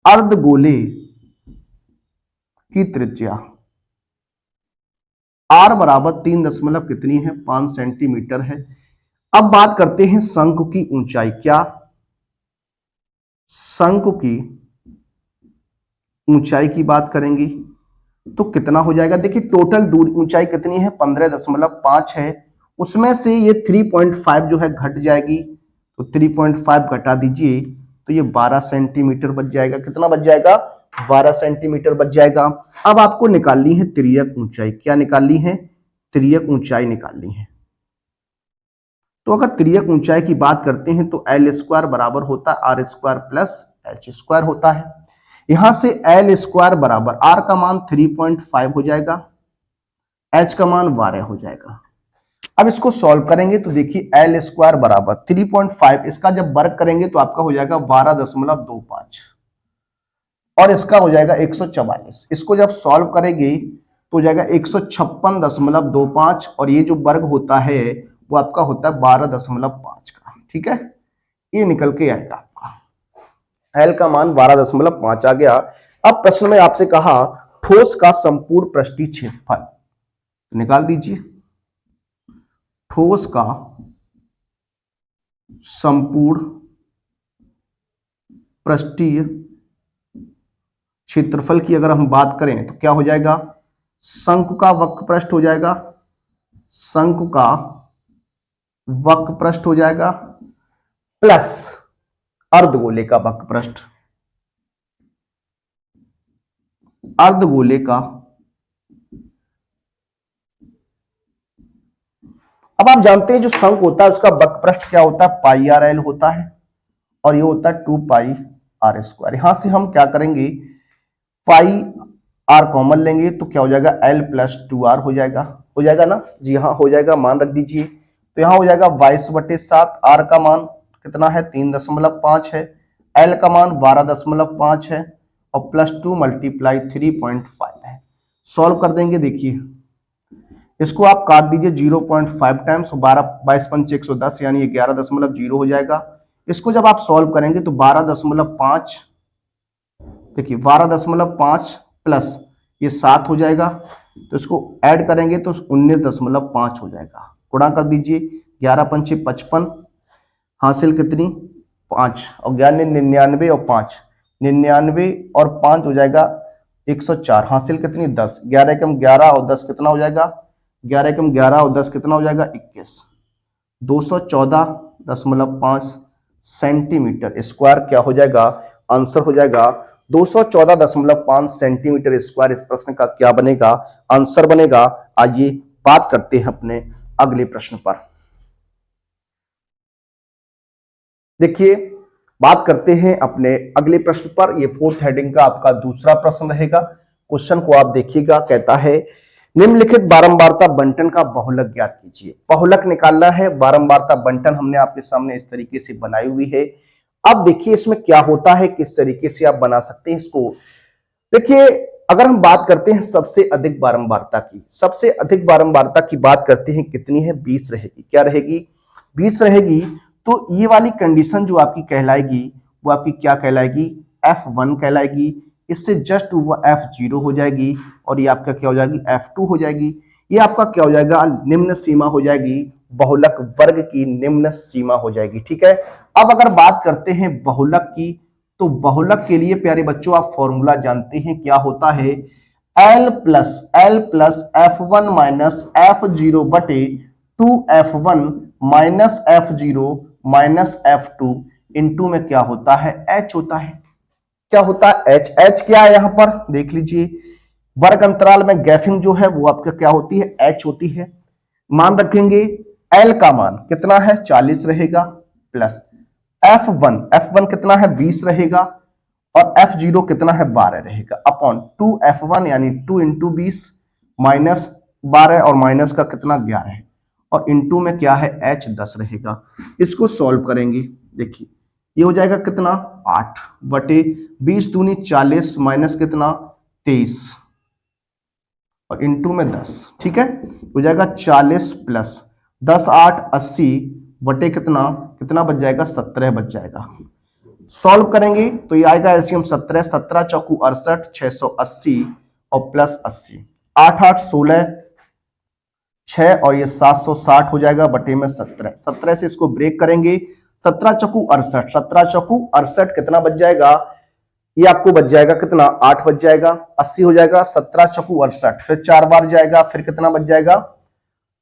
अर्धगोले की त्रिज्या r बराबर 3 दशमलव कितनी है 5 सेंटीमीटर है। अब बात करते हैं शंकु की ऊंचाई, क्या शंकु की ऊंचाई की बात करेंगे तो कितना हो जाएगा। देखिए टोटल दूरी ऊंचाई कितनी है 15.5 है, उसमें से ये 3.5 जो है घट जाएगी तो 3.5 घटा दीजिए तो ये 12 सेंटीमीटर बच जाएगा। कितना बच जाएगा 12 सेंटीमीटर बच जाएगा। अब आपको निकालनी है तिर्यक ऊंचाई, क्या निकालनी है तिर्यक ऊंचाई निकालनी है। तो अगर तिर्यक ऊंचाई की बात करते हैं तो एल स्क्वायर बराबर होता है R square plus H square होता है। यहां से एल स्क्वायर बराबर आर का मान 3.5 हो जाएगा, एच का मान 12 हो जाएगा। अब इसको सॉल्व करेंगे तो देखिए एल स्क्वायर बराबर 3.5 इसका जब वर्ग करेंगे तो आपका हो जाएगा 12.25 और इसका हो जाएगा 144। इसको जब सॉल्व करेंगे तो हो जाएगा 156.25 और ये जो वर्ग होता है वो आपका होता है 12.5 का, ठीक है। ये निकल के आएगा आपका एल का मान 12.5 आ गया। अब प्रश्न में आपसे कहा ठोस का संपूर्ण पृष्ठीय क्षेत्रफल निकाल दीजिए। ठोस का संपूर्ण पृष्ठीय क्षेत्रफल की अगर हम बात करें तो क्या हो जाएगा शंकु का वक्र पृष्ठ हो जाएगा, शंकु का वक्र पृष्ठ हो जाएगा प्लस अर्धगोले का वक्र पृष्ठ, अर्धगोले का। अब आप जानते हैं जो शंकु होता है उसका वक्र पृष्ठ क्या होता है पाई आर एल होता है और ये होता है 2 पाई आर स्क्वायर। यहां से हम क्या करेंगे पाई आर कॉमन लेंगे तो क्या हो जाएगा एल प्लस 2r हो जाएगा ना जी हाँ हो जाएगा। मान रख दीजिए तो यहां हो जाएगा 22/7, आर का मान कितना है 3.5 है, एल का मान 12.5 है और प्लस 2 मल्टीप्लाई 3.5 है। सॉल्व कर देंगे देखिए इसको आप काट दीजिए 0.5 टाइम्स 12×22 यानी 11.0 हो जाएगा। इसको जब आप सॉल्व करेंगे तो 12.5 देखिए 12.5 प्लस ये 7 हो जाएगा तो इसको ऐड करेंगे तो 19.5 हो जाएगा। गुणा कर दीजिए 11×5 = 55, हासिल कितनी 5 और 99 और 5 99 और 5 हो जाएगा 104, हासिल कितनी 10, 11 एकम 11 और 10 कितना हो जाएगा 11 एकम 11 और 10 कितना हो जाएगा 21, 214.5 सेंटीमीटर स्क्वायर क्या हो जाएगा आंसर हो जाएगा 214.5 सेंटीमीटर स्क्वायर। इस प्रश्न का क्या बनेगा आंसर बनेगा। आइए बात करते हैं अपने अगले प्रश्न पर। देखिए बात करते हैं अपने अगले प्रश्न पर। ये 4th हेडिंग का आपका दूसरा प्रश्न रहेगा। क्वेश्चन को आप देखिएगा, कहता है निम्नलिखित बारंबारता बंटन का बहुलक ज्ञात कीजिए। बहुलक निकालना है, बारंबारता बंटन हमने आपके सामने इस तरीके से बनाई हुई है अब देखिए इसमें क्या होता है, किस तरीके से आप बना सकते हैं इसको। देखिए अगर हम बात करते हैं सबसे अधिक बारंबारता की, सबसे अधिक बारंबारता की बात करते हैं, कितनी है, 20 रहेगी। क्या रहेगी, 20 रहेगी। तो ये वाली कंडीशन जो आपकी कहलाएगी वो आपकी क्या कहलाएगी, F1 कहलाएगी। इससे जस्ट वो F0 हो जाएगी और ये आपका क्या हो जाएगी, F2 हो जाएगी। ये आपका क्या हो जाएगा, निम्न सीमा हो जाएगी, बहुलक वर्ग की निम्न सीमा हो जाएगी। ठीक है। अब अगर बात करते हैं बहुलक की, तो बहुलक के लिए प्यारे बच्चों आप फॉर्मूला जानते हैं, क्या होता है, L plus F1 minus F0 बटे 2F1 minus F0 minus F2 into में क्या होता है, H होता है। क्या होता है, H क्या है, यहां पर देख लीजिए, वर्ग अंतराल में गैपिंग जो है वो आपका क्या होती है, H होती है। मान रखेंगे L का मान कितना है, 40 रहेगा, प्लस F1 कितना है, 20 रहेगा, और F0 कितना है, 12 रहेगा, अपॉन 2F1 यानी 2 इंटू 20 माइनस 12 और माइनस का कितना, 11 है, और इंटू में क्या है, H 10 रहेगा। इसको सॉल्व करेंगे, देखिए ये हो जाएगा कितना, 8 बटे 20 दूनी 40 माइनस कितना, 23 और इंटू में 10। ठीक है, हो जाएगा 40 प्लस 10 8 80 बटे कितना, कितना बच जाएगा, 17 बच जाएगा। सॉल्व करेंगे तो ये आएगा एलसीएम 17, 17 चौकू 68, 680 और प्लस 80, 8 8 16 6 और ये 760 हो जाएगा बटे में 17। 17 से इसको ब्रेक करेंगे, 17 चौकू 68, 17 चौकू 68 कितना बच जाएगा, ये आपको बच जाएगा कितना, 8 बच जाएगा, 80 हो जाएगा, 17 चौकू 68, फिर 4 बार जाएगा, फिर कितना बच जाएगा,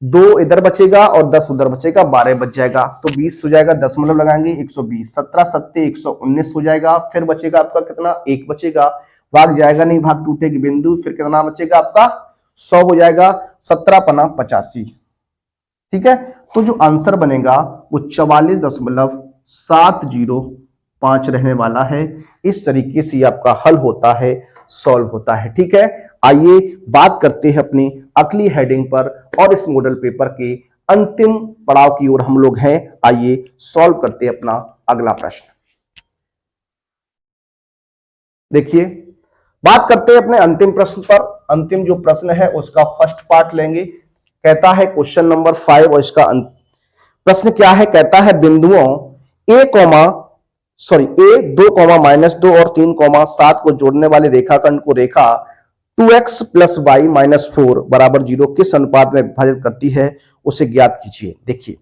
2 इधर बचेगा और 10 उधर बचेगा, 12 बच जाएगा, तो 20 हो जाएगा, 10 मतलब लगाएंगे 120, 17 सत्ते 119 हो जाएगा, फिर बचेगा आपका कितना, 1 बचेगा, भाग जाएगा नहीं, भाग टूटेगी बिंदु, फिर कितना बचेगा आपका, 100 हो जाएगा, 17 पना 85। ठीक है, तो जो आंसर बनेगा वो 44.705 रहने वाला है। इस तरीके से आपका हल होता है, सॉल्व होता है। ठीक है, आइए बात करते हैं अपनी अगली हेडिंग पर और इस मॉडल पेपर के अंतिम पड़ाव की ओर हम लोग हैं। आइए सॉल्व करते हैं अपना अगला प्रश्न। देखिए बात करते हैं अपने अंतिम प्रश्न पर। अंतिम जो प्रश्न है उसका फर्स्ट पार्ट लेंगे। कहता है क्वेश्चन नंबर 5 और इसका प्रश्न क्या है, कहता है बिंदुओं ए 2 -2 और 3 7 को जोड़ने वाले रेखाखंड को रेखा 2x प्लस वाई माइनस 4 बराबर 0 किस अनुपात में विभाजित करती है, उसे ज्ञात कीजिए। देखिए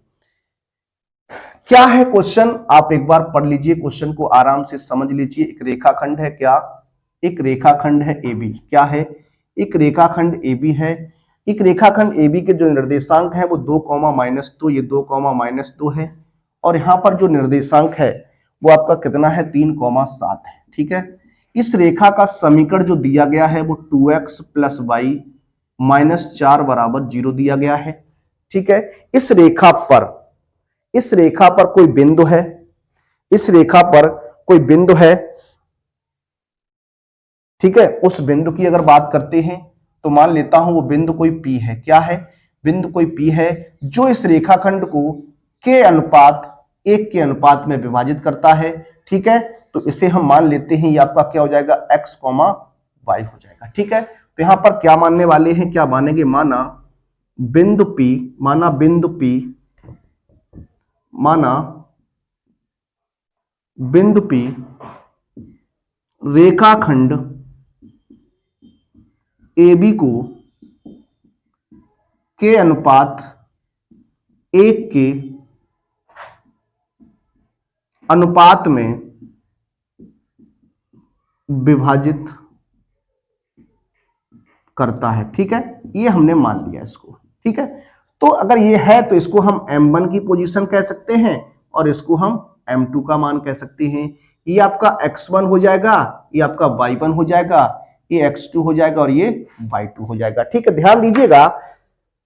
क्या है क्वेश्चन, आप एक बार पढ़ लीजिए, क्वेश्चन को आराम से समझ लीजिए। एक रेखाखंड है, क्या, एक रेखाखंड है AB। क्या है, एक रेखाखंड AB है। एक रेखाखंड AB के जो निर्देशांक है वो 2, -2, ये 2, -2 है, और यहां पर जो निर्देशांक है वो आपका कितना है, 3, 7 है। ठीक है, इस रेखा का समीकरण जो दिया गया है वो 2x प्लस वाई माइनस 4 बराबर 0 दिया गया है। ठीक है, इस रेखा पर कोई बिंदु है, इस रेखा पर कोई बिंदु है। ठीक है, उस बिंदु की अगर बात करते हैं तो मान लेता हूं वो बिंदु कोई P है। क्या है, बिंदु कोई P है जो इस रेखाखंड को के अनुपात 1 के अनुपात में विभाजित करता है। ठीक है, तो इसे हम मान लेते हैं ये आपका क्या हो जाएगा, x, y हो जाएगा। ठीक है, तो यहां पर क्या मानने वाले हैं, क्या मानेंगे, माना बिंदु P, माना बिंदु P, माना बिंदु P रेखाखंड AB को के अनुपात 1 के अनुपात में विभाजित करता है। ठीक है, ये हमने मान लिया इसको। ठीक है, तो अगर ये है तो इसको हम M1 की पोजीशन कह सकते हैं और इसको हम M2 का मान कह सकते हैं। ये आपका X1 हो जाएगा, ये आपका Y1 हो जाएगा, ये X2 हो जाएगा और ये Y2 हो जाएगा। ठीक है, ध्यान दीजिएगा,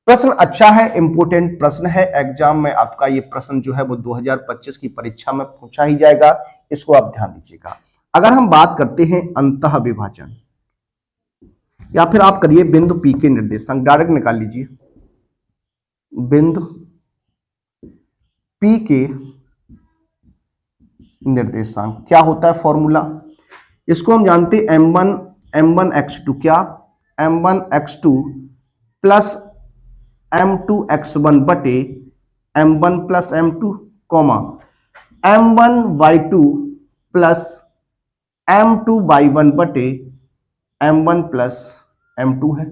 प्रश्न अच्छा है, इंपोर्टेंट प्रश्न है। एग्जाम में आपका ये प्रश्न जो है वो 2025 की परीक्षा में पूछा ही जाएगा, इसको आप ध्यान दीजिएगा। अगर हम बात करते हैं अंतः विभाजन, या फिर आप करिए बिंदु P के निर्देशांक डायरेक्ट निकाल लीजिए। बिंदु P के निर्देशांक। क्या होता है फॉर्मूला, इसको हम जानते हैं m1 क्या m1x2 प्लस m2x1 बटे m1 plus m2 comma m1y2 plus m2y1 बटे m1 प्लस m2 है।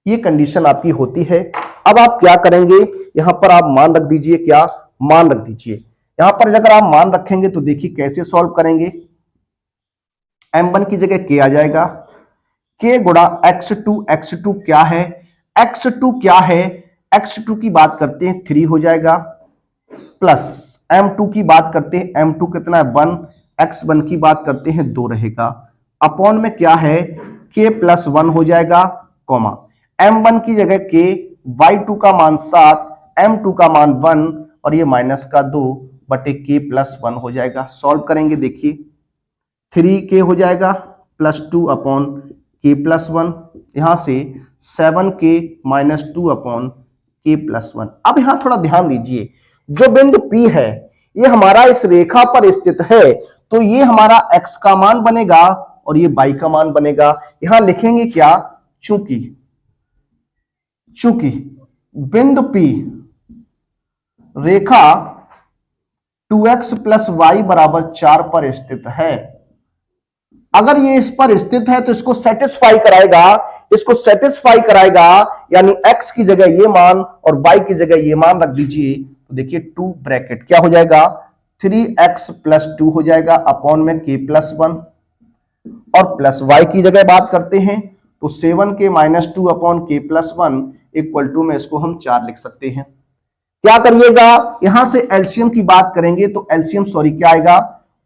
ये कंडीशन आपकी होती है। अब आप क्या करेंगे, यहां पर आप मान रख दीजिए, क्या मान रख दीजिए। यहां पर अगर आप मान रखेंगे तो देखिए कैसे सॉल्व करेंगे। m1 की जगह k आ जाएगा, k गुणा x2 क्या है, x2 क्या है, x2 की बात करते हैं 3 हो जाएगा, प्लस m2 की बात करते हैं m2 कितना है 1, x1 की बात करते हैं 2 रहेगा, अपॉन में क्या है k प्लस 1 हो जाएगा, कॉमा m1 की जगह k, y2 का मान 7, m2 का मान 1 और ये माइनस का 2 बटे k प्लस 1 हो जाएगा। सॉल्व करेंगे, देखिए 3k हो जाएगा प्लस 2 अपॉन k प्लस 1, यहां से 7k minus 2 upon k plus 1। अब यहां थोड़ा ध्यान दीजिए, जो बिंदु P है ये हमारा इस रेखा पर स्थित है, तो ये हमारा x का मान बनेगा और ये y का मान बनेगा। यहां लिखेंगे क्या, चूंकि बिंदु P रेखा 2x प्लस वाई बराबर 4 पर स्थित है, अगर ये इस पर स्थित है तो इसको सेटिस्फाई कराएगा, यानी x की जगह ये मान और y की जगह ये मान रख दीजिए, तो देखिए 2 ब्रैकेट क्या हो जाएगा 3x प्लस 2 हो जाएगा अपॉन में k प्लस 1, और प्लस y की जगह बात करते हैं तो 7k minus 2 upon k plus 1 equal to में इसको हम 4 लिख सकते हैं। क्या करिएगा, यहां से एलसीएम की बात करेंगे तो एलसीएम क्या आएगा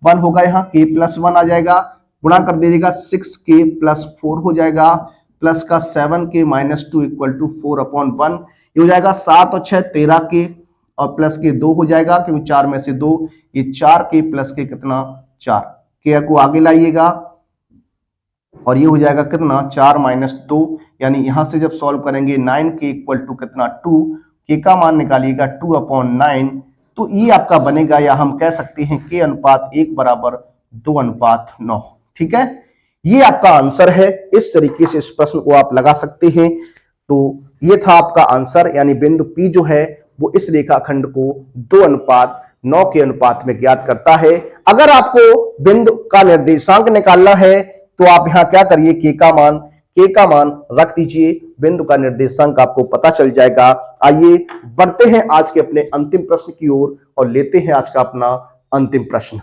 1 होगा, यहां k प्लस 1 आ जाएगा, गुणा कर दीजिएगा 6k प्लस 4 हो जाएगा, प्लस का 7k minus 2 equal to 4 upon 1, ये हो जाएगा 7 और 6 13k और प्लस के 2 हो जाएगा क्योंकि 4 में से 2, ये 4k प्लस के कितना 4, k को आगे लाइएगा और ये हो जाएगा कितना 4 माइनस 2, यानी यहां से जब सॉल्व करेंगे 9k इक्वल टू कितना 2, k का मान निकालिएगा 2 अपॉन 9, तो ये आपका बनेगा, या हम कह सकते हैं k अनुपात 1 बराबर 2 अनुपात 9। ठीक है, ये आपका आंसर है। इस तरीके से इस प्रश्न को आप लगा सकते हैं। तो ये था आपका आंसर, यानी बिंदु P जो है वो इस रेखाखंड को 2 अनुपात 9 के अनुपात में ज्ञात करता है। अगर आपको बिंदु का निर्देशांक निकालना है तो आप यहां क्या करिए, k का मान रख दीजिए, बिंदु का निर्देशांक आपको पता चल जाएगा। आइए बढ़ते हैं आज के अपने अंतिम प्रश्न की ओर और लेते हैं आज का अपना अंतिम प्रश्न।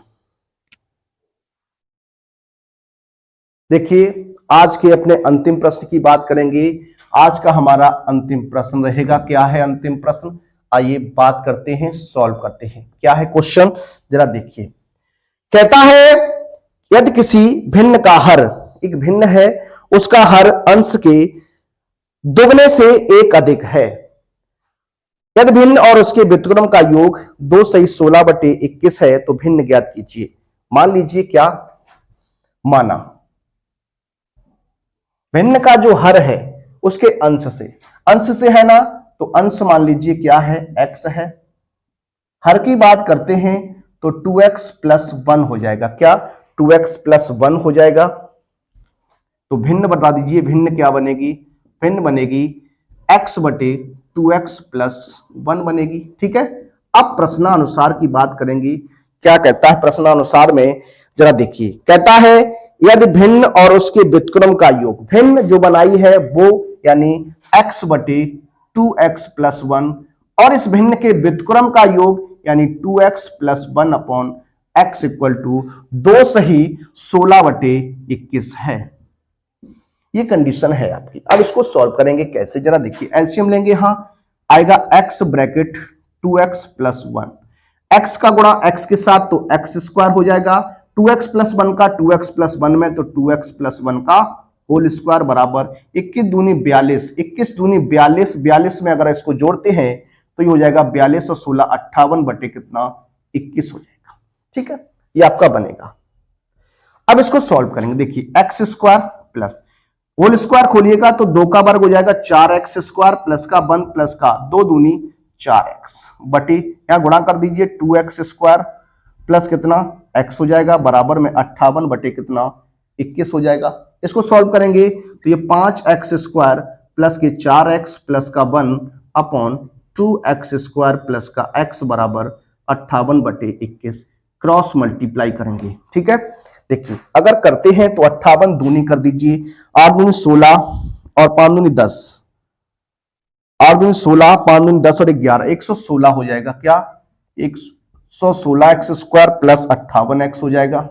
देखिए आज के अपने अंतिम प्रश्न की बात करेंगे। आज का हमारा अंतिम प्रश्न रहेगा, क्या है अंतिम प्रश्न, आइए बात करते हैं, सॉल्व करते हैं। क्या है क्वेश्चन, जरा देखिए। कहता है यदि किसी भिन्न का हर, एक भिन्न है उसका हर अंश के दुगने से 1 अधिक है, यदि भिन्न और उसके व्युत्क्रम का योग 2 सही 16 बटे 21 है तो भिन्न ज्ञात कीजिए। मान लीजिए, क्या माना, भिन्न का जो हर है उसके अंश से है ना, तो अंश मान लीजिए क्या है x है, हर की बात करते हैं तो 2x प्लस 1 हो जाएगा, क्या 2x प्लस 1 हो जाएगा। तो भिन्न बता दीजिए, भिन्न क्या बनेगी, भिन्न बनेगी x बटे 2x प्लस 1 बनेगी। ठीक है, अब प्रश्नानुसार की बात करेंगे। क्या कहता है प्रश्नानुसार में, जरा देखिए। कहता है यदि भिन्न और उसके व्युत्क्रम का योग, भिन्न जो बनाई है वो यानी x बटे 2x प्लस 1 और इस भिन्न के व्युत्क्रम का योग यानी 2x plus 1 upon x equal to 2 सही 16 बटे 21 है। ये कंडीशन है आपकी। अब इसको सॉल्व करेंगे कैसे, जरा देखिए। एलसीएम लेंगे, हाँ आएगा x bracket 2x plus 1, x का गुणा x के साथ तो x स्क्वायर हो जाएगा, 2x प्लस 1 का 2x प्लस 1 में तो 2x प्लस 1 का होल स्क्वायर बराबर 21 दूनी 42, 21 दूनी 42, 42 में अगर इसको जोड़ते हैं तो ये हो जाएगा 42 और 16 58 बटे कितना 21 हो जाएगा। ठीक है, ये आपका बनेगा। अब इसको सॉल्व करेंगे। देखिए x square plus whole square खोलिएगा तो 2 का वर्ग हो जाएगा 4x स्क्वायर प्लस का 1 प्लस का 2 दूनी 4x बटे यहां गुणा कर दीजिए 2x स्क्वायर प्लस कितना x हो जाएगा बराबर में 58 बटे कितना 21 हो जाएगा। इसको सॉल्व करेंगे तो ये 5x² प्लस के 4x प्लस का 1 अपॉन 2x² प्लस का x बराबर 58 बटे 21 क्रॉस मल्टीप्लाई करेंगे। ठीक है, देखिए अगर करते हैं तो 58 दूनी कर दीजिए, 8 दूनी 16 और 5 दूनी 10, 8 दूनी 16, 5 दूनी 10 और 11, 116 हो जाएगा। क्या 116x² प्लस 58x हो जाएगा।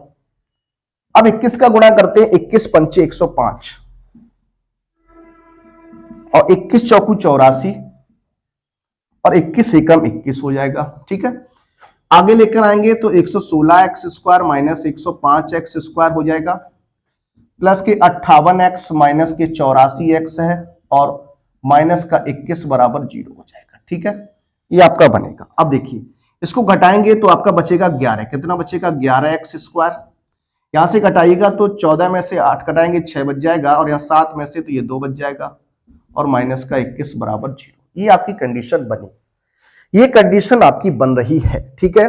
अब 21 का गुणा करते हैं, 21 पंचे 105 और 21 चौकू 84 और 21 एकम 21 हो जाएगा। ठीक है, आगे लेकर आएंगे तो 116x² माइनस 105x² हो जाएगा प्लस के 58x माइनस के 84x है और माइनस का 21 बराबर 0 हो जाएगा। ठीक है, ये आपका बनेगा। अब देखिए इसको घटाएंगे तो आपका बचेगा 11, कितना बचेगा 11x²। यहां से घटाइएगा तो 14 में से 8 घटाएंगे 6 बच जाएगा और यहां 7 में से तो ये 2 बच जाएगा और माइनस का 21 बराबर 0। ये आपकी कंडीशन बनी, ये कंडीशन आपकी बन रही है। ठीक है,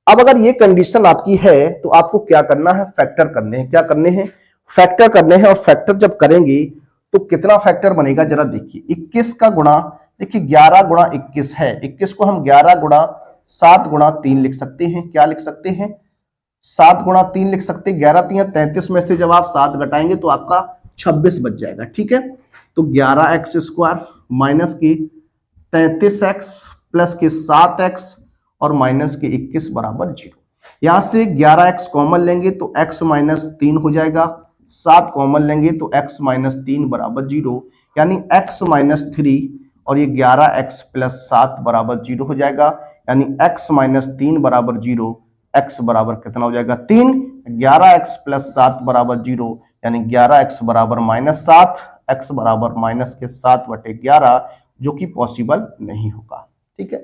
अब अगर ये कंडीशन आपकी है तो आपको क्या करना है, फैक्टर करने हैं। क्या करने हैं, फैक्टर करने हैं। और फैक्टर जब करेंगे तो कितना फैक्टर बनेगा जरा देखिए, 21 का गुणा, देखिए 11 गुणा 21 है, 21 को हम 11 गुणा 7 गुणा 3 लिख सकते हैं। क्या लिख सकते हैं, 7 गुणा 3 लिख सकते हैं। 11 3 33 में से जब आप 7 घटाएंगे तो आपका 26 बच जाएगा। ठीक है, तो 11x² माइनस की 33x प्लस के 7x और माइनस के 21 बराबर 0। यहां से 11x कॉमन लेंगे तो x माइनस 3 हो जाएगा, 7 कॉमन लेंगे तो x माइनस 3 बराबर 0, यानी x माइनस 3 और ये 11x प्लस 7 बराबर 0 हो जाएगा, यानी x माइनस 3 बराबर 0, x बराबर कितना हो जाएगा 3, 11x प्लस 7 बराबर 0, यानी 11x बराबर माइनस 7, x बराबर माइनस के 7 बटे 11, जो कि पॉसिबल नहीं होगा। ठीक है,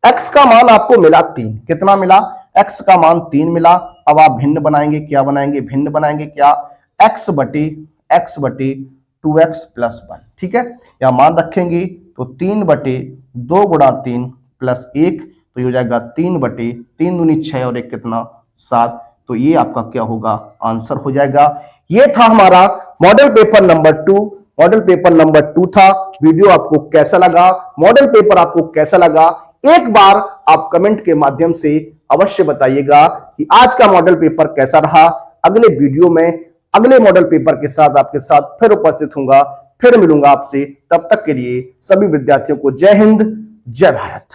x का मान आपको मिला 3, कितना मिला, x का मान 3 मिला। अब आप भिन्न बनाएंगे, क्या बनाएंगे, भिन्न बनाएंगे क्या, x बटे 2x प्लस 1। ठीक है, या मान रखेंगे तो 3 बटे 2 गुणा 3 प्लस 1, तो ये हो जाएगा 3 बटे 3 दूनी 6 और 1 कितना 7, तो ये आपका क्या होगा, आंसर हो जाएगा। ये था हमारा model paper number 2। Model paper number 2 था। वीडियो आपको कैसा लगा, मॉडल पेपर आपको कैसा लगा, एक बार आप कमेंट के माध्यम से अवश्य बताइएगा कि आज का मॉडल पेपर कैसा रहा। अगले वीडियो में अगले मॉडल पेपर के साथ आपके साथ फिर उपस्थित होऊंगा, फिर मिलूंगा आपसे। तब तक के लिए सभी विद्यार्थियों को जय हिंद, जय भारत।